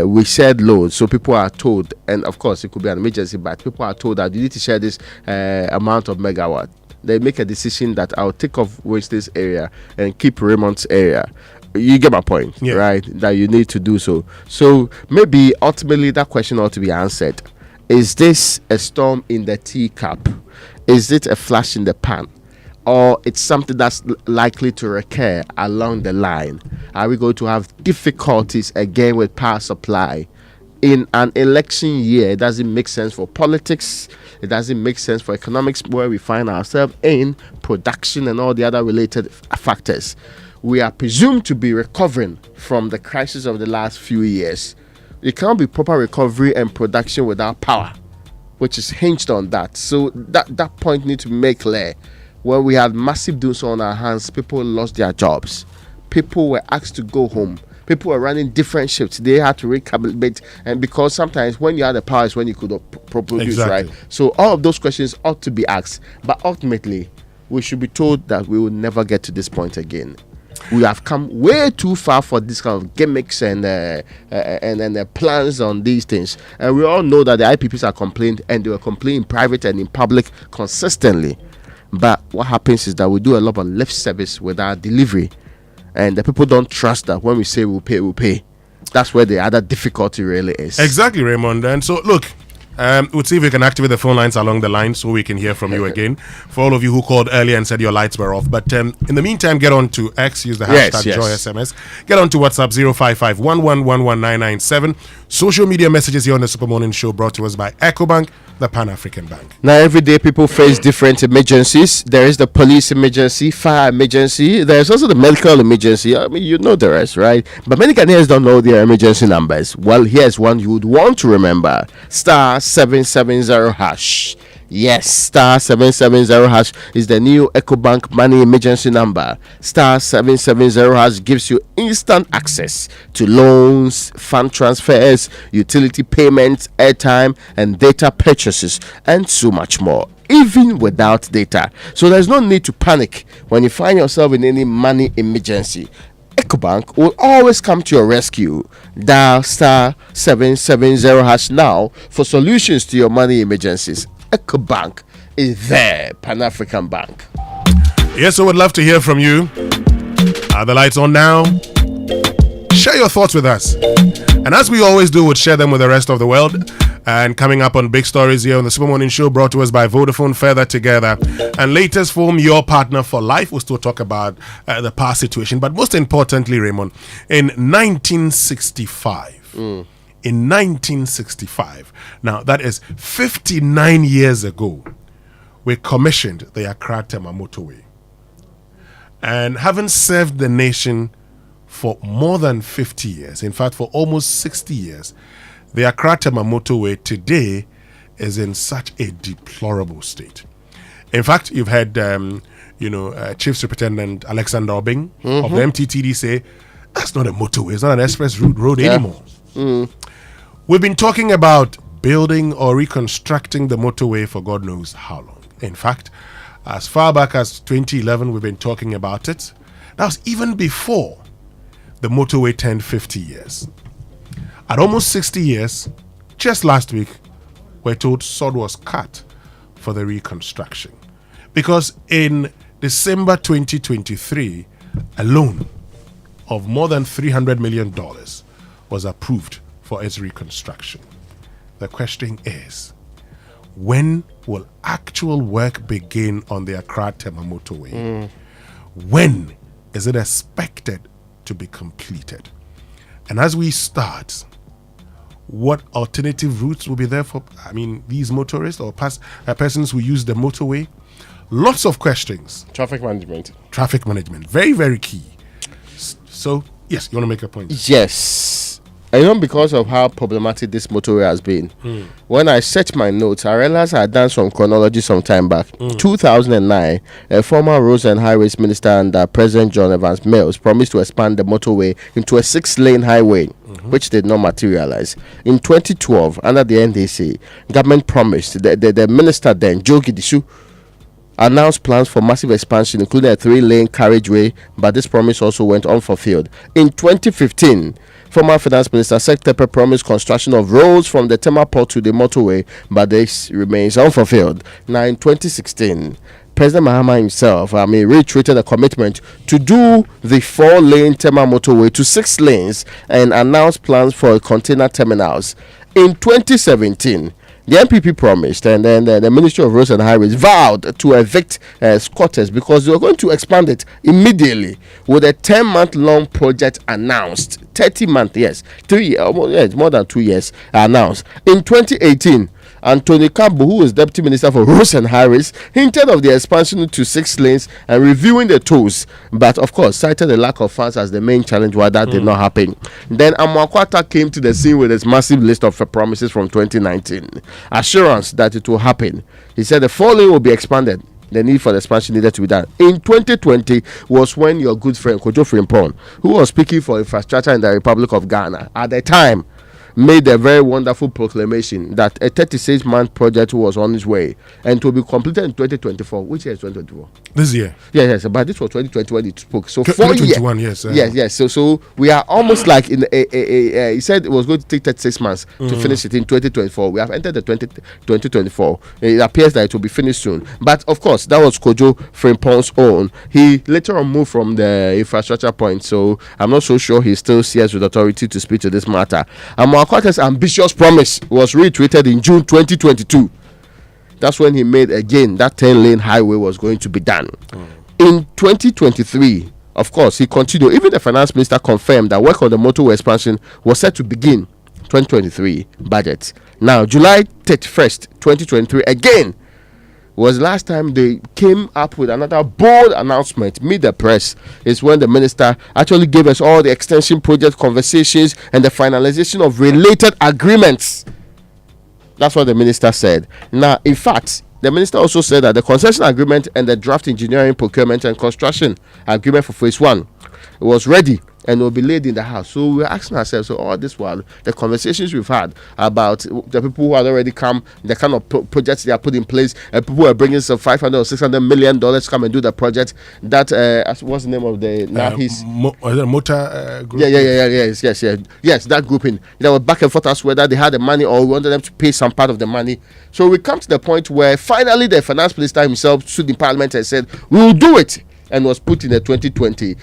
we shared loads, so people are told, and of course it could be an emergency, but people are told that you need to share this amount of megawatt. They make a decision that I'll take off Wednesday's area and keep Raymond's area. You get my point, right? That you need to do so. So maybe ultimately that question ought to be answered. Is this a storm in the teacup? Is it a flash in the pan? Or it's something that's likely to recur along the line? Are we going to have difficulties again with power supply? In an election year, it doesn't make sense for politics. It doesn't make sense for economics, where we find ourselves in production and all the other related factors. We are presumed to be recovering from the crisis of the last few years. It can't be proper recovery and production without power, which is hinged on that. So that point needs to be made clear. When we had massive dooms on our hands, people lost their jobs. People were asked to go home. People were running different shifts. They had to recalibrate. And because sometimes when you had the power is when you could produce, right? So all of those questions ought to be asked. But ultimately, we should be told that we will never get to this point again. We have come way too far for this kind of gimmicks and plans on these things. And we all know that the IPPs are complaining, and they were complaining in private and in public consistently. But what happens is that we do a lot of lip service with our delivery, and the people don't trust that when we say we'll pay. That's where the other difficulty really is. Exactly, Raymond. And so, look, we'll see if we can activate the phone lines along the line so we can hear from you again. For all of you who called earlier and said your lights were off. But in the meantime, get on to X, use the hashtag JoySMS. Get on to WhatsApp 055-1111-997. Social media messages here on the Super Morning Show, brought to us by EcoBank, the Pan-African Bank. Now, every day people face different emergencies. There is the police emergency, fire emergency. There's also the medical emergency. I mean, you know the rest, right? But many Ghanaians don't know their emergency numbers. Well, here's one you would want to remember. *770#. Yes, *770# is the new EcoBank money emergency number. *770# gives you instant access to loans, fund transfers, utility payments, airtime and data purchases, and so much more, even without data. So there's no need to panic when you find yourself in any money emergency. EcoBank will always come to your rescue. Dial *770# now for solutions to your money emergencies. EcoBank is there, Pan-African Bank. Yes, I would love to hear from you. Are the lights on now? Share your thoughts with us. And as we always do, we'll share them with the rest of the world. And coming up on Big Stories here on the Super Morning Show, brought to us by Vodafone, Further Together. And latest form, your partner for life. We'll still talk about the past situation. But most importantly, Raymond, in 1965... In 1965, now that is 59 years ago, we commissioned the Accra-Tema Motorway. And having served the nation for more than 50 years, in fact, for almost 60 years, the Accra-Tema Motorway today is in such a deplorable state. In fact, you've had, Chief Superintendent Alexander Obing of the MTTD say, that's not a motorway, it's not an express road anymore. We've been talking about building or reconstructing the motorway for God knows how long. In fact, as far back as 2011, we've been talking about it. That was even before the motorway turned 50 years. At almost 60 years, just last week, we're told sod was cut for the reconstruction. Because in December 2023, a loan of more than $300 million was approved for its reconstruction. The question is, when will actual work begin on the Accra-Tema Motorway? When is it expected to be completed? And as we start, what alternative routes will be there for, these motorists or persons who use the motorway? Lots of questions. Traffic management. Traffic management. Very, very key. So, yes, you want to make a point? Yes. And because of how problematic this motorway has been, when I searched my notes, I realized I had done some chronology some time back. 2009, a former Roads and Highways Minister under President John Evans Mills promised to expand the motorway into a 6-lane highway, which did not materialize. In 2012, under the NDC, government promised, the minister then, Joe Gidisu, announced plans for massive expansion, including a 3-lane carriageway, but this promise also went unfulfilled. In 2015, former Finance Minister Sek Tepe promised construction of roads from the Tema Port to the motorway, but this remains unfulfilled. Now, in 2016, President Mahama himself, reiterated a commitment to do the 4-lane Tema Motorway to 6 lanes and announced plans for container terminals. In 2017, the MPP promised, and then the Ministry of Roads and Highways vowed to evict squatters because they were going to expand it immediately with a 10-month-long project announced. 30-month, yes. 3 years, yes, more than 2 years announced. In 2018, Anthony Kambu, who is Deputy Minister for Roads and Highways, hinted of the expansion to 6 lanes and reviewing the tolls, but of course cited the lack of funds as the main challenge why that did not happen. Then Amoakwata came to the scene with his massive list of promises from 2019. Assurance that it will happen. He said the 4-lane will be expanded. The need for the expansion needed to be done. In 2020 was when your good friend Kojo Frimpong, who was speaking for infrastructure in the Republic of Ghana at the time, made a very wonderful proclamation that a 36-month project was on its way and to be completed in 2024. Which year is 2024? This year. Yes, but this was 2020 when it spoke. So 2021, yes. Yes. So we are almost like in he said it was going to take 36 months to finish it in 2024. We have entered the 2024. It appears that it will be finished soon. But of course, that was Kojo Frimpong's own. He later on moved from the infrastructure point, so I'm not so sure he still shares with authority to speak to this matter. Amoakwata's ambitious promise was reiterated in June 2022. That's when he made again that 10-lane highway was going to be done. In 2023, of course, he continued. Even the finance minister confirmed that work on the motorway expansion was set to begin 2023 budget. Now, July 31st, 2023, again, was last time they came up with another bold announcement. Meet the press is when the minister actually gave us all the extension project conversations and the finalization of related agreements. That's what the minister said. Now, in fact, the minister also said that the concession agreement and the draft engineering, procurement and construction agreement for phase 1 was ready and will be laid in the house. So we're asking ourselves, so all this while, the conversations we've had about the people who had already come, the kind of projects they are put in place, people who are bringing some $500 or $600 million to come and do the project. That what's the name of the motor group? Yes, that grouping. They were back and forth as whether they had the money or we wanted them to pay some part of the money. So we come to the point where finally the finance minister himself stood in parliament and said, we will do it. And was put in the 2020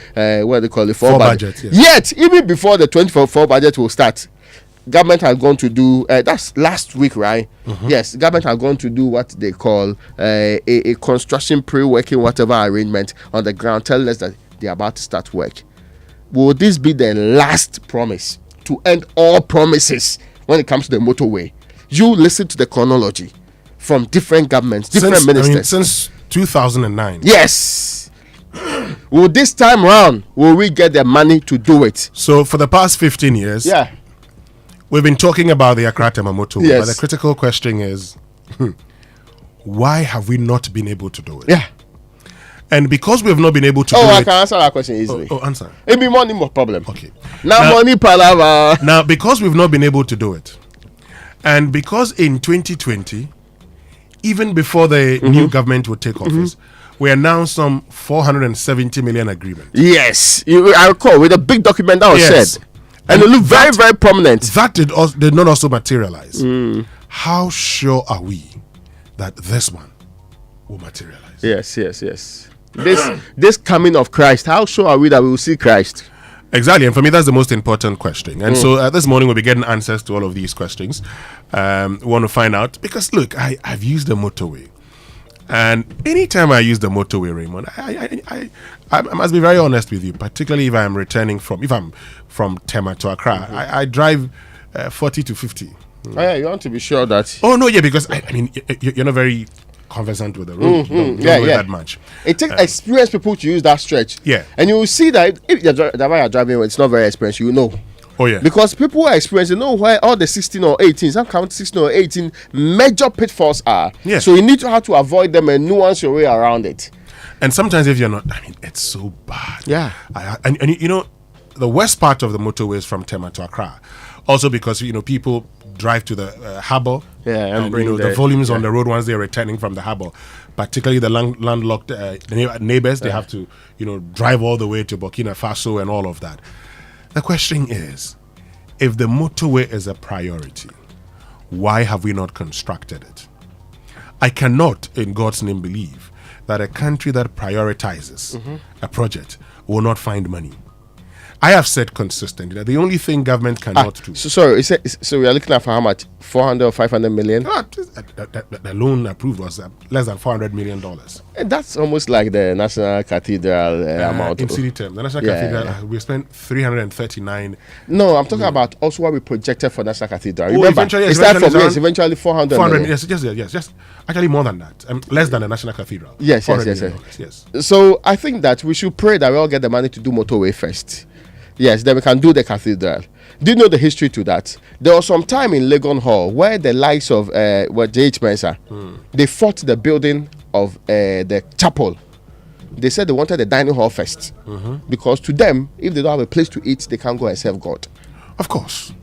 what they call the 4 budget. Yes. Yet, even before the 2024 budget will start, government had gone to do that's last week, right? Yes, government had gone to do what they call a construction pre-working whatever arrangement on the ground, telling us that they're about to start work. Will this be the last promise to end all promises when it comes to the motorway? You listen to the chronology from different governments, different ministers. Since 2009. Yes. Will this time round will we get the money to do it? So for the past 15 years, we've been talking about the Accra-Tema Motorway. But the critical question is, why have we not been able to do it? Yeah. And because we have not been able to do it... I can answer that question easily. Answer. It be money more problem. Okay. Now money palava. Now, because we've not been able to do it, And because in 2020, even before the new government would take office, we announced some 470 million agreement. Yes, I recall with a big document that was said, and it looked very, very prominent. That did not also materialize. How sure are we that this one will materialize? Yes. This coming of Christ, how sure are we that we will see Christ? Exactly, and for me that's the most important question. And so this morning we'll be getting answers to all of these questions. We want to find out, because look, I've used the motorway, and anytime I use the motorway, Raymond, I must be very honest with you, particularly if I'm from Tema to Accra. I drive 40 to 50. Oh yeah, you want to be sure that. Oh no, yeah, because I mean you're not very conversant with the road. You don't know that much. It takes experienced people to use that stretch. Yeah. And you will see that if the way you're driving, it's not very experienced, you know. Oh yeah. Because people who are experienced, they know where all the 16 or 18, some count 16 or 18 major pitfalls are. Yeah. So you need to have to avoid them and nuance your way around it. And sometimes if you're not, I mean, it's so bad. Yeah. And you know, the west part of the motorway is from Tema to Accra. Also because, you know, people drive to the harbour. Yeah, and you know, the volumes on the road once they're returning from the harbour. Particularly the landlocked neighbours, they have to, you know, drive all the way to Burkina Faso and all of that. The question is, if the motorway is a priority, why have we not constructed it? I cannot, in God's name, believe that a country that prioritizes a project will not find money. I have said consistently that the only thing government cannot do. So we are looking at for how much? 400 or 500 million? The loan approved was less than $400 million. And that's almost like the National Cathedral amount. In city terms, the National Cathedral, we spent 339. No, I'm talking about also what we projected for National Cathedral. Oh, remember, eventually, it started from yes, eventually 400 million. Yes. Actually, more than that. Less than the National Cathedral. Yes. So I think that we should pray that we all get the money to do motorway first. Yes, then we can do the cathedral. Do you know the history to that? There was some time in Legon Hall where the likes of J.H. Mensah, they fought the building of the chapel. They said they wanted the dining hall first. Because to them, if they don't have a place to eat, they can't go and serve God. Of course.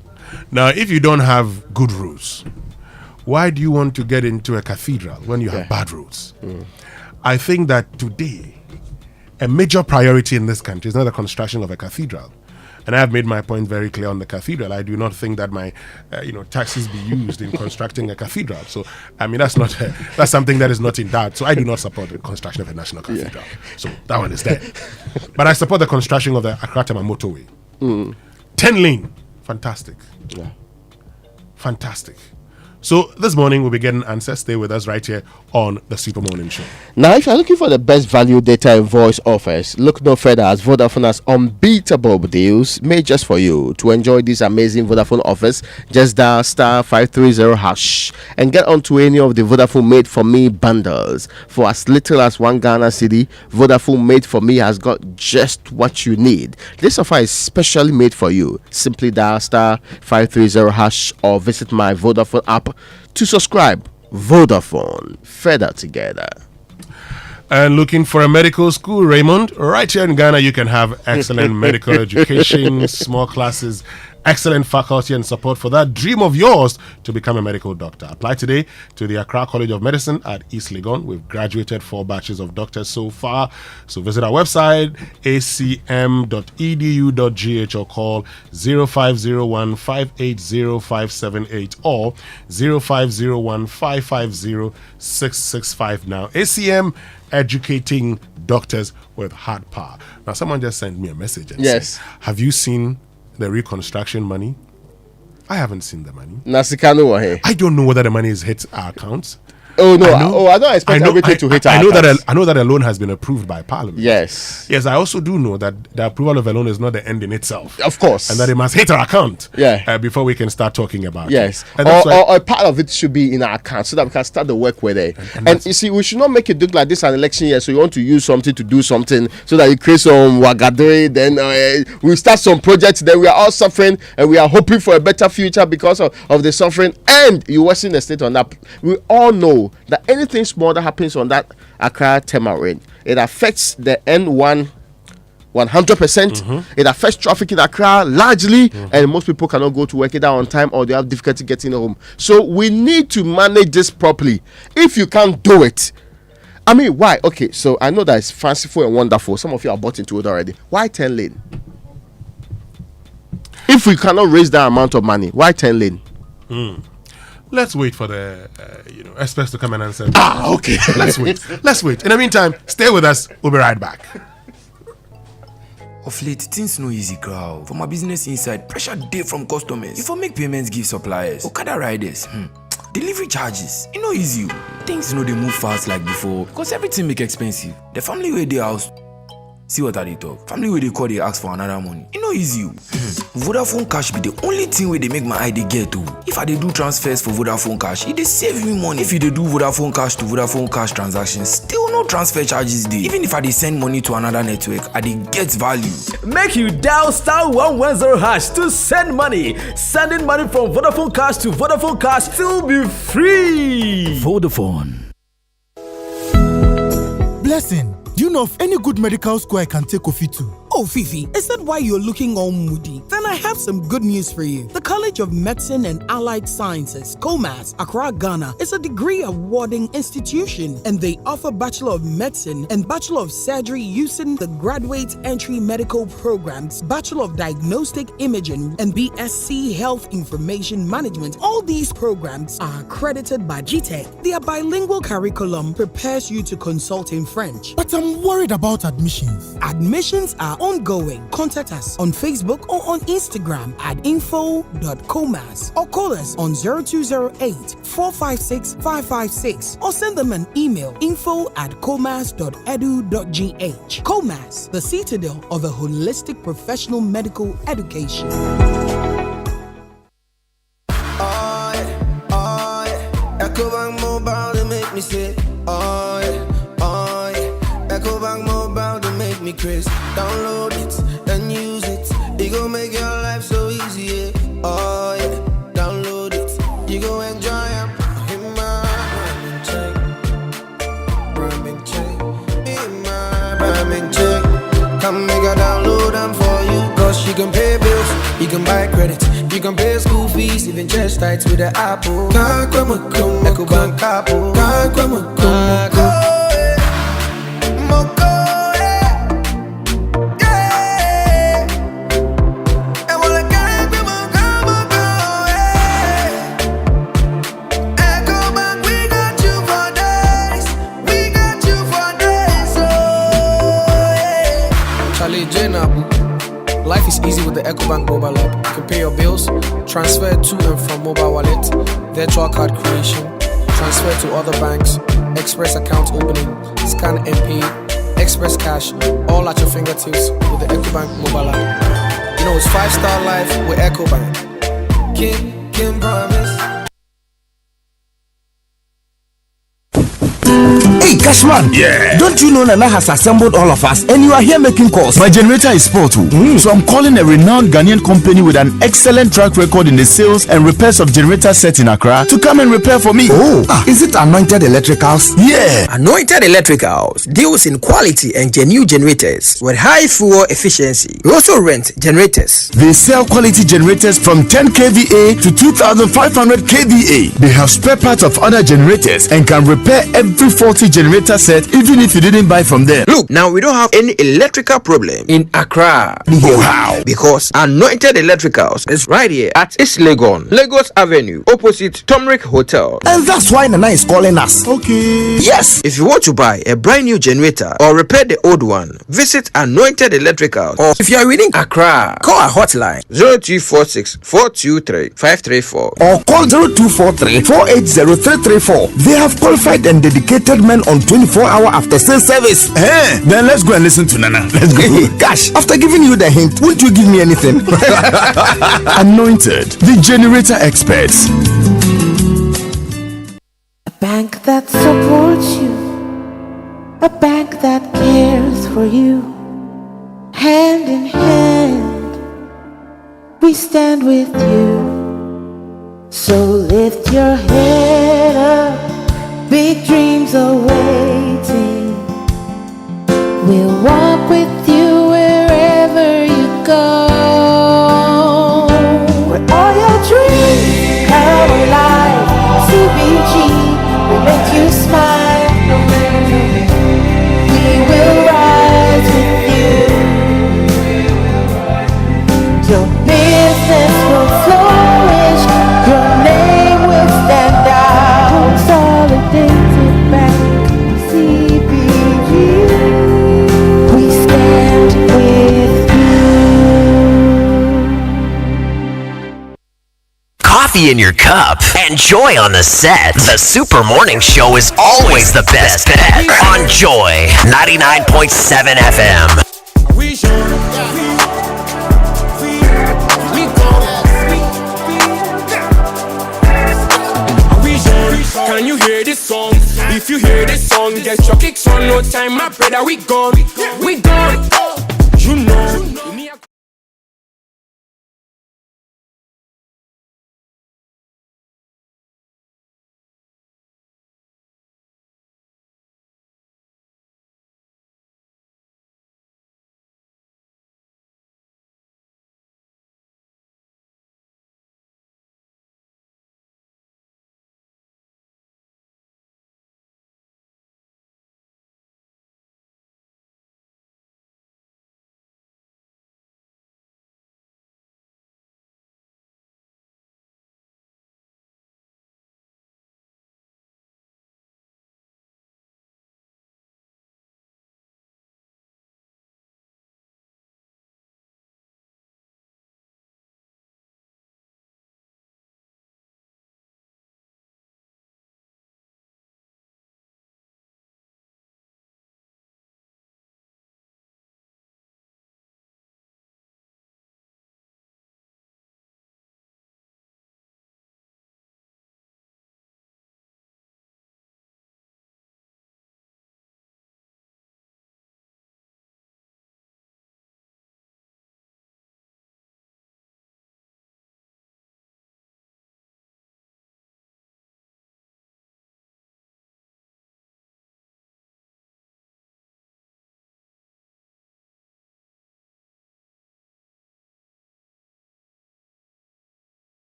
Now, if you don't have good roads, why do you want to get into a cathedral when you have bad roads? I think that today, a major priority in this country is not the construction of a cathedral. And I have made my point very clear on the cathedral. I do not think that my, taxes be used in constructing a cathedral. So, I mean, that's something that is not in doubt. So I do not support the construction of a national cathedral. So that one is there. But I support the construction of the Accra-Tema Motorway. 10 lane, fantastic. Yeah. Fantastic. So this morning we'll be getting answers. Stay with us right here on the Super Morning Show. Now, if you're looking for the best value data and voice offers, look no further as Vodafone has unbeatable deals made just for you. To enjoy these amazing Vodafone offers, just dial *530# and get onto any of the Vodafone Made For Me bundles. For as little as $1 Ghana cedi, Vodafone Made For Me has got just what you need. This offer is specially made for you. Simply dial *530# or visit my Vodafone app to subscribe. Vodafone, further together. And looking for a medical school, Raymond? Right here in Ghana, you can have excellent medical education, small classes, excellent faculty and support for that dream of yours to become a medical doctor. Apply today to the Accra College of Medicine at East Legon. We've graduated 4 batches of doctors so far. So visit our website, acm.edu.gh, or call 0501 580 578 or 0501 550 665 now. ACM, educating doctors with hard power. Now, someone just sent me a message and said, have you seen the reconstruction money? I haven't seen the money. I don't know whether the money has hit our accounts. Oh no! I don't expect everything to hit our accounts. I know that a loan has been approved by Parliament. Yes. I also do know that the approval of a loan is not the end in itself. Of course. And that it must hit our account. Before we can start talking about it. And or a part of it should be in our account so that we can start the work with it. And you see, we should not make it look like this an election year. So you want to use something to do something so that you create some wagadre. Then we start some projects. Then we are all suffering and we are hoping for a better future because of the suffering. And you worsen the state on that. We all know that anything small that happens on that Accra-Tema Motorway, it affects the N1 100%. It affects traffic in Accra largely, and most people cannot go to work either on time or they have difficulty getting home. So we need to manage this properly. If you can't do it, I mean, why? Okay, so I know that it's fanciful and wonderful. Some of you are bought into it already. Why 10 lane? If we cannot raise that amount of money, why 10 lane? Let's wait for the experts to come and answer. Okay. Let's wait. In the meantime, stay with us. We'll be right back. Of late, things no easy, crowd. For my business inside, pressure day from customers. If I make payments, give suppliers, Okada riders, delivery charges, it no easy. Things no they move fast like before because everything make expensive. The family where they house, see what I they talk. Family where they call, they ask for another money. It no easy. Vodafone Cash be the only thing where they make my ID get to. If I they do transfers for Vodafone Cash, it they save me money. If you they do Vodafone Cash to Vodafone Cash transactions, still no transfer charges dey. Even if I they send money to another network, I they get value. Make you dial *110# to send money. Sending money from Vodafone Cash to Vodafone Cash still be free. Vodafone. Blessing. Do you know of any good medical school I can take Kofi to? Oh, Fifi, is that why you're looking all moody? Then I have some good news for you. The College of Medicine and Allied Sciences, COMAS, Accra, Ghana, is a degree awarding institution, and they offer Bachelor of Medicine and Bachelor of Surgery using the Graduate Entry Medical Programs, Bachelor of Diagnostic Imaging, and BSc Health Information Management. All these programs are accredited by GTEC. Their bilingual curriculum prepares you to consult in French. But I'm worried about admissions. Admissions are ongoing. Contact us on Facebook or on Instagram at info.comas or call us on 0208-456-556 or send them an email info@comas.edu.gh. COMAS, the citadel of a holistic professional medical education. EcoBank Mobile, they make me say, EcoBank Mobile, they make me crazy. Download it and use it. It gon' make your life so easy, yeah. Oh yeah, download it. You go enjoy it. In my Ramen check. In my Ramen check. Come make a download them for you. Cause you can pay bills, you can buy credit, you can pay school fees, even chest tights with the Apple. EcoBank Apple. Life is easy with the EcoBank mobile app. You can pay your bills, transfer to and from mobile wallet, virtual card creation, transfer to other banks, express account opening, scan and pay, express cash, all at your fingertips with the EcoBank mobile app. You know it's 5-star life with EcoBank. Can promise. Hey, Cashman. Yeah. Don't you know Nana has assembled all of us and you are here making calls? My generator is spoiled too. So I'm calling a renowned Ghanaian company with an excellent track record in the sales and repairs of generator sets in Accra to come and repair for me. Oh, is it Anointed Electricals? Yeah. Anointed Electricals deals in quality and genuine generators with high fuel efficiency. We also rent generators. They sell quality generators from 10 kVA to 2500 kVA. They have spare parts of other generators and can repair every faulty generator set even if you didn't buy from them. Look, now we don't have any electrical problem in Accra. Wow. Because Anointed Electricals is right here at East Legon, Lagos Avenue, opposite Tomric Hotel. And that's why Nana is calling us. Okay. Yes. If you want to buy a brand new generator or repair the old one, visit Anointed Electricals. Or if you are within Accra, call our hotline 0246 423 534 or call 0243 480 334. They have qualified and dedicated men on 24-hour after sales service. Then let's go and listen to Nana. Let's go. Gosh, after giving you the hint, won't you give me anything? Anointed, the generator experts. A bank that supports you, a bank that cares for you. Hand in hand, we stand with you. So lift your head up. Big dreams are waiting. We'll walk with you where coffee in your cup, and Joy on the set, the Super Morning Show is always the best bet on Joy 99.7 FM. Can you hear this song? If you hear this song, get your kicks on. No time, my brother, we gone. We gone. You know.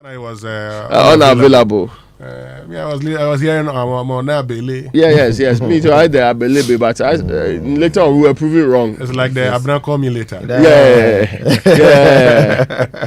I was unavailable. I was hearing on Abele. Yes. Me too. I had the Abele, but later on we were proven wrong. It's like the Abna call me later. Yeah.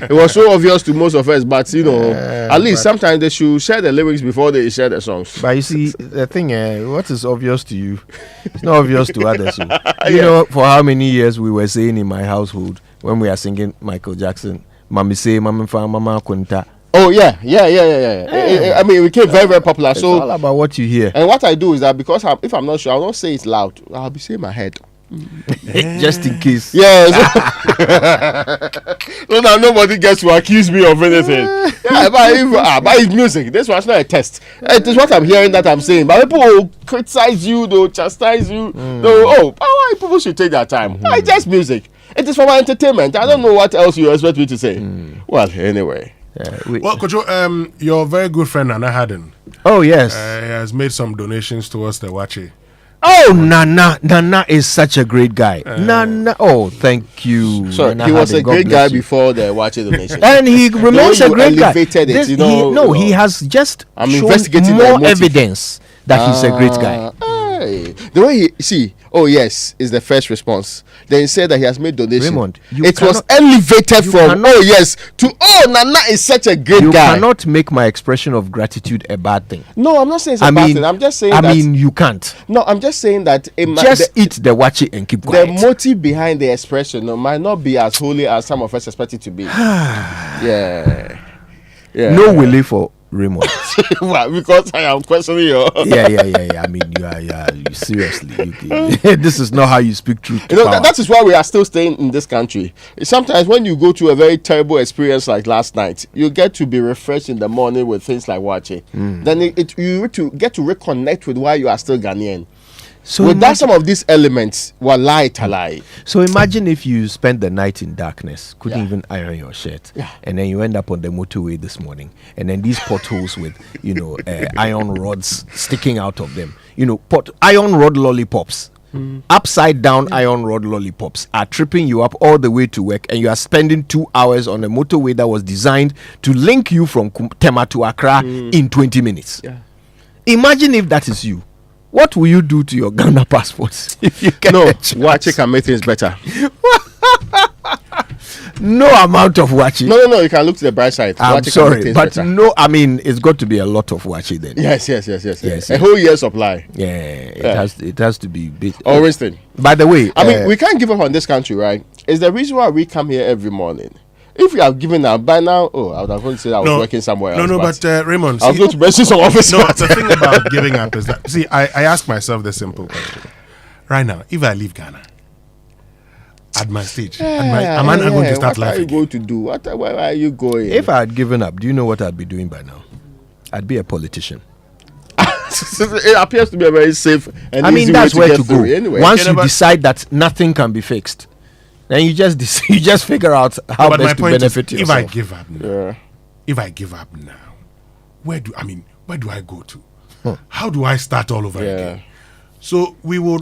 It was so obvious to most of us, but at least sometimes they should share the lyrics before they share the songs. But you see, the thing, what is obvious to you, it's not obvious to others. So. You know, for how many years we were saying in my household when we are singing Michael Jackson, Mami say, Mama fa, Mama kunta. Oh yeah. I mean, it became very, very popular. It's all about what you hear. And what I do is that because if I'm not sure, I don't say it loud. I'll be saying my head. Just in case. Yes. So now nobody gets to accuse me of anything. But it's music. This one's not a test. It is what I'm hearing that I'm saying. But people will criticize you, they'll chastise you. Why people should take their time? It's just music. It is for my entertainment. I don't know what else you expect me to say. Well, anyway. Well, Coach, your very good friend Nana Haddon. Oh yes, he has made some donations towards the Wachi. Oh, Nana is such a great guy. Nana, oh, thank you. Sorry, he was a great guy before the Wachi donation, and he remains a great guy. He has just shown more evidence that he's a great guy. The way is the first response. Then he said that he has made donation. Raymond, it was elevated from to Nana is such a great guy. You cannot make my expression of gratitude a bad thing. No, I'm not saying it's a bad thing. I'm just saying you can't. No, I'm just saying that eat the wachi and keep quiet. The motive behind the expression might not be as holy as some of us expect it to be. Yeah. No willy for Raymond. Well, because I am questioning you. Yeah. I mean, you seriously. This is not how you speak truth. That is why we are still staying in this country. Sometimes when you go to a very terrible experience like last night, you get to be refreshed in the morning with things like watching. Then you get to reconnect with why you are still Ghanaian. So without some of these elements, lie. So imagine if you spend the night in darkness, couldn't even iron your shirt, and then you end up on the motorway this morning, and then these potholes with iron rods sticking out of them, iron rod lollipops. Upside down iron rod lollipops are tripping you up all the way to work, and you are spending 2 hours on a motorway that was designed to link you from Tema to Accra in 20 minutes. Imagine if that is you. What will you do to your Ghana passports if you get Wachi can make things better. No amount of Wachi. No, you can look to the bright side. I'm sorry, but it's got to be a lot of Wachi then. Yes. A whole year supply. It has to be big. Always thing. By the way, I mean, we can't give up on this country, right? It's the reason why we come here every morning. If we have given up by now, I was going to say I was working somewhere else. No, but Raymond, I was going to mention some office. No, the thing about giving up is that, I ask myself the simple question. Right now, if I leave Ghana, at my stage, am I not going to start life? What are you going to do? Where are you going? If I had given up, do you know what I'd be doing by now? I'd be a politician. It appears to be a very safe and easy that's way where to go. Anyway. Once you decide that nothing can be fixed, then you just figure out how best to benefit yourself. If I give up now, where do I go to? How do I start all over again? So you're going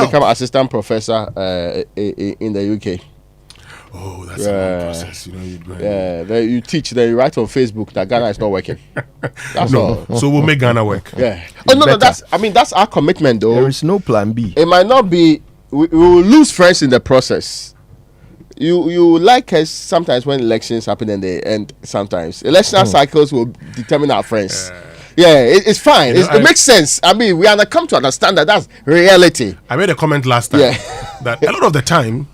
to become assistant professor in the UK. Oh, that's a long process. Then you teach, then you write on Facebook that Ghana is not working. That's all. So we'll make Ghana work. Yeah. No, that's our commitment though. There is no plan B. It might not be, we will lose friends in the process. You like us sometimes when elections happen and they end sometimes. Election cycles will determine our friends. It's fine. It makes sense. I mean, we are come to understand that that's reality. I made a comment last time that a lot of the time,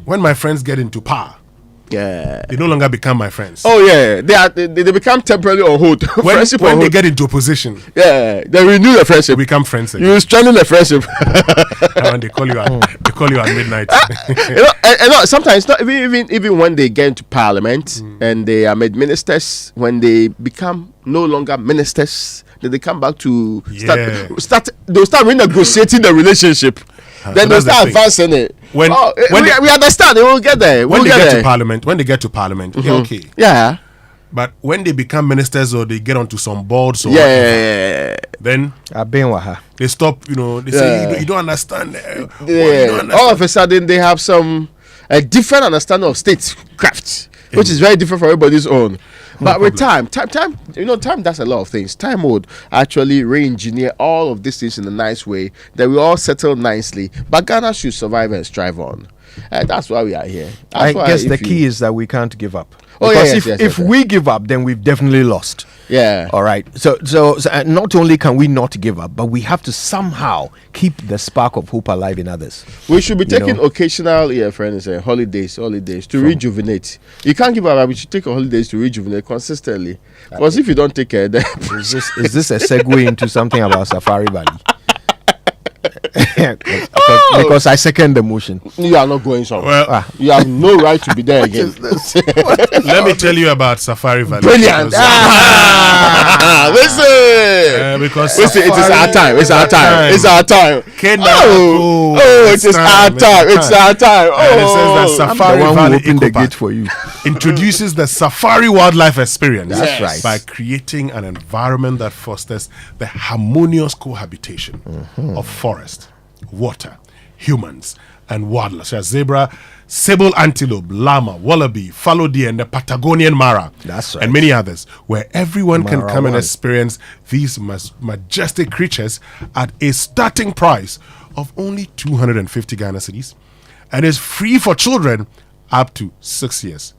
when my friends get into power, they no longer become my friends. Oh yeah, they become temporarily on hold. When they get into opposition, they renew the friendship. They become friends again. You strengthen the friendship. And they call you at midnight. Sometimes not even when they get into parliament and they are made ministers, when they become no longer ministers, then they come back to start. They'll start renegotiating the relationship. Then they start advancing it. When we understand, they will get there. When they get to parliament, okay. Yeah. But when they become ministers or they get onto some boards or then they stop. They say you don't understand. All of a sudden, they have a different understanding of statecraft. which is very different from everybody's own. But with time, time does a lot of things. Time would actually re-engineer all of these things in a nice way that we all settle nicely. But Ghana should survive and strive on. That's why we are here. I guess the key is that we can't give up. Oh, because yes, if we give up, then we've definitely lost. Yeah. All right. So not only can we not give up, but we have to somehow keep the spark of hope alive in others. We should be taking occasional, holidays to rejuvenate. You can't give up, but we should take holidays to rejuvenate consistently. Because if you don't take care, then is this a segue into something about Safari Valley? Because I second the motion. You are not going somewhere. Well, you have no right to be there again. Let me tell you about Safari Valley. Brilliant. Listen. Because it is our time. It's our time. It's our time. It is our time. It's our time. And it says that Safari Valley opened the gate for you. Introduces the Safari Wildlife Experience. That's right. By creating an environment that fosters the harmonious cohabitation of forest, water, humans, and wildlife, such as zebra, sable antelope, llama, wallaby, fallow deer, and the Patagonian mara. That's right. And many others, where everyone can Mara come and one. experience these majestic creatures at a starting price of only 250 Ghana cedis, and is free for children up to 6 years.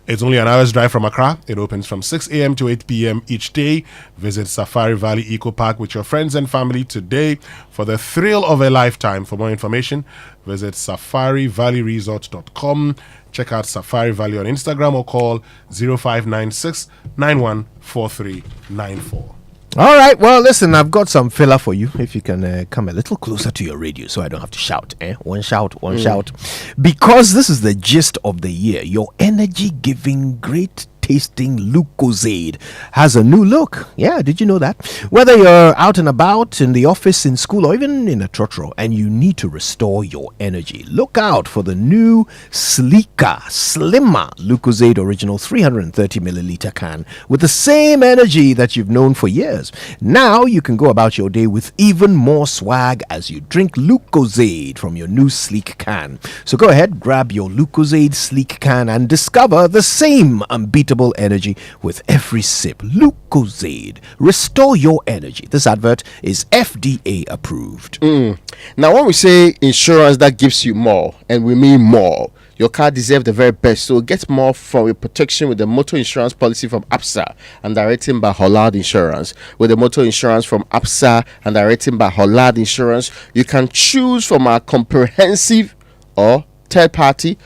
It's only an hour's drive from Accra. It opens from 6 a.m. to 8 p.m. each day. Visit Safari Valley Eco Park with your friends and family today for the thrill of a lifetime. For more information, visit safarivalleyresort.com. Check out Safari Valley on Instagram or call 0596 914394. All right. Well, listen, I've got some filler for you. If you can come a little closer to your radio so I don't have to shout. One shout. Because this is the gist of the year. Your energy-giving, great tasting Lucozade has a new look. Yeah, did you know that? Whether you're out and about, in the office, in school, or even in a trotro, and you need to restore your energy, look out for the new sleeker, slimmer Lucozade Original 330 milliliter can with the same energy that you've known for years. Now you can go about your day with even more swag as you drink Lucozade from your new sleek can. So go ahead, grab your Lucozade sleek can and discover the same unbeatable energy with every sip. Lucozade, restore your energy. This advert is FDA approved. Now, when we say insurance that gives you more, and we mean more, your car deserves the very best. So get more from your protection with the motor insurance policy from APSA, underwritten by Hollard Insurance. With the motor insurance from APSA, underwritten by Hollard Insurance, you can choose from our comprehensive or third party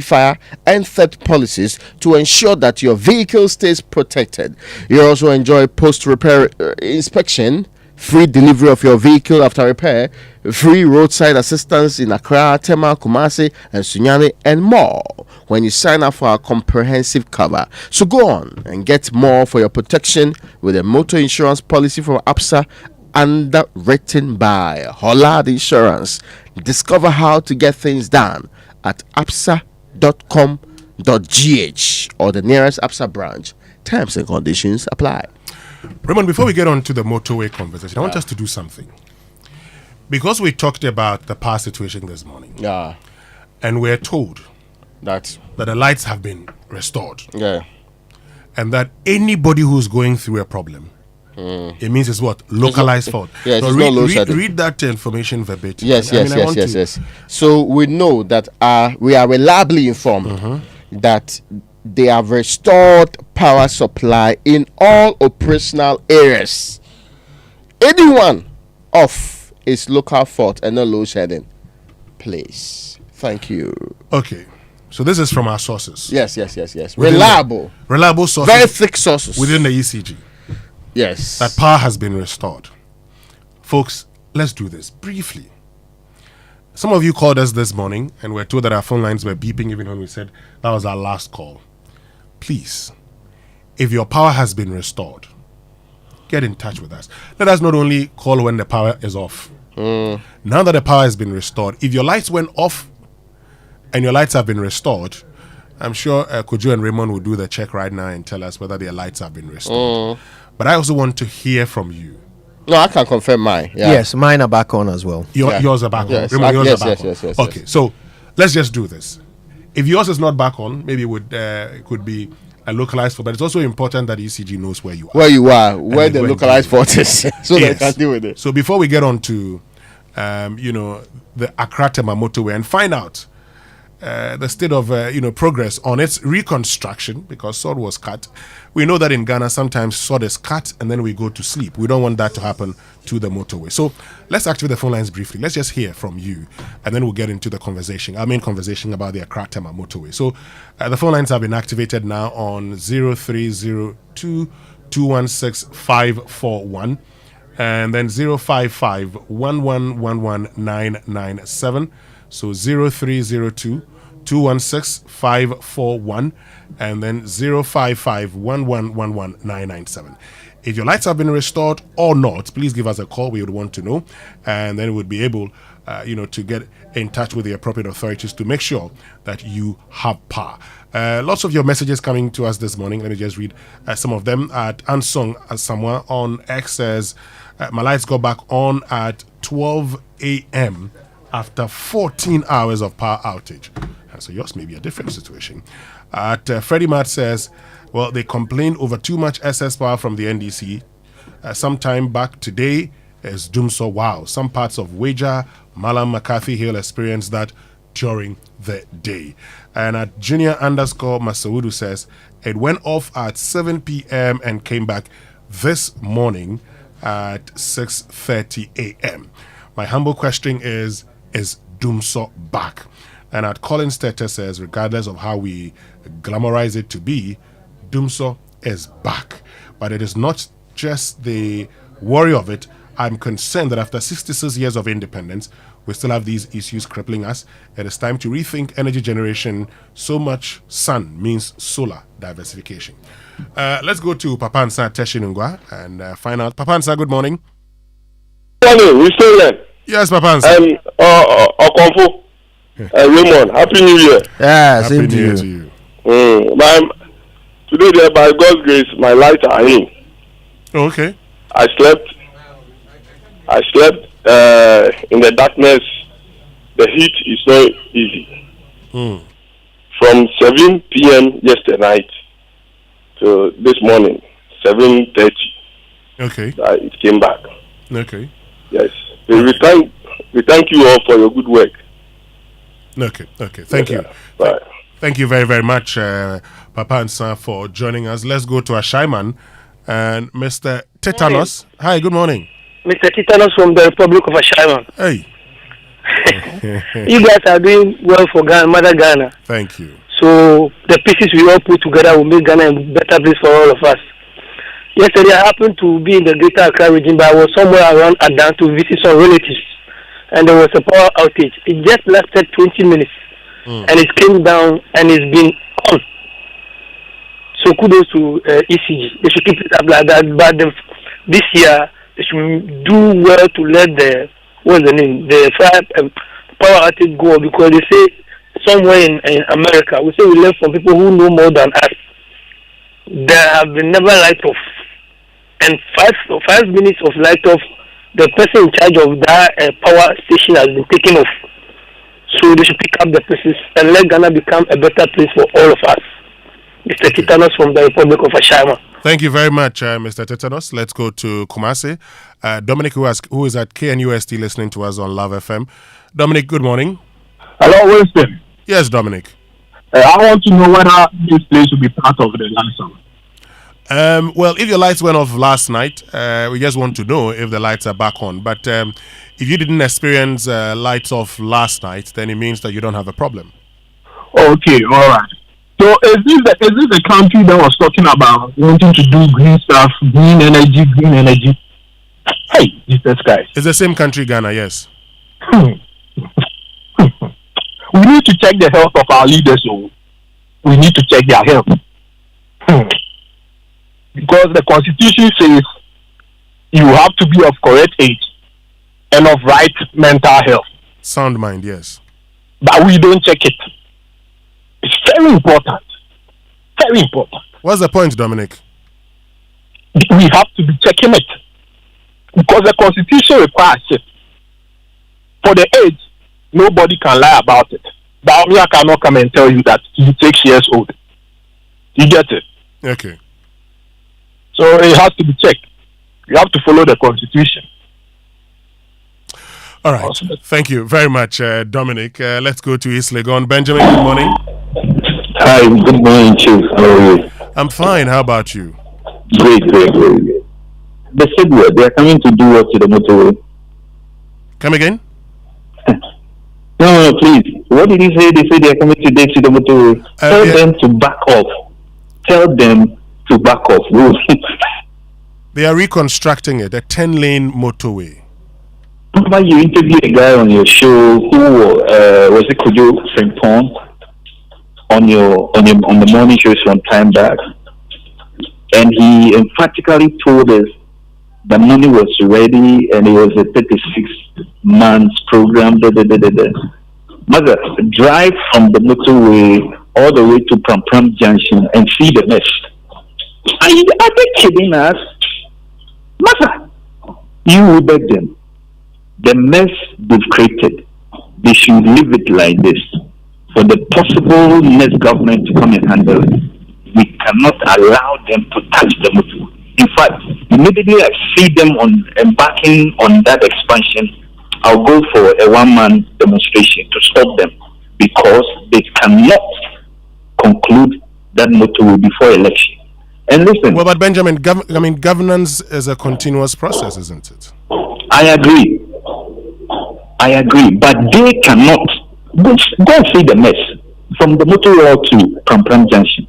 fire and theft policies to ensure that your vehicle stays protected. You also enjoy post-repair inspection, free delivery of your vehicle after repair, free roadside assistance in Accra, Tema, Kumasi, and Sunyani, and more when you sign up for our comprehensive cover. So go on and get more for your protection with a motor insurance policy from APSA, underwritten by Hollard Insurance. Discover how to get things done at apsa.com.gh or the nearest APSA branch. Terms and conditions apply. Raymond, before we get on to the motorway conversation, I want us to do something. Because we talked about the power situation this morning. Yeah. And we're told that the lights have been restored. Yeah. And that anybody who's going through a problem, it means it's what? Localized fault. Yes, so read that information verbatim. Yes. So we know that we are reliably informed that they have restored power supply in all operational areas. Anyone off is local fault and not load shedding, please. Thank you. Okay. So this is from our sources. Yes. Reliable sources. Very thick sources within the ECG. Yes. That power has been restored. Folks, let's do this briefly. Some of you called us this morning and we're told that our phone lines were beeping even when we said that was our last call. Please, if your power has been restored, get in touch with us. Let us not only call when the power is off. Now that the power has been restored, if your lights went off and your lights have been restored, I'm sure Kojo and Raymond will do the check right now and tell us whether their lights have been restored. But I also want to hear from you. No, I can confirm mine. Yeah. Yes, mine are back on as well. Yours are back on. Yes. Raymond, yours are back on. Yes. Okay, so let's just do this. if yours is not back on, maybe it could be a localized fault, but it's also important that ECG knows where you are. Where the localized fault is, so they can deal with it. So before we get on to, the Accra-Tema Motorway and find out the state of progress on its reconstruction, because sod was cut. We know that in Ghana sometimes sod is cut and then we go to sleep. We don't want that to happen to the motorway. So let's activate the phone lines briefly. Let's just hear from you and then we'll get into the conversation, our main conversation about the Accra-Tema Motorway. So the phone lines have been activated now on 0302 216 541 and then 055 1111997. So 0302 216 541 and then 055 1111997. If your lights have been restored or not, please give us a call. We would want to know, and then we'd be able to get in touch with the appropriate authorities to make sure that you have power. Lots of your messages coming to us this morning. Let me just read some of them. At Ansong Asamoah on X says, my lights got back on at 12 a.m. after 14 hours of power outage. So yours may be a different situation. At Freddie Matt says, well, they complained over too much SS power from the NDC. Sometime back today is Dumso. Wow, some parts of Waja, Malam, McCarthy Hill experienced that during the day. And at Junior_Masaudu says, it went off at 7 p.m. and came back this morning at 6:30 a.m. My humble question is Dumso back? And at Collins Tete says, regardless of how we glamorize it to be, Dumso is back. But it is not just the worry of it. I'm concerned that after 66 years of independence, we still have these issues crippling us. It is time to rethink energy generation. So much sun means solar diversification. Let's go to Papansa Teshinungwa and find out. Papansa, good morning. Good morning, we still there. Yes, Papansa. Okonfo. Raymond, Happy New Year. Yeah, same to you. Today, there, by God's grace, my lights are in. Okay. I slept in the darkness. The heat is not easy. From 7 p.m. yesterday night to this morning, 7:30. Okay. It came back. Okay. Yes. We thank you all for your good work. Okay. Thank you. Bye. Thank you very, very much, Papa Ansa, for joining us. Let's go to Ashaiman and Mr. Tetanos. Hi, good morning. Mr. Tetanos from the Republic of Ashaiman. Hey. You guys are doing well for Ghana, Mother Ghana. Thank you. So the pieces we all put together will make Ghana a better place for all of us. Yesterday I happened to be in the Greater Accra region, but I was somewhere around Adan to visit some relatives. And there was a power outage. It just lasted 20 minutes. And it came down and it's been on. So kudos to ECG. They should keep it up like that. But this year, they should do well to let the power outage go, because they say somewhere in America, we say we learn from people who know more than us. There have been never light off. And 5 minutes of light off, the person in charge of that power station has been taken off. So they should pick up the pieces and let Ghana become a better place for all of us. Mr. Tetanos from the Republic of Ashaiman. Thank you very much, Mr. Tetanos. Let's go to Kumasi. Dominic, who is at KNUST listening to us on Love FM. Dominic, good morning. Hello, Winston. Yes, Dominic. I want to know whether this place will be part of the ransom. Well, if your lights went off last night, we just want to know if the lights are back on. But if you didn't experience lights off last night, then it means that you don't have a problem. Okay, all right. So is this the country that was talking about wanting to do green stuff, green energy? Hey, Jesus Christ. It's the same country, Ghana, yes. We need to check the health of our leaders. So we need to check their health. Because the Constitution says you have to be of correct age and of right mental health. Sound mind, yes. But we don't check it. It's very important. Very important. What's the point, Dominic? We have to be checking it. Because the Constitution requires it. For the age, nobody can lie about it. Baumia cannot come and tell you that he's 6 years old. You get it? Okay. So it has to be checked. You have to follow the constitution. All right. Awesome. Thank you very much, Dominic. Let's go to East Legon. Benjamin, good morning. Hi, good morning, Chief. How are you? I'm fine. How about you? Great. They said they are coming to do what to the motorway? Come again? No, please. What did he say? They said they are coming today to the motorway. Tell them to back off. Tell them to back off. They are reconstructing it, a 10-lane motorway. Remember you interviewed a guy on your show who was it Kojo Frimpong on the morning show some time back, and he emphatically told us the money was ready and it was a 36 months program. Mother, drive from the motorway all the way to Pram Junction and see the mess. Are they kidding us? Mother, you will beg them. The mess they've created, they should leave it like this. For the possible next government to come and handle it, we cannot allow them to touch the motorway. In fact, immediately I see them embarking on that expansion, I'll go for a one-man demonstration to stop them, because they cannot conclude that motorway before election. And listen. Well, but Benjamin, governance is a continuous process, isn't it? I agree, but they cannot go and see the mess from the motorway to Pram Junction,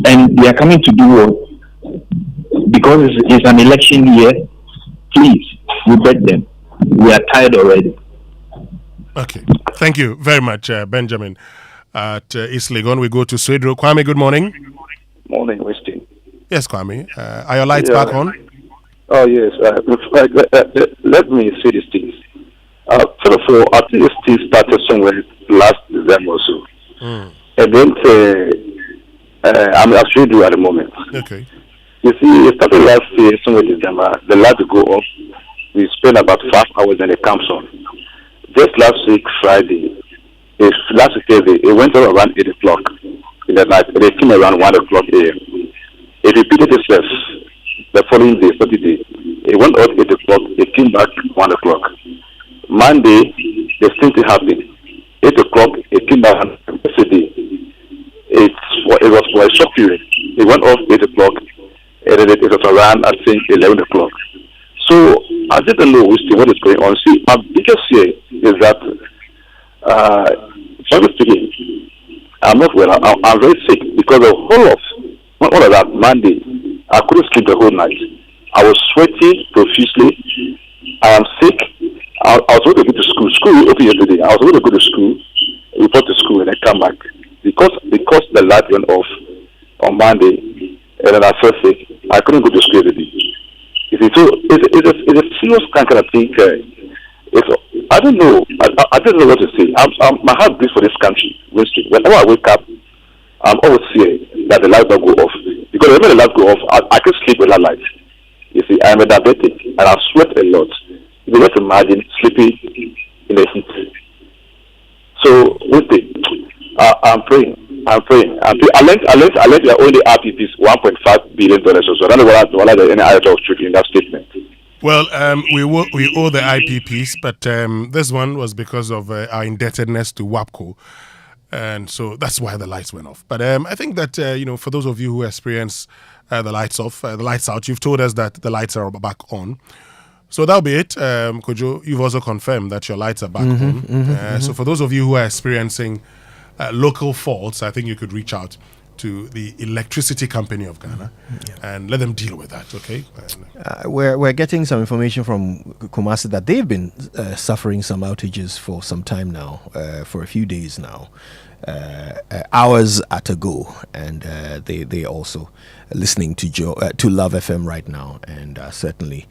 and they are coming to do what? Because it's an election year. Please, we beg them. We are tired already. Okay, thank you very much, Benjamin. At East Legon, we go to Swedro. Kwame, good morning. Morning, Westin. Yes, Kwame. Are your lights back on? Oh, yes. Let me say these things. First of all, I think this started somewhere last December or so. And then I'm actually at the moment. Okay. You see, it started last year, somewhere December. The light to go off. We spent about 5 hours in the camp zone. Just last week, Friday, last Thursday, it went off around 8 o'clock in the night. It came around 1 o'clock a.m. It repeated itself the following day, Saturday. It went off 8 o'clock, it came back 1 o'clock. Monday, the same thing happened. 8 o'clock, it came back yesterday. It was for a short period. It went off 8 o'clock, and then it was around, I think, 11 o'clock. So, I didn't know what is going on. See, my biggest fear is that, frankly speaking, I'm not well. I'm very sick because the whole of that Monday, I couldn't sleep the whole night. I was sweating profusely. I am sick. I was going to go to school. School opened yesterday. I was going to go to school, report to school, and then come back. Because the light went off on Monday, and then I felt sick, I couldn't go to school yesterday. You see, so it's a serious kind of thing. I don't know. I don't know what to say. My heart beats for this country. Whenever I wake up, I'm always fearing that the light will go off. Because whenever the light go off, I can sleep without light. You see, I'm a diabetic and I sweat a lot. You can just imagine sleeping in the heat. So, I'm praying. I learned that only RPP is $1.5 billion or so. I don't know what any other of truth in that statement. Well, we owe the IPPs, but this one was because of our indebtedness to WAPCO. And so that's why the lights went off. But I think that, for those of you who experience the lights off, the lights out, you've told us that the lights are back on. So that'll be it. Kojo, you've also confirmed that your lights are back on. So for those of you who are experiencing local faults, I think you could reach out to the Electricity Company of Ghana and let them deal with that, okay? We're getting some information from Kumasi that they've been suffering some outages for some time now, for a few days now. Hours at a go, and they also listening to Love FM right now, and certainly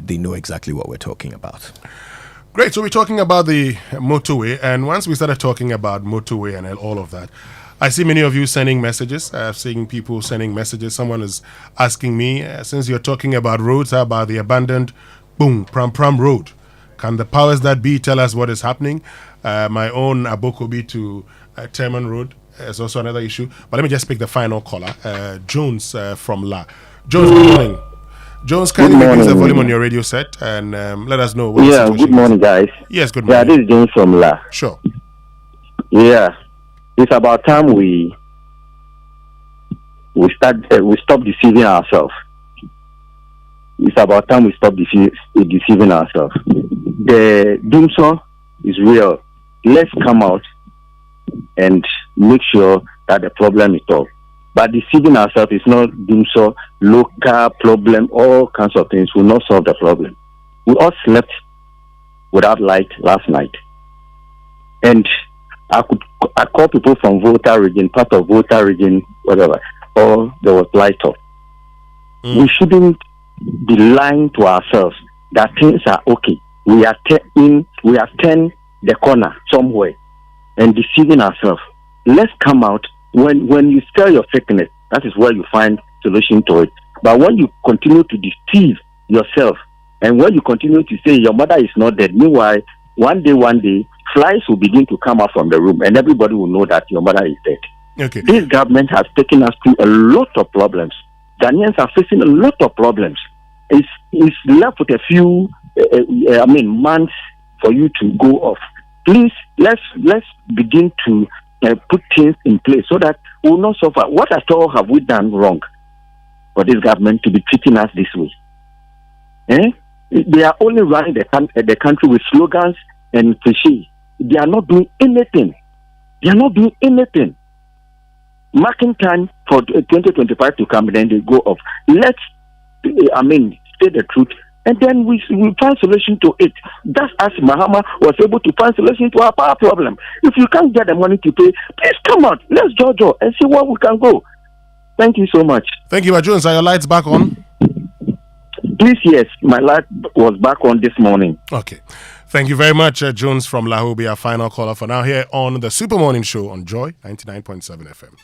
they know exactly what we're talking about. Great, so we're talking about the motorway, and once we started talking about motorway and all of that, I see many of you sending messages. I've seen people sending messages. Someone is asking me, since you're talking about roads, how about the abandoned Pram Road? Can the powers that be tell us what is happening? My own Abokobi to Terman Road is also another issue. But let me just pick the final caller, Jones from La. Jones, good morning. Jones, kindly reduce the volume on your radio set and let us know what the situation good morning, guys. Yes, good morning. Yeah, this is Jones from La. Sure. Yeah, it's about time we stop deceiving ourselves. It's about time we stop deceiving ourselves. The doomsday is real. Let's come out and make sure that the problem is solved. But deceiving ourselves is not doomsday, local problem, all kinds of things will not solve the problem. We all slept without light last night. And I call people from Volta region, part of Volta region, whatever, or there was light off. We shouldn't be lying to ourselves that things are okay. We are turned the corner somewhere and deceiving ourselves. Let's come out. When you sell your sickness, that is where you find solution to it. But when you continue to deceive yourself, and when you continue to say your mother is not dead, meanwhile, one day, flies will begin to come out from the room, and everybody will know that your mother is dead. Okay. This government has taken us through a lot of problems. Ghanaians are facing a lot of problems. It's left with a few, months for you to go off. Please, let's begin to put things in place so that we will not suffer. What at all have we done wrong for this government to be treating us this way? They are only running the country with slogans and cliches. They are not doing anything. Marking time for 2025 to come, then they go off. Let's, say the truth, and then we find solution to it. Just as Mahama was able to find solution to our power problem. If you can't get the money to pay, please come out. Let's judge and see where we can go. Thank you so much. Thank you, Jones. Are your lights back on? Please, yes. My light was back on this morning. Okay. Thank you very much, Jones from La. Will be our final caller for now here on the Super Morning Show on Joy 99.7 FM.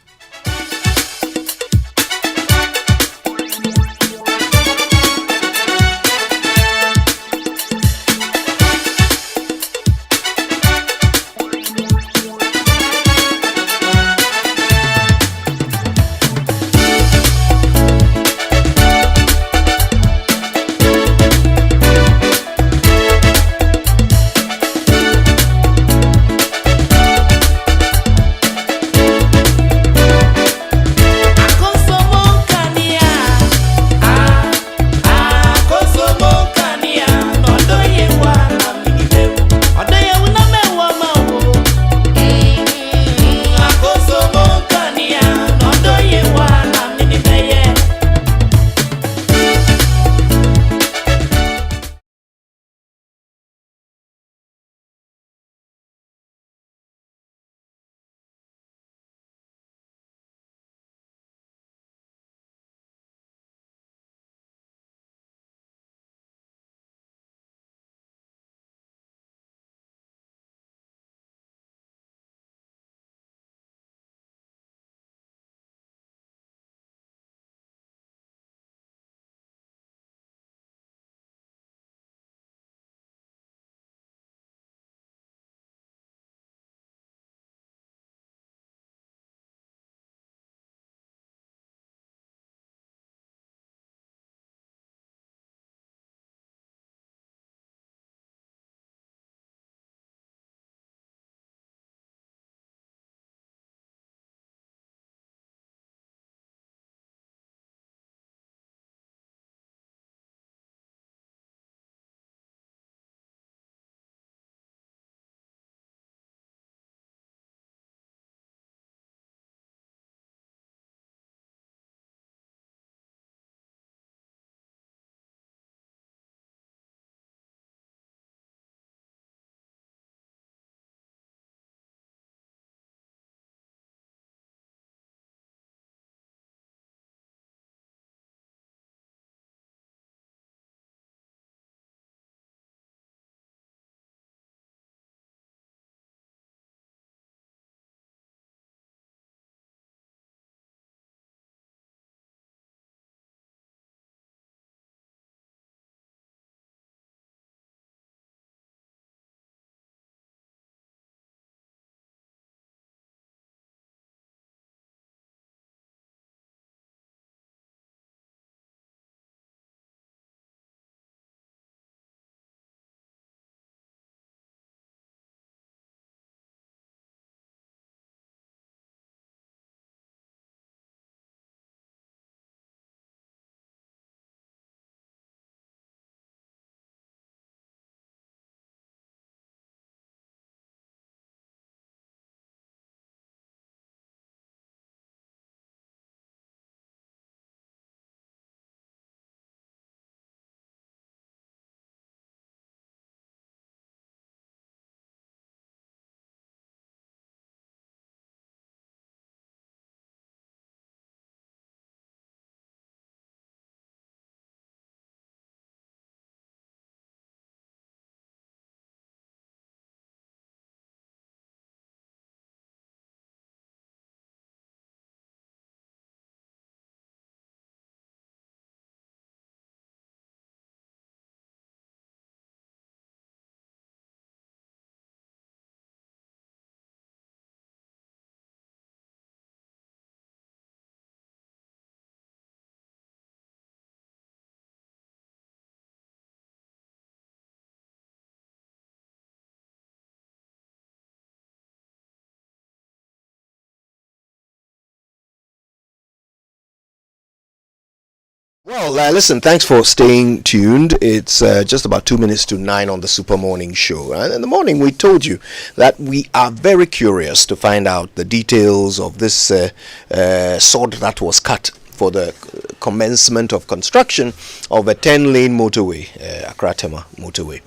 Well, listen, thanks for staying tuned. It's just about 2 minutes to 9 on the Super Morning Show. And in the morning, we told you that we are very curious to find out the details of this sword that was cut for the commencement of construction of a 10-lane motorway, Accra-Tema Motorway.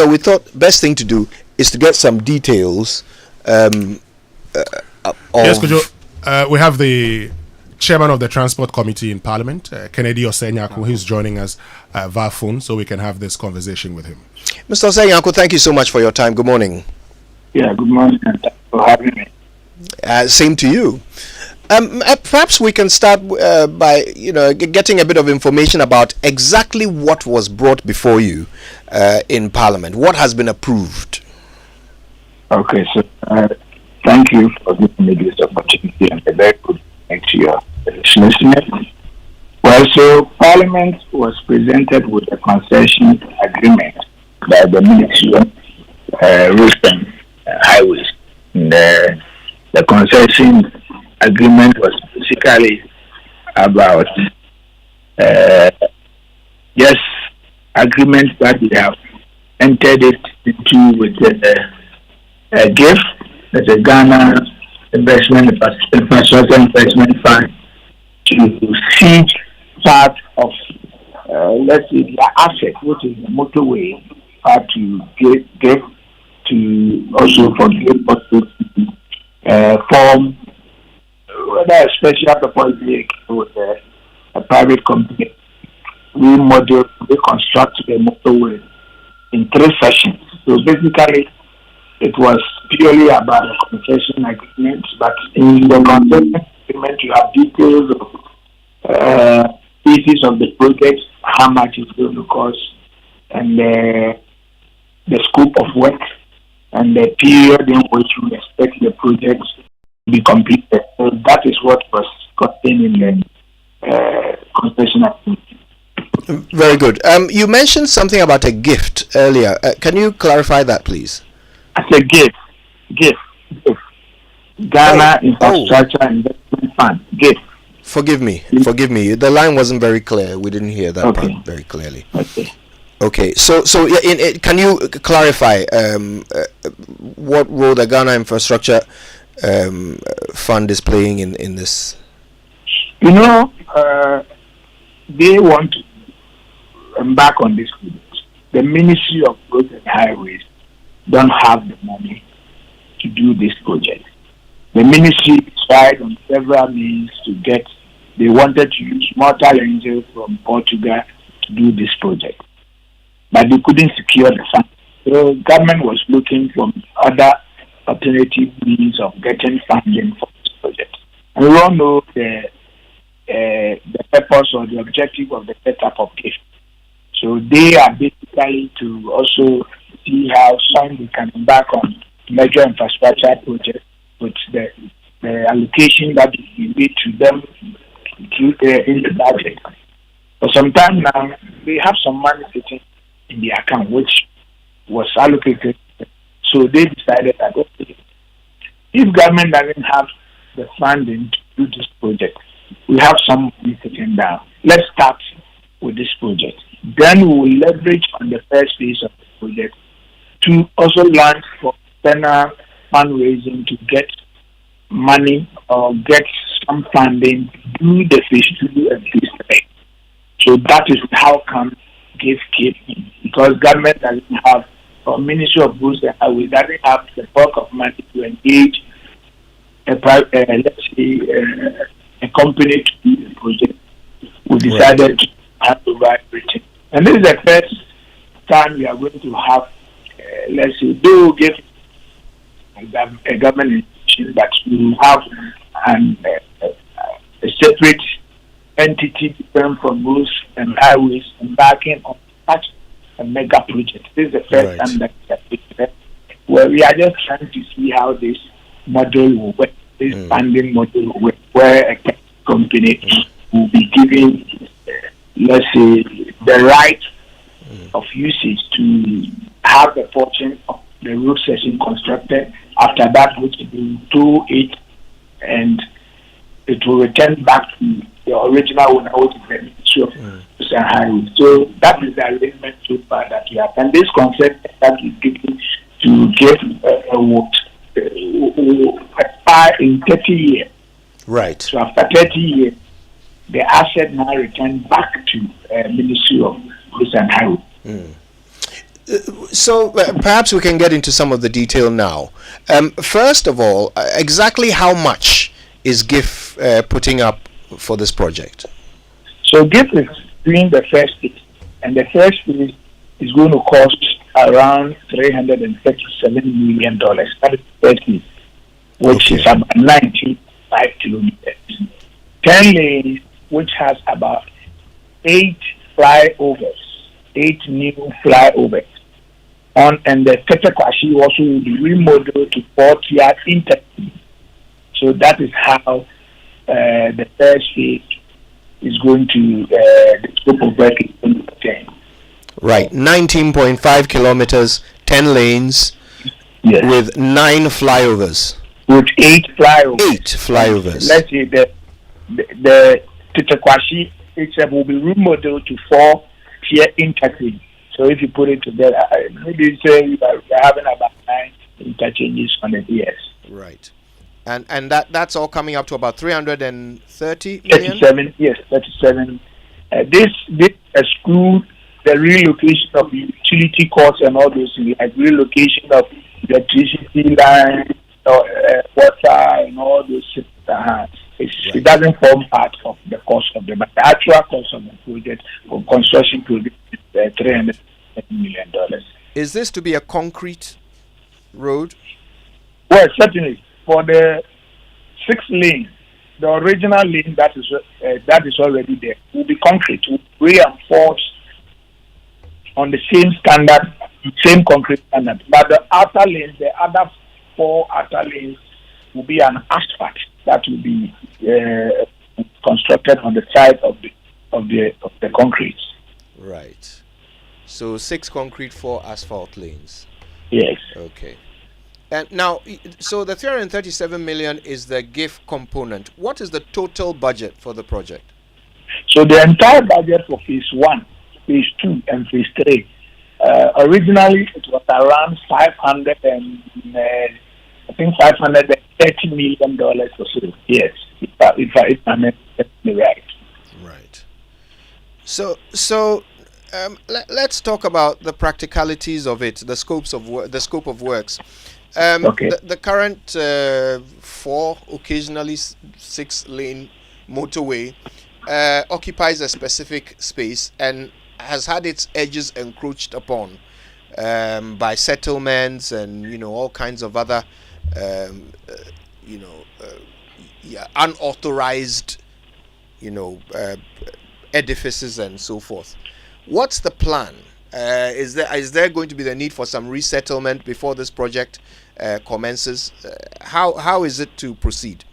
We thought best thing to do is to get some details Yes, Kojo, we have the chairman of the Transport Committee in Parliament, Kennedy Osenyaku, who's joining us via phone, so we can have this conversation with him. Mr. Osenyaku, thank you so much for your time. Good morning. Yeah, good morning, and thanks for having me. Same to you. Perhaps we can start by getting a bit of information about exactly what was brought before you in Parliament. What has been approved? Okay, so thank you for giving me this opportunity and a very good morning to your listeners. Well, so Parliament was presented with a concession agreement by the Ministry of Roads and Highways. The concession agreement was basically about just agreements that we have entered it into with a gift as a Ghana Infrastructure Investment Fund to seed part of, let's say, the asset, which is the motorway, to give to also forgive also to form whether a special purpose vehicle with a private company. We construct the motorway in 3 sessions. So basically, it was purely about a concession agreement, but in the concession agreement, you have details of pieces of the project, how much it's going to cost, and the scope of work, and the period in which we expect the project to be completed. So that is what was contained in the concession agreement. Very good. You mentioned something about a gift earlier. Can you clarify that, please? As a gift. Ghana Infrastructure Investment Fund. Gift. Forgive me. The line wasn't very clear. We didn't hear that part very clearly. Okay. So can you clarify what role the Ghana Infrastructure Fund is playing in this? They want to embark on this project. The Ministry of Roads and Highways don't have the money to do this project. The ministry tried on several means to get. They wanted to use mortar angels from Portugal to do this project, but they couldn't secure the funds. So government was looking for other alternative means of getting funding for this project. And we all know the purpose or the objective of the setup of GIFT. So they are basically to also see how soon we can embark on major infrastructure projects with the allocation that we made to them in the budget. For some time now, they have some money sitting in the account which was allocated. So they decided that if government doesn't have the funding to do this project, we have some money sitting down. Let's start with this project. Then we will leverage on the first phase of the project to also launch for external fundraising to get money or get some funding to do the phase 2 and phase 3. So that is how come GIFT came in, because government doesn't have, or Ministry of Roads and Highways doesn't have the bulk of money to engage a company to do the project. We decided to have to write everything. And this is the first time we are going to have, they will give a government institution, but we will have a separate entity different from Roads and Highways embarking on such a mega project. This is the first time that where we are just trying to see how this model will work, this funding model will work, where a company will be given, the right of usage to have a portion of the road section constructed. After that, which will do it, and it will return back to the original owner, which is the Ministry of Roads and Highways. So that is the arrangement so far that we have. And this concept that is given to get expire in 30 years. Right. So after 30 years, the asset now returned back to Ministry of Roads and Highways. So perhaps we can get into some of the detail now. First of all, exactly how much is GIF putting up for this project? So GIF is doing the first phase, and the first phase is going to cost around $337 million. That is the first phase, which is about 95 kilometers. 10 lanes, which has about 8 flyovers, 8 new flyovers. And the Tetekwashi also will be remodeled to 4-tier interchange. So that is how the first phase is going to, the scope of work is going to change. Right, 19.5 kilometers, 10 lanes, with 9 flyovers. With 8 flyovers. 8 flyovers. Let's say the Tetekwashi itself will be remodeled to 4-tier interchange. So if you put it together, maybe say you are having about 9 interchanges on the years. Right. And that's all coming up to about 330 million? 37, yes, 37. This excludes the relocation of utility costs and all those things, like relocation of electricity lines, water, and all those things. It doesn't form part of the cost of but the actual cost of the project, of construction project, is $300 million. Is this to be a concrete road? Well, certainly. For the 6 lanes, the original lane that is already there will be concrete, will be reinforced on the same standard, same concrete standard. But the outer lanes, the other 4 outer lanes, will be an asphalt that will be constructed on the side of the concrete. Right. So 6 concrete, 4 asphalt lanes. Yes. Okay. And now, so the 337 million is the GIF component. What is the total budget for the project? So the entire budget for phase 1, phase 2, and phase 3, originally it was around $530 million or so. Yes, if I'm right. Right. So let's talk about the practicalities of it, the scope of works. The current 4, occasionally 6-lane motorway occupies a specific space and has had its edges encroached upon by settlements and all kinds of other unauthorized edifices and so forth. What's the plan? Is there going to be the need for some resettlement before this project commences? How is it to proceed?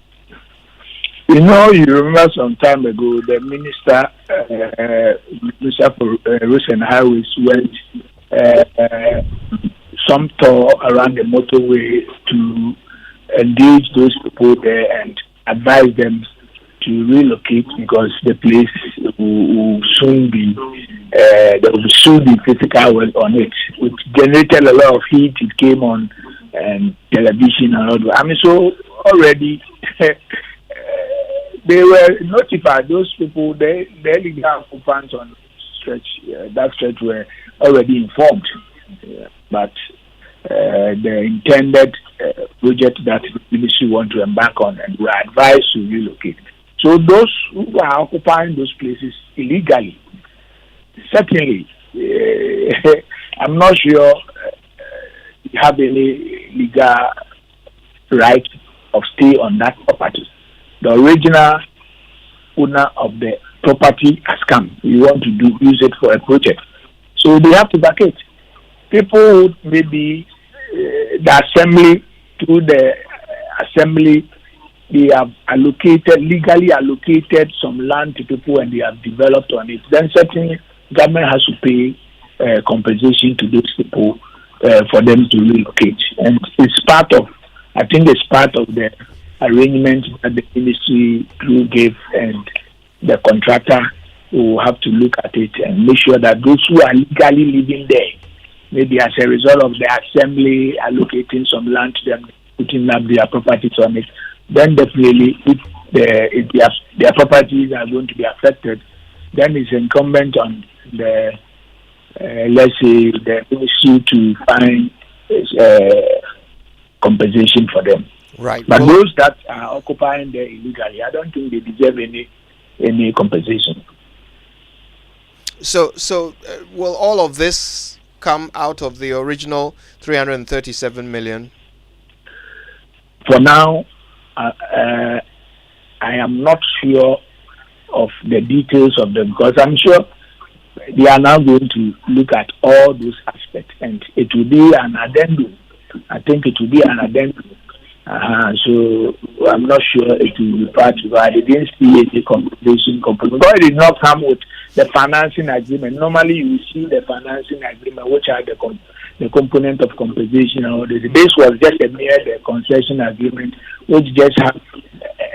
You remember some time ago, the Minister for Roads and Highways went some tour around the motorway to engage those people there and advise them to relocate because the place will soon be there will soon be physical work on it, which generated a lot of heat. It came on television and all that. I mean, so already they were notified. Those people, the legal occupants on that stretch were already informed, but the intended project that the ministry want to embark on and were advised to relocate. So those who are occupying those places illegally, certainly, I'm not sure you have any legal right of stay on that property. The original owner of the property has come. We want to use it for a project. So they have to vacate. People who maybe the assembly, through the assembly, they have legally allocated some land to people and they have developed on it. Then certainly government has to pay compensation to those people for them to relocate. And it's part of the arrangement that the ministry through gave and the contractor will have to look at it and make sure that those who are legally living there, maybe as a result of the assembly allocating some land to them, putting up their properties on it, then definitely if their properties are going to be affected, then it's incumbent on the let's say the ministry to find compensation for them. Right. But those that are occupying there illegally, I don't think they deserve any compensation. So will all of this come out of the original 337 million? For now, I am not sure of the details of them, because I'm sure they are now going to look at all those aspects, and it will be an addendum. I think it will be an addendum. So I'm not sure it will be part of it. I didn't see any compensation component, because it did not come with the financing agreement. Normally you see the financing agreement, which are the component of compensation. This was just a mere concession agreement, which just has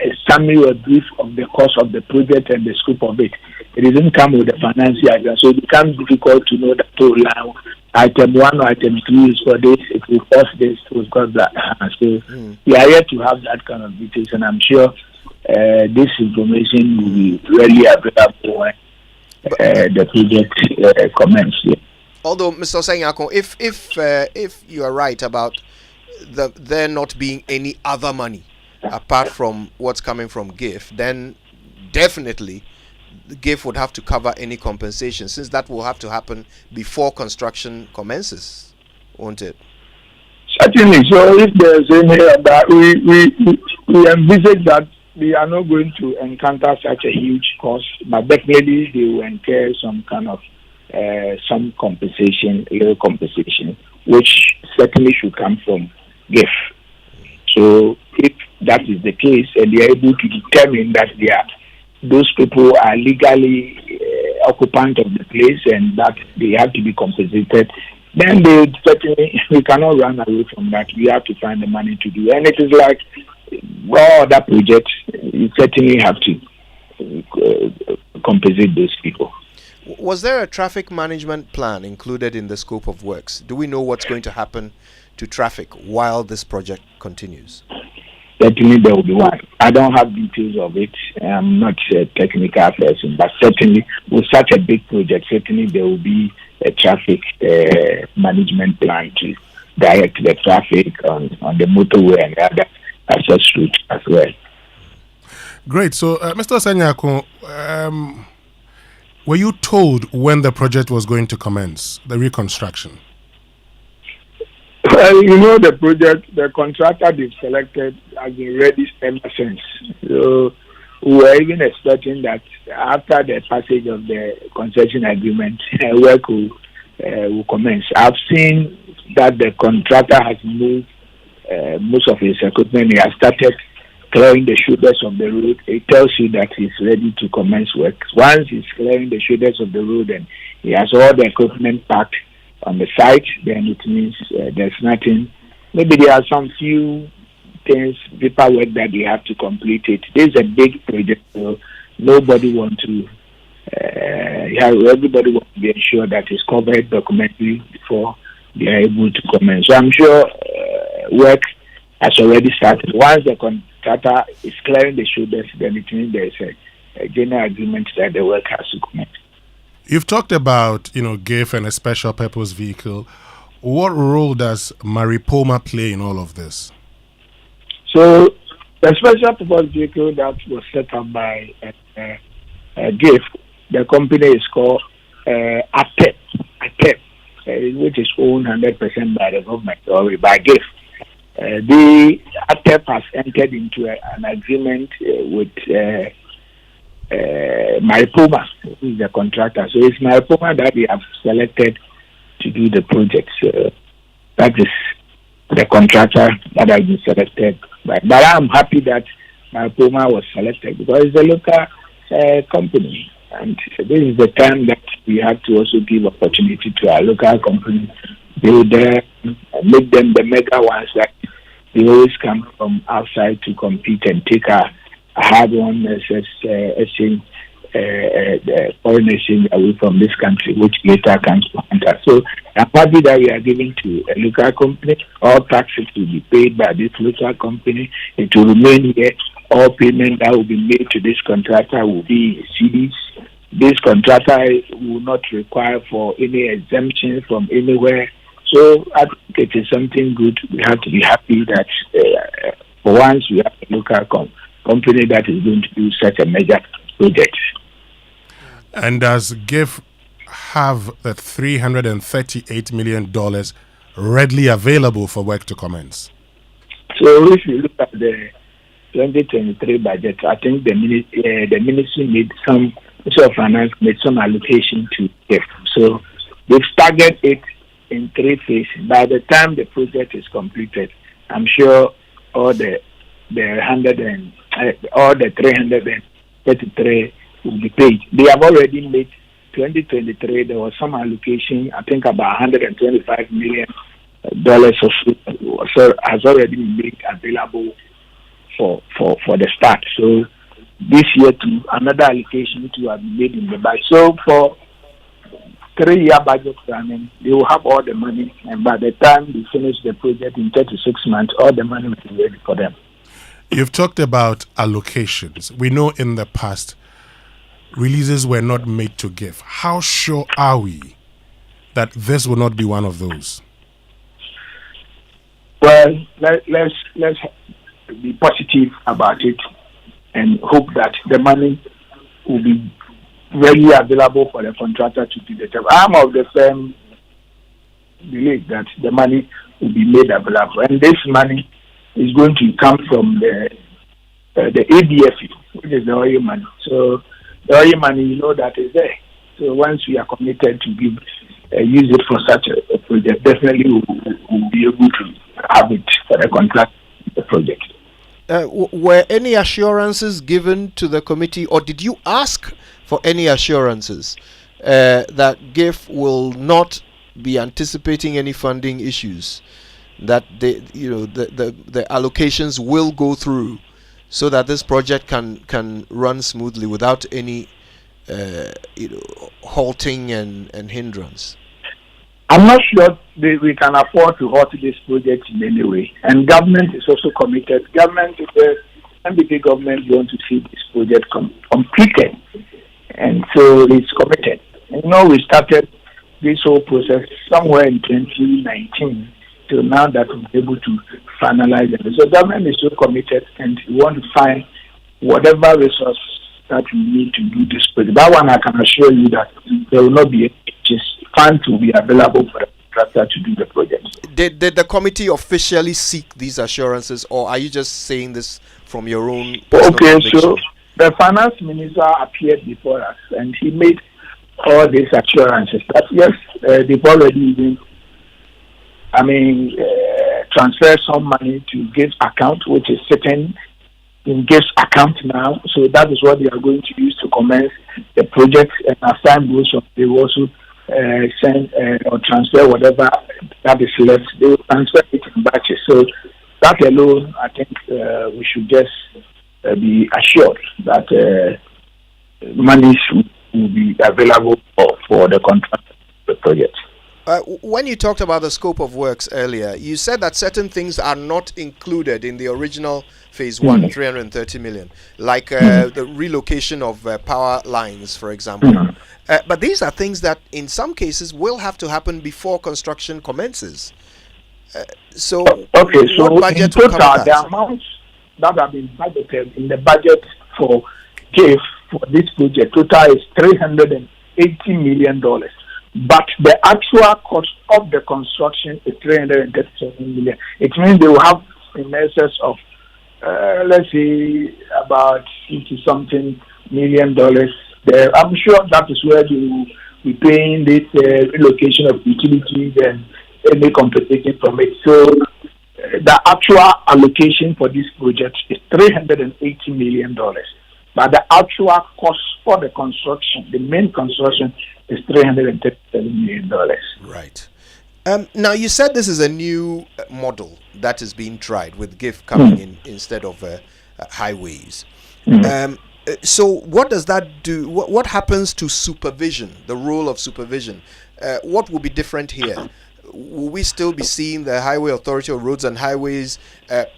a summary or brief of the cost of the project and the scope of it. It didn't come with the financing agreement, so it becomes difficult to know that now item 1 or item 2 is for this, it will cost this, it will cost that. So we are yet to have that kind of details, and I'm sure this information will be readily available when the project commences. Although, Mr. Osanyako, if you are right about there not being any other money apart from what's coming from GIF, then definitely the GIF would have to cover any compensation, since that will have to happen before construction commences, won't it? Certainly. So if there's any that we envisage that they are not going to encounter such a huge cost, but definitely they will incur some kind of some compensation, little compensation, which certainly should come from GIF. So if that is the case, and they are able to determine that those people are legally occupant of the place and that they have to be compensated, then we cannot run away from that. We have to find the money to do. And it is like all other projects, you certainly have to compensate those people. Was there a traffic management plan included in the scope of works? Do we know what's going to happen to traffic while this project continues? Certainly there will be one. I don't have details of it. I'm not a technical person, but certainly with such a big project, certainly there will be a traffic management plan to direct the traffic on the motorway and other access routes as well. Great. So, Mr. Osanyako, were you told when the project was going to commence, the reconstruction? Well, the project, the contractor they've selected has been ready ever since. So we were even expecting that after the passage of the concession agreement, work will commence. I've seen that the contractor has moved most of his equipment. He has started clearing the shoulders of the road. It tells you that he's ready to commence work. Once he's clearing the shoulders of the road and he has all the equipment packed on the site, then it means there's nothing. Maybe there are some few things, paperwork that they have to complete it. This is a big project, so nobody wants to. Everybody wants to be ensured that it's covered documentally before they are able to commence. So I'm sure work has already started. Once the contractor is clearing the shoulders, then it means there's a general agreement that the work has to commence. You've talked about, GIF and a special purpose vehicle. What role does Maripoma play in all of this? So, the special purpose vehicle that was set up by GIF, the company is called ATEP, which is owned 100% by the government or by GIF. The ATEP has entered into an agreement with Maripoma, who is the contractor. So it's Maripoma that we have selected to do the project. So that is the contractor that has been selected. But I'm happy that Maripoma was selected because it's a local company. And this is the time that we have to also give opportunity to our local companies, build them, make them the mega ones that they always come from outside to compete and take a hard-won exchange the foreign exchange away from this country, which later comes to enter. So a party that we are giving to a local company, all taxes will be paid by this local company. It will remain here. All payment that will be made to this contractor will be in CDs. This contractor will not require for any exemption from anywhere. So I think it is something good. We have to be happy that for once we have a local company that is going to do such a major project. And does GIF have the $338 million readily available for work to commence? So if you look at the 2023 budget, I think the ministry made some of finance made some allocation to GIF. So they've staggered it in 3 phases. By the time the project is completed, I'm sure all the 333 will be paid. They have already made 2023. There was some allocation. I think about $125 million or so has already been made available for the start. So this year too, another allocation to have been made in the budget. So for 3-year budget planning, they will have all the money, and by the time they finish the project in 36 months, all the money will be ready for them. You've talked about allocations. We know in the past releases were not made to GIF. How sure are we that this will not be one of those? Well, let's be positive about it and hope that the money will be readily available for the contractor to do the job. I'm of the firm belief that the money will be made available, and this money is going to come from the ADF, which is the oil money. So the oil money, you know, that is there. So once we are committed to use it for such a project, definitely we'll be able to have it for the contract, the project. Were any assurances given to the committee, or did you ask for any assurances that GIF will not be anticipating any funding issues, that the allocations will go through, so that this project can run smoothly without any halting and hindrance? I'm not sure we can afford to halt this project in any way. And government is also committed. MBP government wants to see this project completed. And so it's committed. You know, we started this whole process somewhere in 2019 till now that we'll be able to finalize it. So government is so committed, and we want to find whatever resource that we need to do this project. That one I can assure you that there will not be just funds will be available for the contractor to do the project. Did the committee officially seek these assurances, or are you just saying this from your own personal conviction? So the finance minister appeared before us, and he made all these assurances that yes, they've already even, transferred some money to GIF's account, which is sitting in GIF's account now. So that is what they are going to use to commence the project. And as time goes on, they will also send or transfer whatever that is left. They will transfer it in batches. So that alone, I think we should just be assured that money will be available for the contract of the project. When you talked about the scope of works earlier, you said that certain things are not included in the original phase 1, 330 million, like the relocation of power lines, for example. But these are things that in some cases will have to happen before construction commences. So what budget in total, the amounts that have been budgeted in the budget for GIF for this project total is $380 million. But the actual cost of the construction is $337 million. It means they will have in excess of, let's say, about $50-something million there. I'm sure that is where they will be paying this relocation of utilities and any compensation from it. So the actual allocation for this project is $380 million. But the actual cost for the construction, the main construction, is $337 million. Right. Now, you said this is a new model that is being tried with GIF coming in instead of highways. So what does that do? What happens to supervision, the role of supervision? What will be different here? Will we still be seeing the Highway Authority of Roads and Highways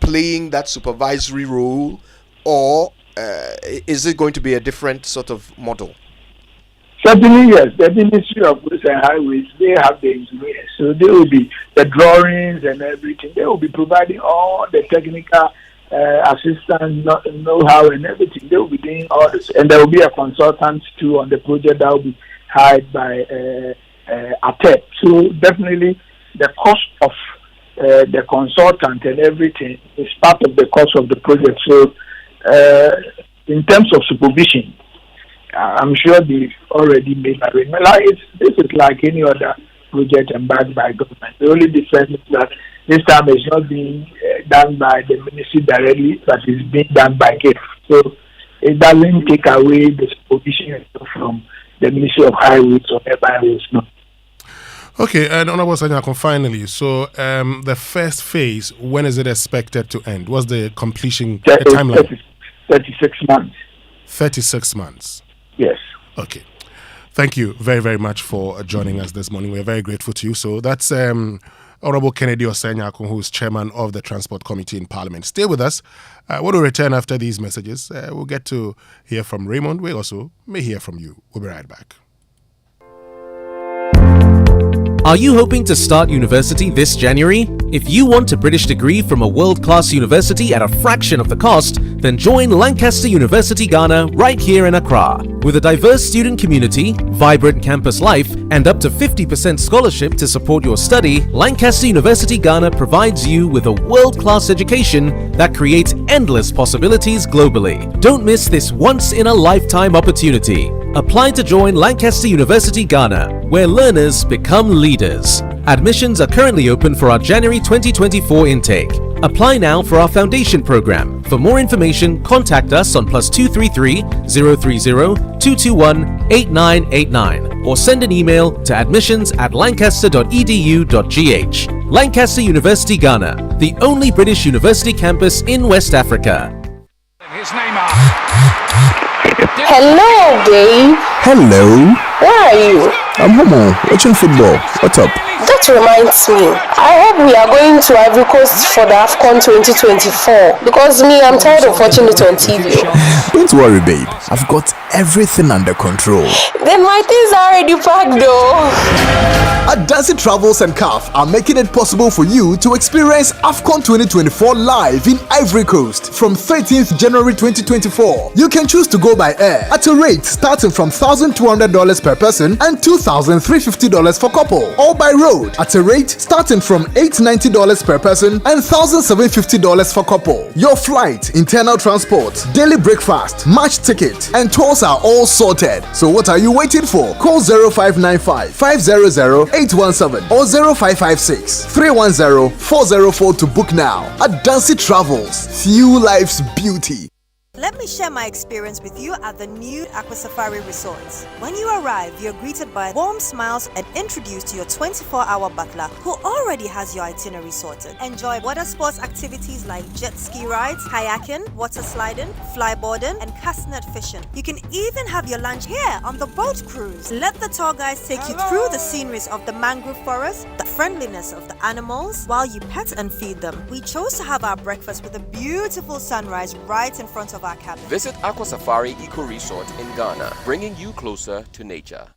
playing that supervisory role, or is it going to be a different sort of model? Certainly, yes. The Ministry of Roads and Highways, they have the engineers, so they will be the drawings and everything. They will be providing all the technical assistance, know-how, and everything. They will be doing all this, and there will be a consultant too on the project that will be hired by ATEP. So definitely, the cost of the consultant and everything is part of the cost of the project. So, in terms of supervision, I'm sure they've already made arrangements. This is like any other project embarked by government. The only difference is that this time it's not being done by the ministry directly, but it's being done by GIF. So it doesn't take away the supervision from the Ministry of Highways or Highways. No. Okay, and Honorable Sanyako, finally, so the first phase, when is it expected to end? What's the completion timeline? 36 months. 36 months. Yes. Okay. Thank you very, very much for joining us this morning. We're very grateful to you. So that's Honorable Kennedy Osanyako, who's chairman of the Transport Committee in Parliament. Stay with us. When we return after these messages, we'll get to hear from Raymond. We also may hear from you. We'll be right back. Are you hoping to start university this January? If you want a British degree from a world-class university at a fraction of the cost, then join Lancaster University Ghana right here in Accra. With a diverse student community, vibrant campus life, and up to 50% scholarship to support your study, Lancaster University Ghana provides you with a world-class education that creates endless possibilities globally. Don't miss this once-in-a-lifetime opportunity. Apply to join Lancaster University Ghana, where learners become leaders. Admissions are currently open for our January 2024 intake. Apply now for our foundation program. For more information, contact us on +233 030 221 8989 or send an email to admissions@lancaster.edu.gh. Lancaster University Ghana, the only British university campus in West Africa. Hello, babe. Hello. Where are you? I'm home watching football. What's up? That reminds me. I hope we are going to Ivory Coast for the AFCON 2024 because I'm tired of watching it on TV. Don't worry, babe. I've got everything under control. Then my things are already packed though. Adansi Travels and CAF are making it possible for you to experience AFCON 2024 live in Ivory Coast from 13th January 2024. You can choose to go by air at a rate starting from $1,200 per person and $2,350 for couple, or by road at a rate starting from $890 per person and $1,750 for couple. Your flight, internal transport, daily breakfast, match ticket, and tours are all sorted. So what are you waiting for? Call 0595 500 817 or 0556 310 404 to book now. Adansi Travels, fuel life's beauty. Let me share my experience with you at the new Aqua-Safari Resorts. When you arrive, you're greeted by warm smiles and introduced to your 24-hour butler who already has your itinerary sorted. Enjoy water sports activities like jet ski rides, kayaking, water sliding, flyboarding, and castnet fishing. You can even have your lunch here on the boat cruise. Let the tour guides take you through the sceneries of the mangrove forest, the friendliness of the animals, while you pet and feed them. We chose to have our breakfast with a beautiful sunrise right in front of our cabin. Visit Aqua-Safari Eco Resort in Ghana, bringing you closer to nature.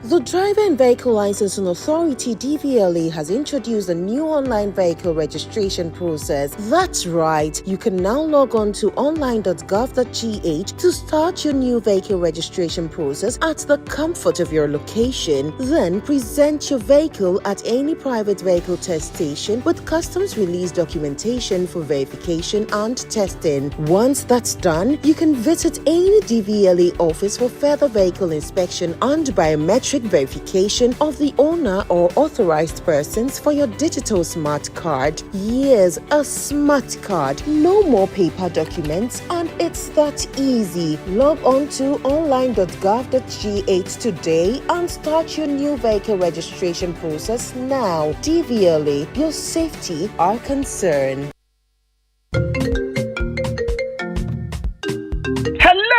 The Driver and Vehicle Licensing Authority (DVLA) has introduced a new online vehicle registration process. That's right, you can now log on to online.gov.gh to start your new vehicle registration process at the comfort of your location. Then present your vehicle at any private vehicle test station with customs release documentation for verification and testing. Once that's done, you can visit any DVLA office for further vehicle inspection and biometric verification of the owner or authorized persons for your digital smart card. Yes, a smart card. No more paper documents, and it's that easy. Log on to online.gov.gh today and start your new vehicle registration process now. DVLA, your safety our concern. Hello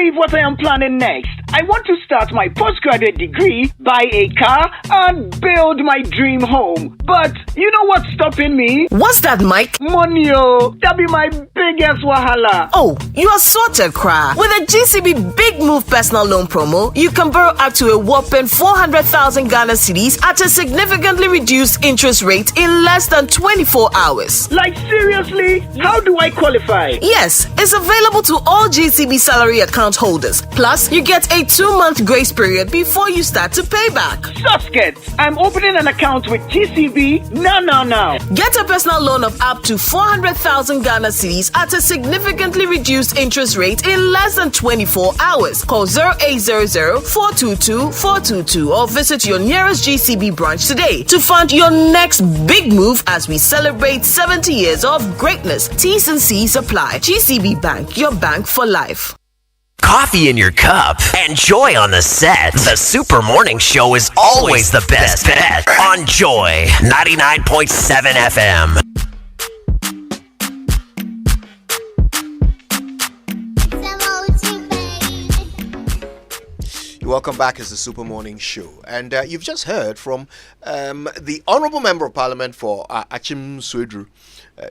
believe what I am planning next? I want to start my postgraduate degree, buy a car, and build my dream home. But you know what's stopping me? What's that, Mike? Money, oh. That be my biggest wahala. Oh, you are sorted, Kra. With a GCB Big Move personal loan promo, you can borrow up to a whopping 400,000 Ghana cedis at a significantly reduced interest rate in less than 24 hours. Like, seriously? How do I qualify? Yes, it's available to all GCB salary account holders. Plus, you get a 2-month grace period before you start to pay back. Susket, I'm opening an account with GCB now. Get a personal loan of up to 400,000 Ghana cedis at a significantly reduced interest rate in less than 24 hours. Call 0800-422-422 or visit your nearest GCB branch today to fund your next big move as we celebrate 70 years of greatness. T's and C's apply. GCB Bank, your bank for life. Coffee in your cup and joy on the set. The Super Morning Show is always the best bet on Joy 99.7 FM. Welcome back. It's the Super Morning Show. And you've just heard from the Honourable Member of Parliament for Achim Swedru,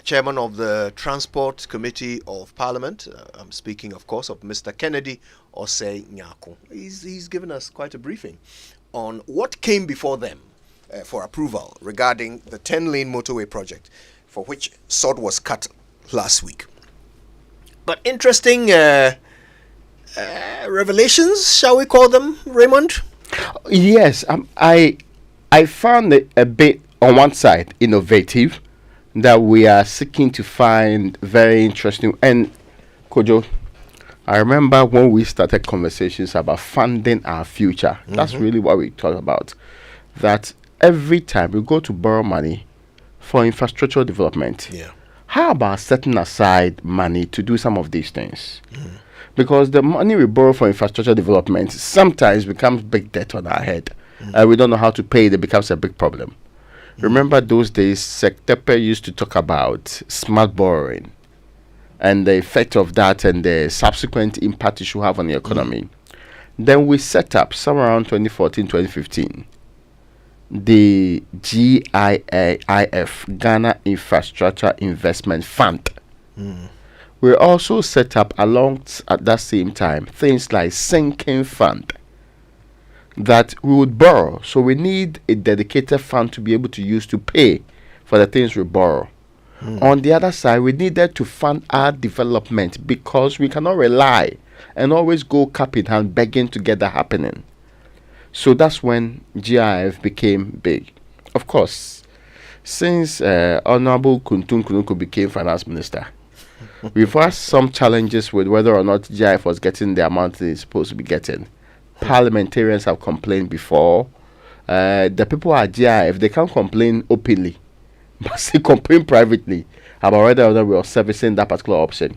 Chairman of the Transport Committee of Parliament. I'm speaking, of course, of Mr. Kennedy Osei Nyako. He's given us quite a briefing on what came before them for approval regarding the 10-lane motorway project for which sod was cut last week. But interesting revelations, shall we call them, Raymond? Yes, I found it a bit, on one side, innovative, that we are seeking to find very interesting. And Kojo, I remember when we started conversations about funding our future. That's really what we talk about. That every time we go to borrow money for infrastructure development, how about setting aside money to do some of these things? Because the money we borrow for infrastructure development sometimes becomes big debt on our head. We don't know how to pay it. It becomes a big problem. Remember those days, Sektepe used to talk about smart borrowing and the effect of that and the subsequent impact it should have on the economy. Then we set up, somewhere around 2014, 2015, the GIIF, Ghana Infrastructure Investment Fund. We also set up along at that same time things like sinking fund that we would borrow. So we need a dedicated fund to be able to use to pay for the things we borrow. On the other side, we needed to fund our development because we cannot rely and always go cap in hand begging to get that happening. So that's when GIF became big. Of course, since Honorable Kuntun Kunuku became finance minister, we've had some challenges with whether or not GIF was getting the amount it's supposed to be getting. Parliamentarians have complained before. The people at GIF, they can't complain openly, but they complain privately about whether or not we are servicing that particular option.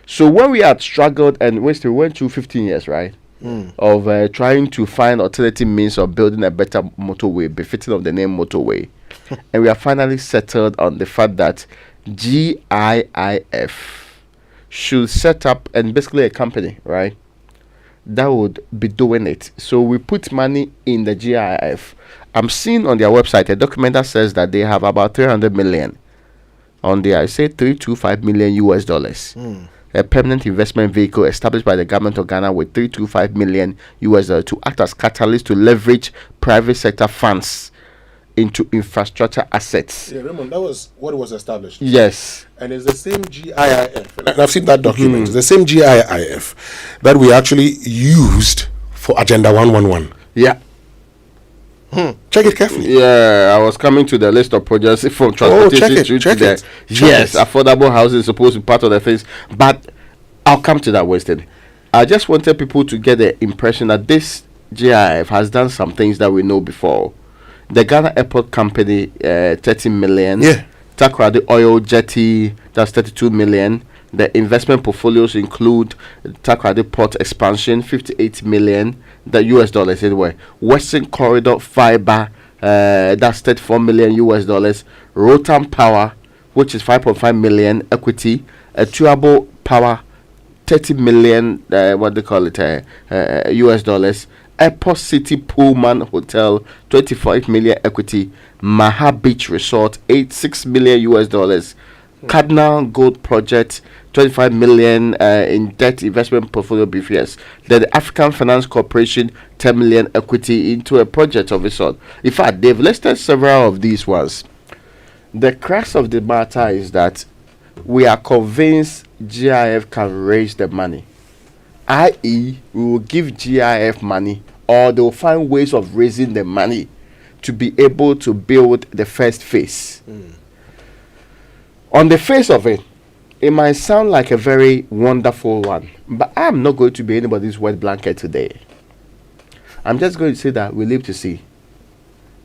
So when we had struggled and we went through 15 years, right, of trying to find alternative means of building a better motorway befitting of the name motorway, and we have finally settled on the fact that GIIF should set up and basically a company, right, that would be doing it. So we put money in the GIIF. I'm seeing on their website a document that says that they have about 300 million on there. I say 325 million US dollars. A permanent investment vehicle established by the government of Ghana with 325 million US dollars to act as catalyst to leverage private sector funds into infrastructure assets. Yeah, Raymond, that was what was established. Yes. And it's the same GIIF. And I've seen that document. It's the same GIIF that we actually used for Agenda 111. Yeah. Check it carefully. Yeah, I was coming to the list of projects from transportation Yes, affordable housing is supposed to be part of the things. But I'll come to that, Winston. I just wanted people to get the impression that this GIF has done some things that we know before. The Ghana Airport Company, 30 million. Yeah. Accra-Tema Oil Jetty, that's 32 million. The investment portfolios include Accra-Tema Port Expansion, 58 million. The US dollars anyway. Western Corridor Fiber, that's 34 million US dollars. Rotan Power, which is 5.5 million equity. Tuabo Power, $30 million, what they call it, US dollars. Airport City Pullman Hotel, 25 million equity. Maha Beach Resort, $6 million US dollars. Cardinal Gold Project, 25 million in debt investment portfolio BFS. Then the African Finance Corporation, 10 million equity into a project of its own. In fact, they've listed several of these ones. The crux of the matter is that we are convinced GIF can raise the money, i.e., we will give GIF money, or they will find ways of raising the money to be able to build the first phase. On the face of it, it might sound like a very wonderful one, but I'm not going to be anybody's wet blanket today. I'm just going to say that we live to see.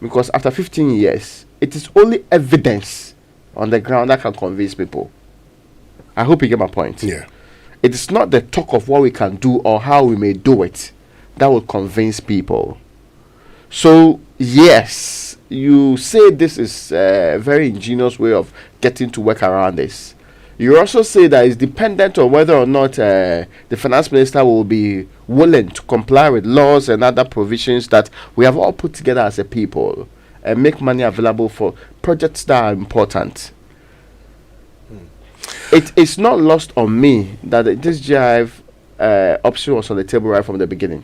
Because after 15 years, it is only evidence on the ground that can convince people. I hope you get my point. Yeah. It is not the talk of what we can do or how we may do it that will convince people. So, yes, you say this is a very ingenious way of getting to work around this. You also say that it's dependent on whether or not the finance minister will be willing to comply with laws and other provisions that we have all put together as a people and make money available for projects that are important. It's not lost on me that this GIF option was on the table right from the beginning.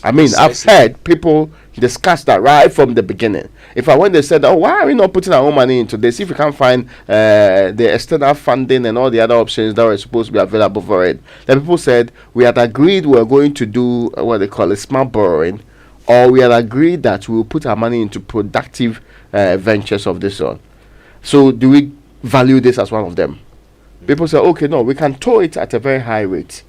I mean, I've heard people discuss that right from the beginning. In fact, when they said, "Oh, why are we not putting our own money into this? If we can't find the external funding and all the other options that were supposed to be available for it," then people said we had agreed we were going to do what they call smart borrowing, or we had agreed that we will put our money into productive ventures of this sort. So, do we value this as one of them? People say, "Okay, no, we can tow it at a very high rate."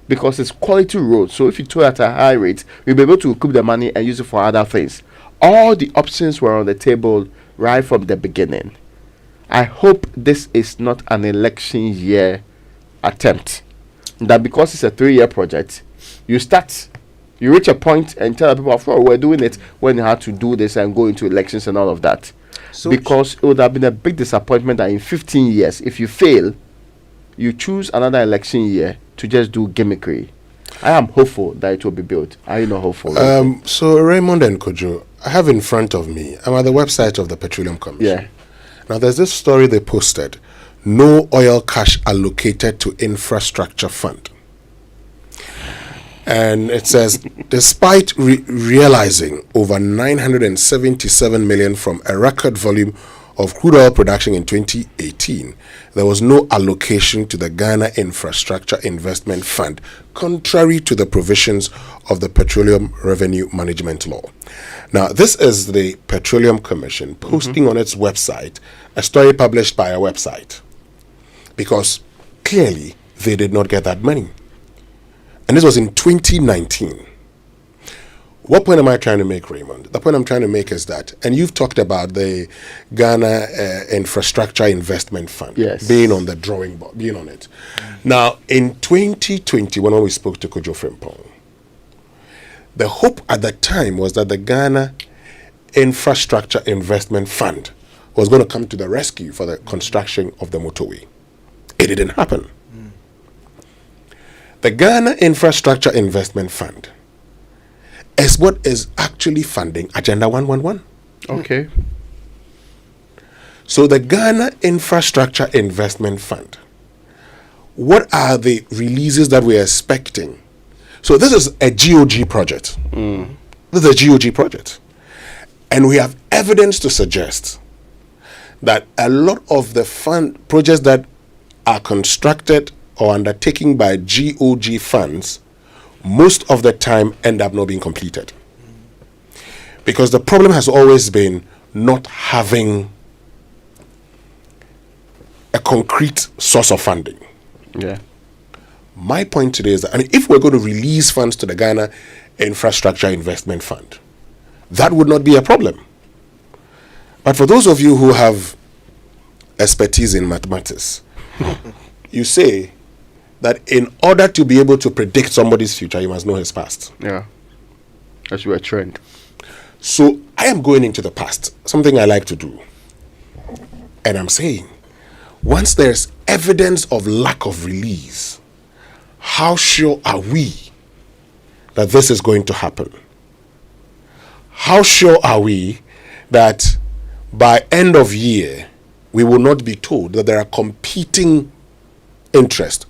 Because it's quality road, so if you tow at a high rate, we'll be able to recoup the money and use it for other things. All the options were on the table right from the beginning. I hope this is not an election year attempt. That because it's a 3-year project, you reach a point and tell people, "Oh, we're doing it," when you had to do this and go into elections and all of that. So because it would have been a big disappointment that in 15 years, if you fail, you choose another election year to just do gimmickry. I am hopeful that it will be built. Are you not hopeful? So Raymond and Kojo, I have in front of me, I'm at the website of the Petroleum Commission. Yeah. Now there's this story they posted, no oil cash allocated to infrastructure fund. And it says, despite realizing over 977 million from a record volume of crude oil production in 2018, there was no allocation to the Ghana Infrastructure Investment Fund, contrary to the provisions of the Petroleum Revenue Management Law. Now, this is the Petroleum Commission posting on its website a story published by a website, because clearly they did not get that money. And this was in 2019. What point am I trying to make, Raymond? The point I'm trying to make is that, and you've talked about the Ghana Infrastructure Investment Fund being on the drawing board, being on it. Now, in 2020, when we spoke to Kojo Frimpong, the hope at that time was that the Ghana Infrastructure Investment Fund was going to come to the rescue for the construction of the motorway. It didn't happen. The Ghana Infrastructure Investment Fund is what is actually funding Agenda 111. Okay. So the Ghana Infrastructure Investment Fund, what are the releases that we're expecting? So this is a GOG project. This is a GOG project. And we have evidence to suggest that a lot of the fund projects that are constructed or undertaken by GOG funds most of the time end up not being completed. Because the problem has always been not having a concrete source of funding. Yeah. My point today is that, I mean, if we're going to release funds to the Ghana Infrastructure Investment Fund, that would not be a problem. But for those of you who have expertise in mathematics, you say that in order to be able to predict somebody's future, you must know his past. Yeah. That's your trend. So I am going into the past, something I like to do. And I'm saying, once there's evidence of lack of release, how sure are we that this is going to happen? How sure are we that by end of year we will not be told that there are competing interests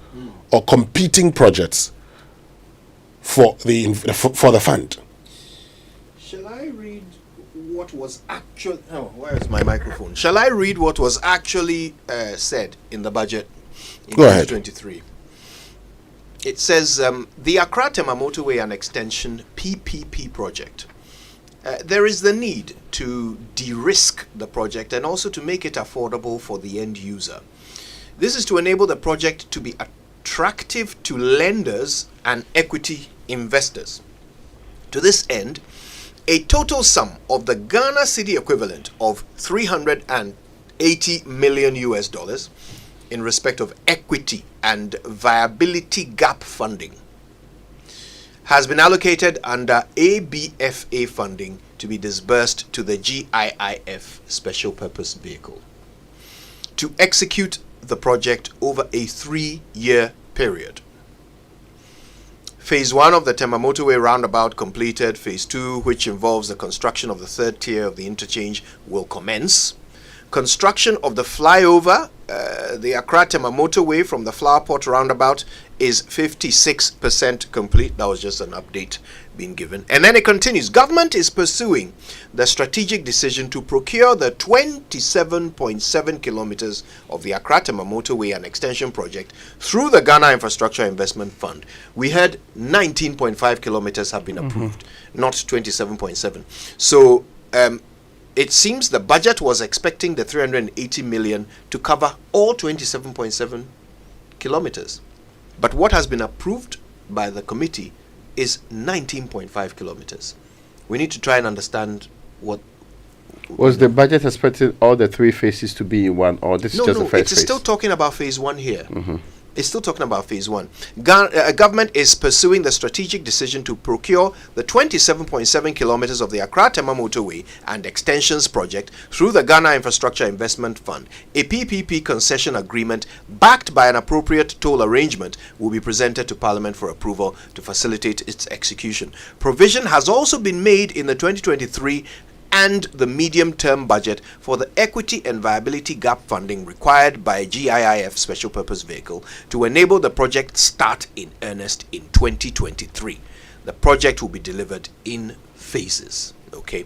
or competing projects for the fund? Shall I read what was actually... Oh, where is my microphone? Shall I read what was actually said in the budget in Go ahead. 2023? It says, the Accra-Tema Motorway and Extension PPP project. There is the need to de-risk the project and also to make it affordable for the end user. This is to enable the project to be attractive to lenders and equity investors. To this end, a total sum of the Ghana cedi equivalent of $380 million in respect of equity and viability gap funding has been allocated under ABFA funding to be disbursed to the GIIF Special Purpose Vehicle to execute the project over a 3-year period. Phase 1 of the Tema Motorway roundabout completed. Phase 2, which involves the construction of the third tier of the interchange, will commence. Construction of the flyover, the Accra-Tema Motorway from the Flowerport roundabout, is 56% complete. That was just an update being given. And then it continues. Government is pursuing the strategic decision to procure the 27.7 kilometers of the Accra-Tema Motorway and Extension project through the Ghana Infrastructure Investment Fund. We had 19.5 kilometers have been approved, not 27.7. So, it seems the budget was expecting the 380 million to cover all 27.7 kilometers. But what has been approved by the committee is 19.5 kilometers. We need to try and understand what... Was the budget expecting all the 3 phases to be in one, or this is just the first phase? No, it's still talking about phase 1 here. It's still talking about phase 1. Government is pursuing the strategic decision to procure the 27.7 kilometers of the Accra-Tema Motorway and Extensions project through the Ghana Infrastructure Investment Fund. A PPP concession agreement backed by an appropriate toll arrangement will be presented to Parliament for approval to facilitate its execution. Provision has also been made in the 2023 and the medium-term budget for the equity and viability gap funding required by GIIF Special Purpose Vehicle to enable the project start in earnest in 2023. The project will be delivered in phases. Okay,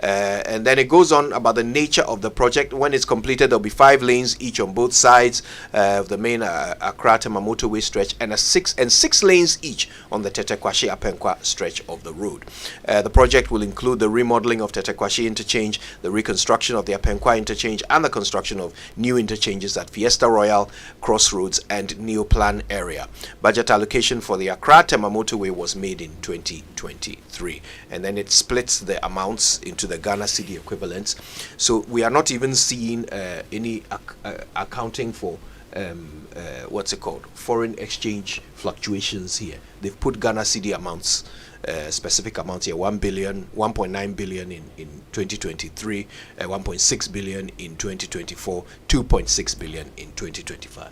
and then it goes on about the nature of the project. When it's completed, there'll be 5 lanes each on both sides of the main Accra-Tema Motorway stretch, and 6 lanes each on the Tetekwashi-Apenkwa stretch of the road. The project will include the remodeling of Tetekwashi interchange, the reconstruction of the Apenkwa interchange, and the construction of new interchanges at Fiesta Royal, Crossroads, and Neoplan area. Budget allocation for the Accra-Tema Motorway was made in 2023, and then it splits the amounts into the Ghana cedi equivalents. So we are not even seeing any accounting for what's it called, foreign exchange fluctuations here. They've put Ghana cedi amounts, specific amounts here: 1 billion, 1.9 billion in 2023, 1.6 billion in 2024, 2.6 billion in 2025.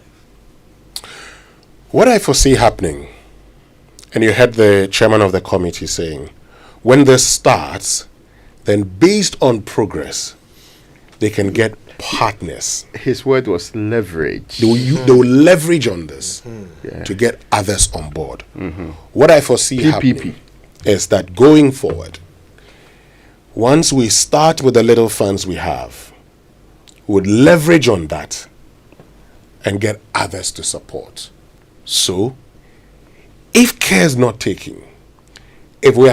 What I foresee happening, and you heard the chairman of the committee saying, when this starts, then based on progress, they can get partners. His word was leverage. They will leverage on this to get others on board. What I foresee happening is that going forward, once we start with the little funds we have, we would leverage on that and get others to support. So, if care is not taken, if we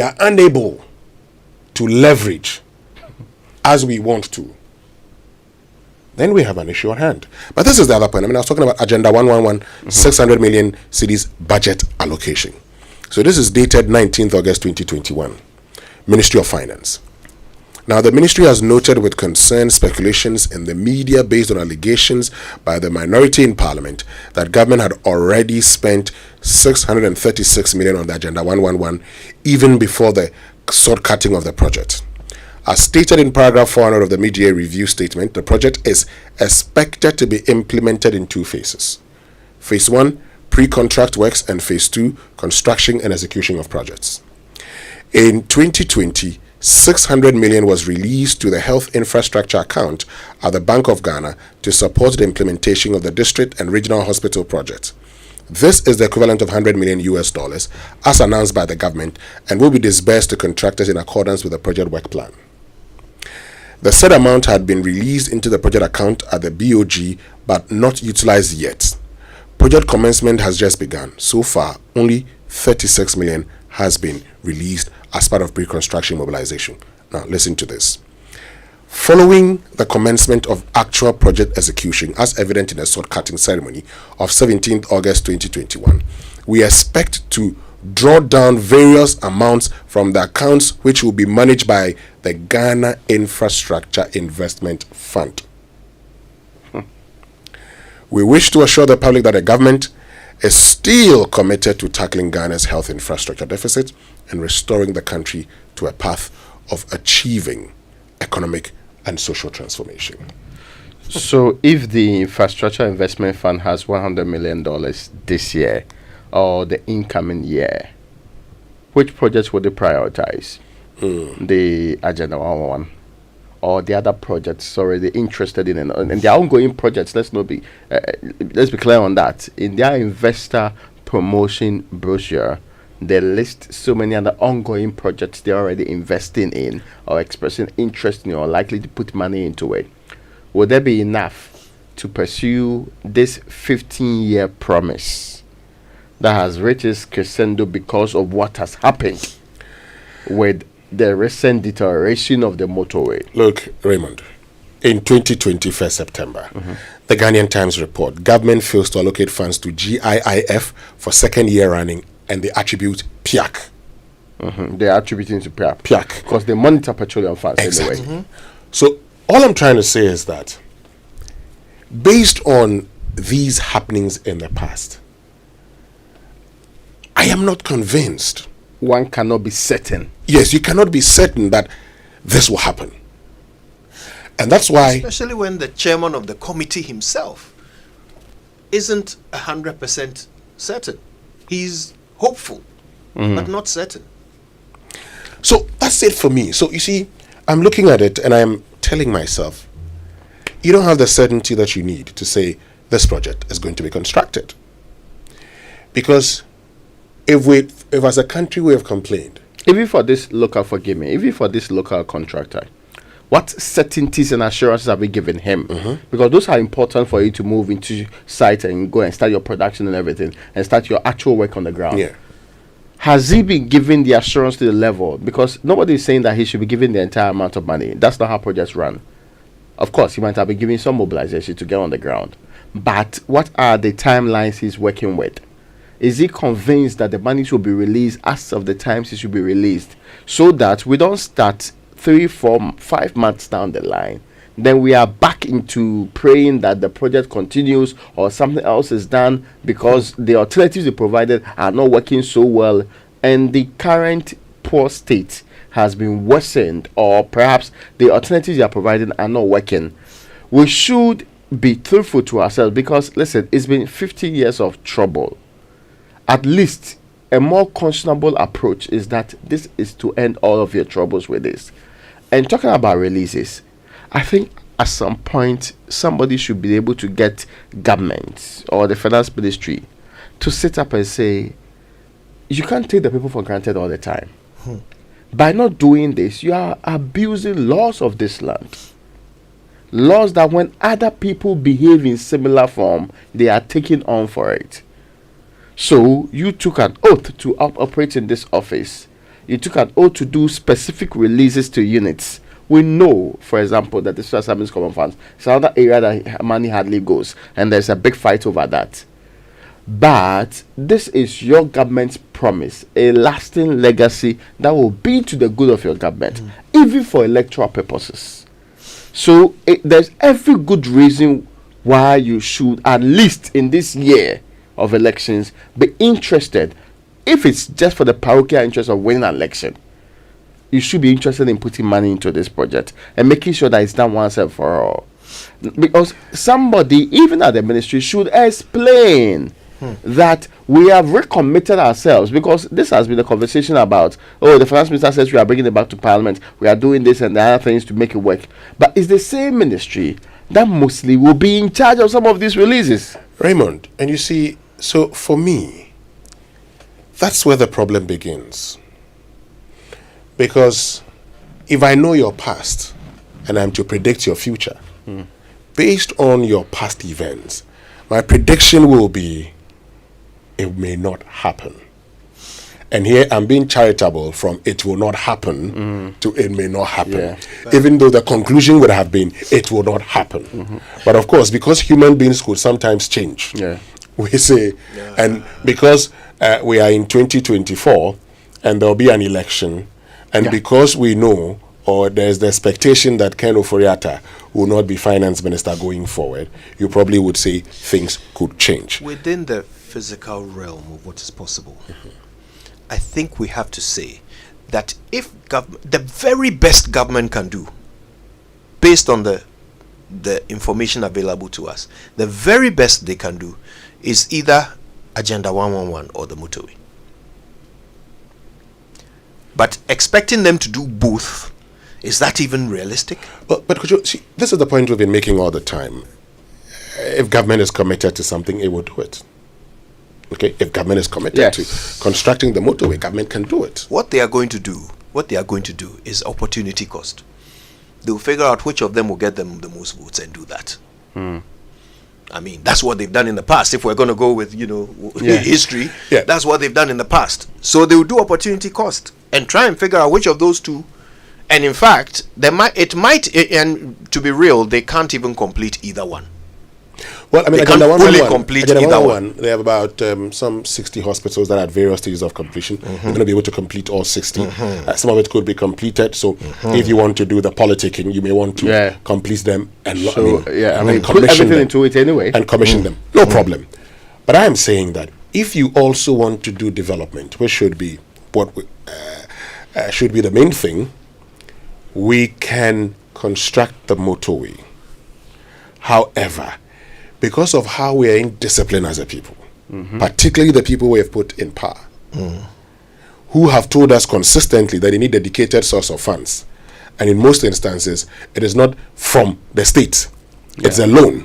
are unable to leverage as we want to, then we have an issue at hand. But this is the other point. I mean, I was talking about Agenda 111, 600 million cedis budget allocation. So this is dated 19th August 2021, Ministry of Finance. Now, the ministry has noted with concern speculations in the media based on allegations by the minority in Parliament that government had already spent 636 million on the Agenda 111 even before the short-cutting of the project. As stated in paragraph 400 of the mid-year review statement, the project is expected to be implemented in 2 phases. Phase 1, pre-contract works, and phase 2, construction and execution of projects. In 2020, 600 million was released to the health infrastructure account at the Bank of Ghana to support the implementation of the district and regional hospital projects. This is the equivalent of $100 million as announced by the government and will be disbursed to contractors in accordance with the project work plan. The said amount had been released into the project account at the BOG but not utilized yet. Project commencement has just begun. So far, only 36 million has been released as part of pre-construction mobilization. Now, listen to this. Following the commencement of actual project execution, as evident in the sword cutting ceremony of 17th August 2021, we expect to draw down various amounts from the accounts which will be managed by the Ghana Infrastructure Investment Fund. We wish to assure the public that the government is still committed to tackling Ghana's health infrastructure deficit and restoring the country to a path of achieving economic and social transformation. So if the Infrastructure Investment Fund has $100 million this year or the incoming year, which projects would they prioritize? The Agenda 111 or the other projects already interested in, and their ongoing projects, let's be clear on that. In their investor promotion brochure, they list so many other ongoing projects they're already investing in or expressing interest in or likely to put money into it. Would there be enough to pursue this 15-year promise that has reached its crescendo because of what has happened with the recent deterioration of the motorway? Look, Raymond, in 2020, 1st September, the Ghanaian Times report, government fails to allocate funds to GIIF for second year running, and they attribute PIAC. They are attributing to PIAC. PIAC. Because they monitor petroleum funds exactly. anyway. So all I'm trying to say is that based on these happenings in the past, I am not convinced. One cannot be certain. Yes, you cannot be certain that this will happen. And that's why... Especially when the chairman of the committee himself isn't 100% certain. He's hopeful, but not certain. So that's it for me. So you see, I'm looking at it and I'm telling myself, you don't have the certainty that you need to say this project is going to be constructed. Because if as a country we have complained, even for this local contractor, what certainties and assurances have we given him? Because those are important for you to move into site and go and start your production and everything and start your actual work on the ground. Yeah. Has he been given the assurance to the level? Because nobody is saying that he should be given the entire amount of money. That's not how projects run. Of course, he might have been given some mobilization to get on the ground. But what are the timelines he's working with? Is he convinced that the money should be released as of the times it should be released, so that we don't start 3, 4, 5 months down the line, then we are back into praying that the project continues or something else is done because the alternatives they provided are not working so well and the current poor state has been worsened, or perhaps the alternatives they are providing are not working? We should be truthful to ourselves, because listen, it's been 50 years of trouble. At least a more conscionable approach is that this is to end all of your troubles with this. And talking about releases, I think at some point somebody should be able to get government or the finance ministry to sit up and say, you can't take the people for granted all the time. By not doing this, you are abusing laws of this land. Laws that when other people behave in similar form, they are taking on for it. So you took an oath to operate in this office. You took an oath to do specific releases to units. We know, for example, that the Social Service Common Funds is another area that money hardly goes, and there's a big fight over that. But this is your government's promise, a lasting legacy that will be to the good of your government, even for electoral purposes. So there's every good reason why you should, at least in this year of elections, be interested. If it's just for the parochial interest of winning an election, you should be interested in putting money into this project and making sure that it's done once and for all. Because somebody, even at the ministry, should explain that we have recommitted ourselves, because this has been a conversation about, oh, the finance minister says we are bringing it back to parliament, we are doing this and the other things to make it work. But it's the same ministry that mostly will be in charge of some of these releases. Raymond, and you see, so for me, that's where the problem begins. Because if I know your past and I'm to predict your future, based on your past events, my prediction will be it may not happen. And here I'm being charitable from it will not happen to it may not happen. Yeah. Even though the conclusion would have been it will not happen. But of course, because human beings could sometimes change, we say, and because we are in 2024 and there'll be an election, and because we know, or there's the expectation that Ken Oforiatta will not be finance minister going forward, you probably would say things could change. Within the physical realm of what is possible, I think we have to say that if the very best government can do, based on the information available to us, the very best they can do is either Agenda 111 or the motorway. But expecting them to do both, is that even realistic? But could you see, this is the point we've been making all the time. If government is committed to something, it will do it. Okay, if government is committed to constructing the motorway, government can do it. What they are going to do is opportunity cost. They'll figure out which of them will get them the most votes and do that. I mean, that's what they've done in the past. If we're going to go with, history, that's what they've done in the past. So they will do opportunity cost and try and figure out which of those two. And in fact, and to be real, they can't even complete either one. Well, I mean, they can't fully complete either one. They have about some 60 hospitals that are at various stages of completion. They're going to be able to complete all 60. Some of it could be completed. So if you want to do the politicking, you may want to complete them and put commission everything them into it anyway. And commission them. No problem. But I am saying that if you also want to do development, which should be what should be the main thing, we can construct the motorway. However, because of how we are indisciplined as a people, particularly the people we have put in power, who have told us consistently that they need a dedicated source of funds, and in most instances, it is not from the state, it's a loan,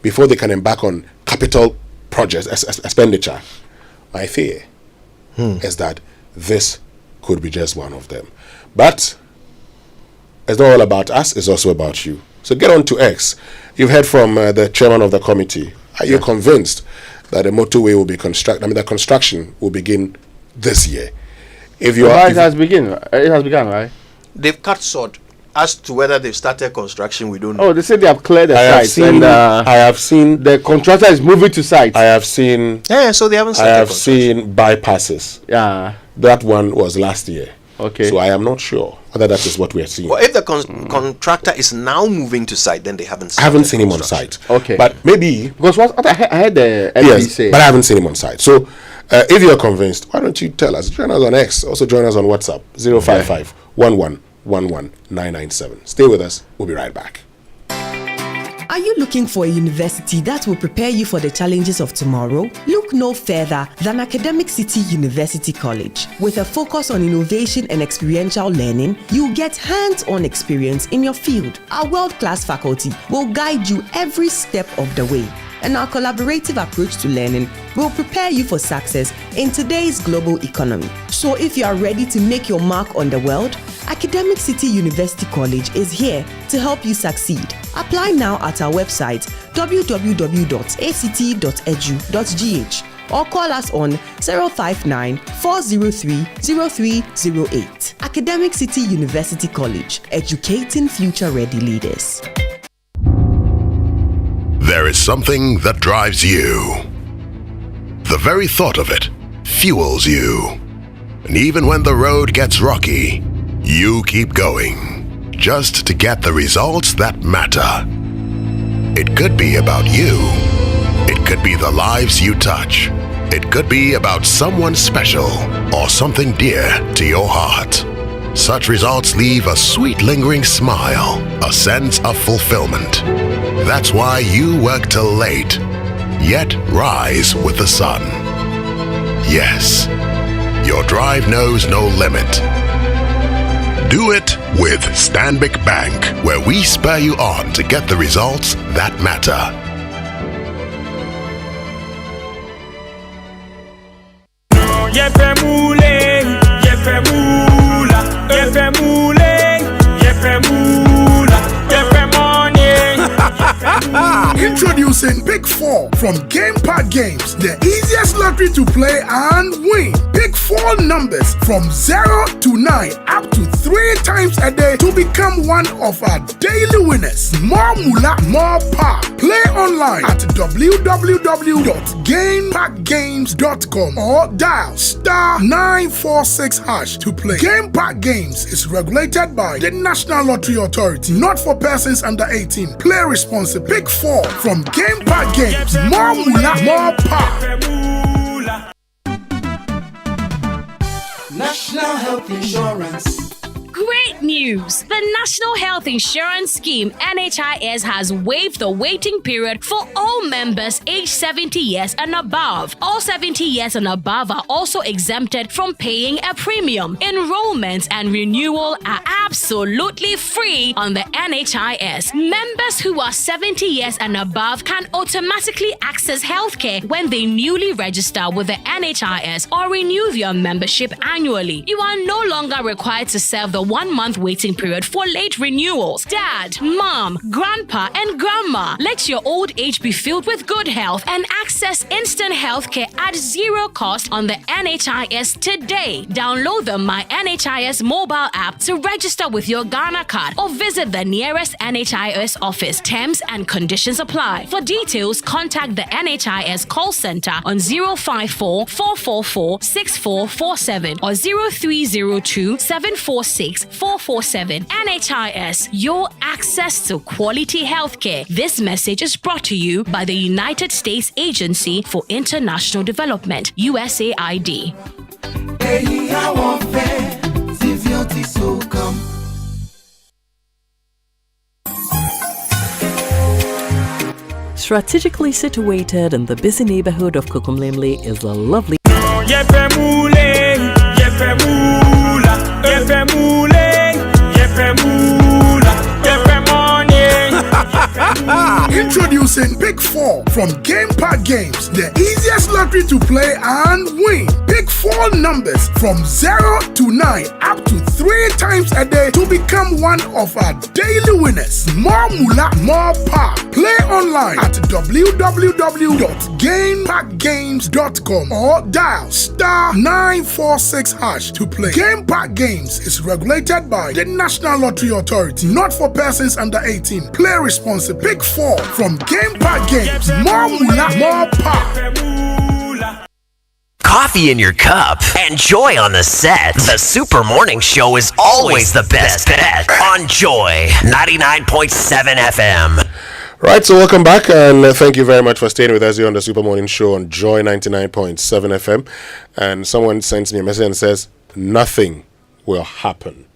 before they can embark on capital projects, expenditure. My fear is that this could be just one of them. But it's not all about us, it's also about you. So get on to X. You've heard from the chairman of the committee. Are you convinced that the motorway will be constructed? I mean, the construction will begin this year. It has begun, right? They've cut short. As to whether they've started construction, we don't know. Oh, they said they have cleared the sites. I have seen the contractor is moving to sites. I have seen. So they haven't started. I have seen bypasses. Yeah. That one was last year. Okay. So I am not sure whether that is what we are seeing. Well, if the contractor is now moving to site, then they haven't. I haven't seen him on site. Okay. But maybe because what I heard the MP say. But I haven't seen him on site. So if you're convinced, why don't you tell us? Join us on X. Also join us on WhatsApp 055 11 11 997. Stay with us. We'll be right back. Are you looking for a university that will prepare you for the challenges of tomorrow? Look no further than Academic City University College. With a focus on innovation and experiential learning, you'll get hands-on experience in your field. Our world-class faculty will guide you every step of the way. And our collaborative approach to learning will prepare you for success in today's global economy. So if you are ready to make your mark on the world, Academic City University College is here to help you succeed. Apply now at our website www.act.edu.gh or call us on 059 403 0308. Academic City University College, educating future-ready leaders. There is something that drives you. The very thought of it fuels you. And even when the road gets rocky, you keep going, just to get the results that matter. It could be about you. It could be the lives you touch. It could be about someone special or something dear to your heart. Such results leave a sweet lingering smile, a sense of fulfillment. That's why you work till late, yet rise with the sun. Yes, your drive knows no limit. Do it with Stanbic Bank, where we spur you on to get the results that matter. Introducing Pick 4 from Game Park Games, the easiest lottery to play and win. Pick 4 numbers from 0 to 9 up to 3 times a day to become one of our daily winners. More moolah, more power. Play online at www.gameparkgames.com or dial *946# to play. Game Park Games is regulated by the National Lottery Authority, not for persons under 18. Play responsibly. Pick 4 from Game Park Games. More moolah, more power. National Health Insurance. Great news! The National Health Insurance Scheme (NHIS) has waived the waiting period for all members aged 70 years and above. All 70 years and above are also exempted from paying a premium. Enrollment and renewal are absolutely free on the NHIS. Members who are 70 years and above can automatically access healthcare when they newly register with the NHIS or renew their membership annually. You are no longer required to serve the 1-month waiting period for late renewals. Dad, mom, grandpa, and grandma, let your old age be filled with good health and access instant healthcare at zero cost on the NHIS today. Download the My NHIS mobile app to register with your Ghana card or visit the nearest NHIS office. Terms and conditions apply. For details, contact the NHIS call center on 054 444 6447 or 0302 746 447. NHIS, your access to quality healthcare. This message is brought to you by the United States Agency for International Development, USAID. Strategically situated in the busy neighborhood of Kokomlemle is a lovely Introducing Pick 4 from Game Park Games, the easiest lottery to play and win. Pick 4 numbers from 0 to 9 up to 3 times a day to become one of our daily winners. More moolah, more power. Play online at www.gameparkgames.com or dial *946# to play. Game Park Games is regulated by the National Lottery Authority, not for persons under 18. Play responsibly. Pick 4 from Game Park Games. More moolah, more power. Coffee in your cup and joy on the set. The Super Morning Show is always the best bet on Joy 99.7 FM. Right, so welcome back, and thank you very much for staying with us here on the Super Morning Show on Joy 99.7 FM. And someone sends me a message and says, nothing will happen.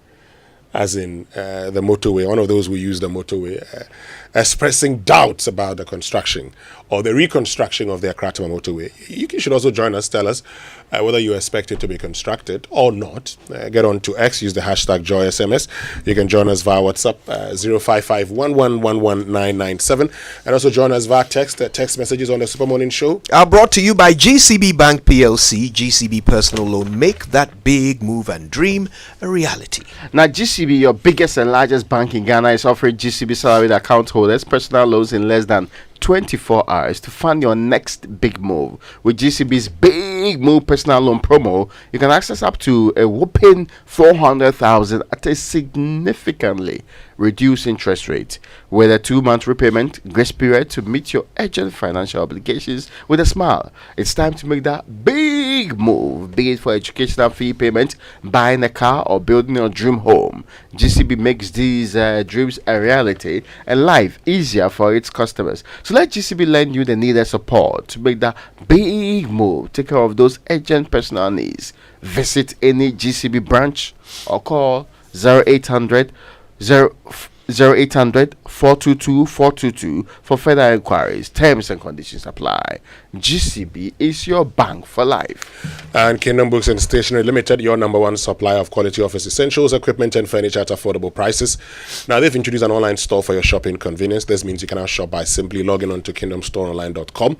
As in the motorway, one of those who use the motorway, expressing doubts about the construction or the reconstruction of the Accra-Tema Motorway. You should also join us, tell us whether you expect it to be constructed or not. Get on to X, use the hashtag JoySMS. You can join us via WhatsApp 05511119997, and also join us via text. Text messages on the Super Morning Show are brought to you by GCB Bank PLC. GCB Personal Loan. Make that big move and dream a reality. Now, GCB, your biggest and largest bank in Ghana, is offering GCB salaried account holders personal loans in less than 24 hours to fund your next big move. With GCB's Big Move Personal Loan Promo, you can access up to a whopping 400,000 at a significantly reduced interest rate, with a 2-month repayment grace period to meet your urgent financial obligations with a smile. It's time to make that big move, be it for educational fee payment, buying a car, or building your dream home. GCB makes these dreams a reality and life easier for its customers. So let GCB lend you the needed support to make that big move. Take care of those urgent personal needs. Visit any GCB branch or call 0800 0800 422 422 for further inquiries. Terms and conditions apply. GCB is your bank for life. And Kingdom Books and Stationery Limited, your number one supplier of quality office essentials, equipment, and furniture at affordable prices. Now, they've introduced an online store for your shopping convenience. This means you can now shop by simply logging on to kingdomstoreonline.com.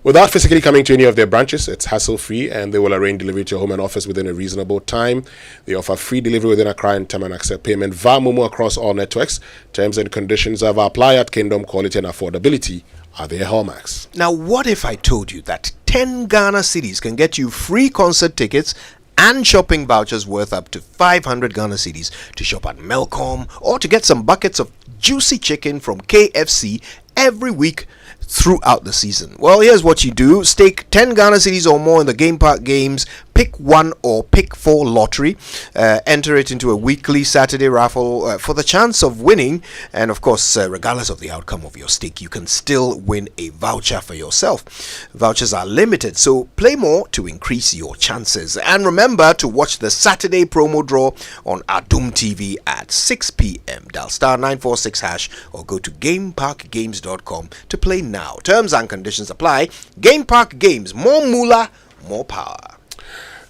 Without physically coming to any of their branches, it's hassle-free, and they will arrange delivery to your home and office within a reasonable time. They offer free delivery within Accra and Tema and accept payment via Momo across all networks. Terms and conditions have applied at Kingdom. Quality and affordability are their hallmarks. Now, what if I told you that 10 Ghana cedis can get you free concert tickets and shopping vouchers worth up to 500 Ghana cedis to shop at Melcom, or to get some buckets of juicy chicken from KFC every week throughout the season? Well, here's what you do. Stake 10 Ghana cedis or more in the Game Park Games Pick 1 or Pick 4 lottery. Enter it into a weekly Saturday raffle for the chance of winning. And of course, regardless of the outcome of your stake, you can still win a voucher for yourself. Vouchers are limited, so play more to increase your chances. And remember to watch the Saturday promo draw on Adum TV at 6 p.m. Dial star 946 hash or go to gameparkgames.com to play now. Terms and conditions apply. Game Park Games, more moolah, more power.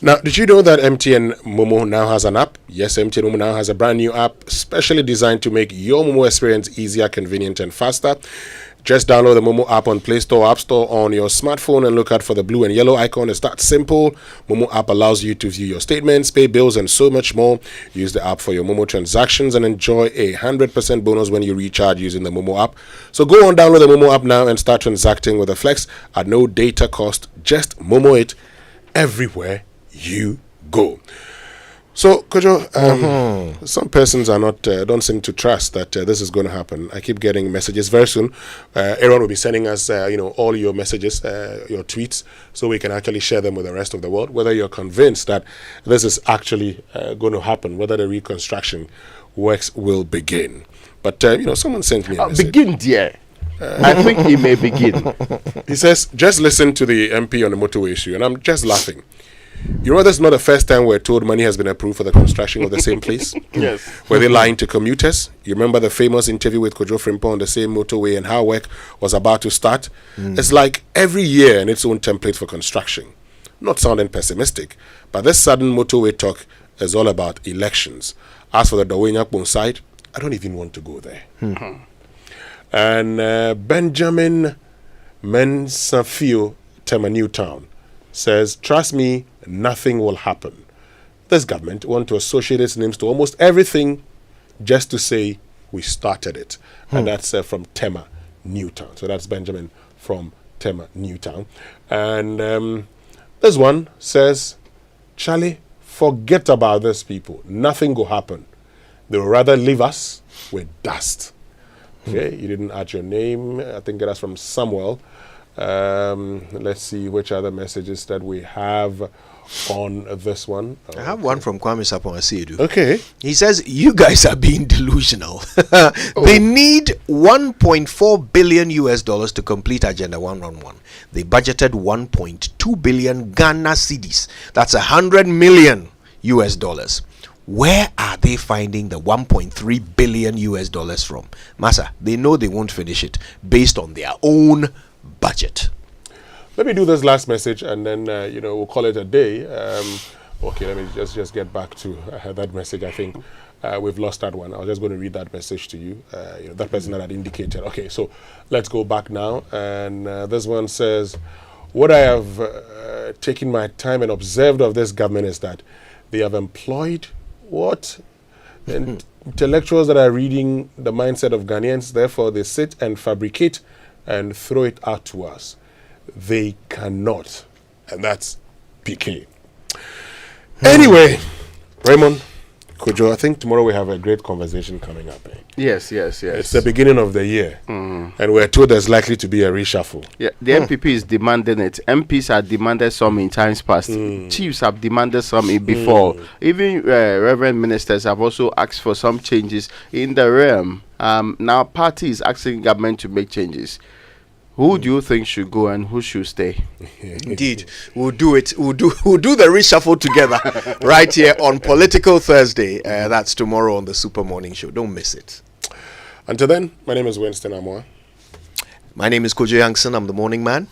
Now, did you know that MTN Momo now has an app? Yes, MTN Momo now has a brand new app specially designed to make your Momo experience easier, convenient, and faster. Just download the Momo app on Play Store or App Store on your smartphone and look out for the blue and yellow icon. It's that simple. Momo app allows you to view your statements, pay bills, and so much more. Use the app for your Momo transactions and enjoy a 100% bonus when you recharge using the Momo app. So go on, download the Momo app now and start transacting with a Flex at no data cost. Just Momo it everywhere you go. So, Kojo, some persons are not don't seem to trust that this is going to happen. I keep getting messages very soon. Aaron will be sending us, all your messages, your tweets, so we can actually share them with the rest of the world. Whether you're convinced that this is actually going to happen, whether the reconstruction works will begin. But someone sent me a message. Begin, dear. I think he may begin. He says, just listen to the MP on the motorway issue, and I'm just laughing. You know, that's not the first time we're told money has been approved for the construction of the same place. Yes. Were they lying to commuters? You remember the famous interview with Kojo Frimpo on the same motorway and how work was about to start? It's like every year in its own template for construction. Not sounding pessimistic, but this sudden motorway talk is all about elections. As for the Dawenyakbon side, I don't even want to go there. And Benjamin Mensafio, Tema Newtown, says, trust me, nothing will happen. This government want to associate its names to almost everything just to say we started it. And that's from Tema Newtown. So that's Benjamin from Tema Newtown. And this one says, Charlie, forget about these people. Nothing will happen. They will rather leave us with dust. Okay, you didn't add your name. I think that's from Samuel. Let's see which other messages that we have on this one. I have one from Kwame Sapon Asiedu. Okay. He says, you guys are being delusional. They need $1.4 billion to complete Agenda 111. They budgeted 1.2 billion Ghana cedis. That's $100 million. Where are they finding the 1.3 billion from? Massa, they know they won't finish it based on their own budget. Let me do this last message and then we'll call it a day. Okay, let me just get back to that message. I think we've lost that one. I was just going to read that message to you. That person that had indicated. Okay, so let's go back now. And this one says, what I have taken my time and observed of this government is that they have employed intellectuals that are reading the mindset of Ghanaians. Therefore, they sit and fabricate and throw it out to us. They cannot. And that's PK. Anyway, Raymond, Kojo, I think tomorrow we have a great conversation coming up. Yes. It's the beginning of the year. And we're told there's likely to be a reshuffle. Yeah, the MPP is demanding it. MPs have demanded some in times past. Chiefs have demanded some before. Even reverend ministers have also asked for some changes in the realm. Now, party is asking government to make changes. Who do you think should go and who should stay? Indeed, we'll do it. We'll do the reshuffle together right here on Political Thursday. That's tomorrow on the Super Morning Show. Don't miss it. Until then, my name is Winston Amwa. My name is Kojo Youngson. I'm the morning man.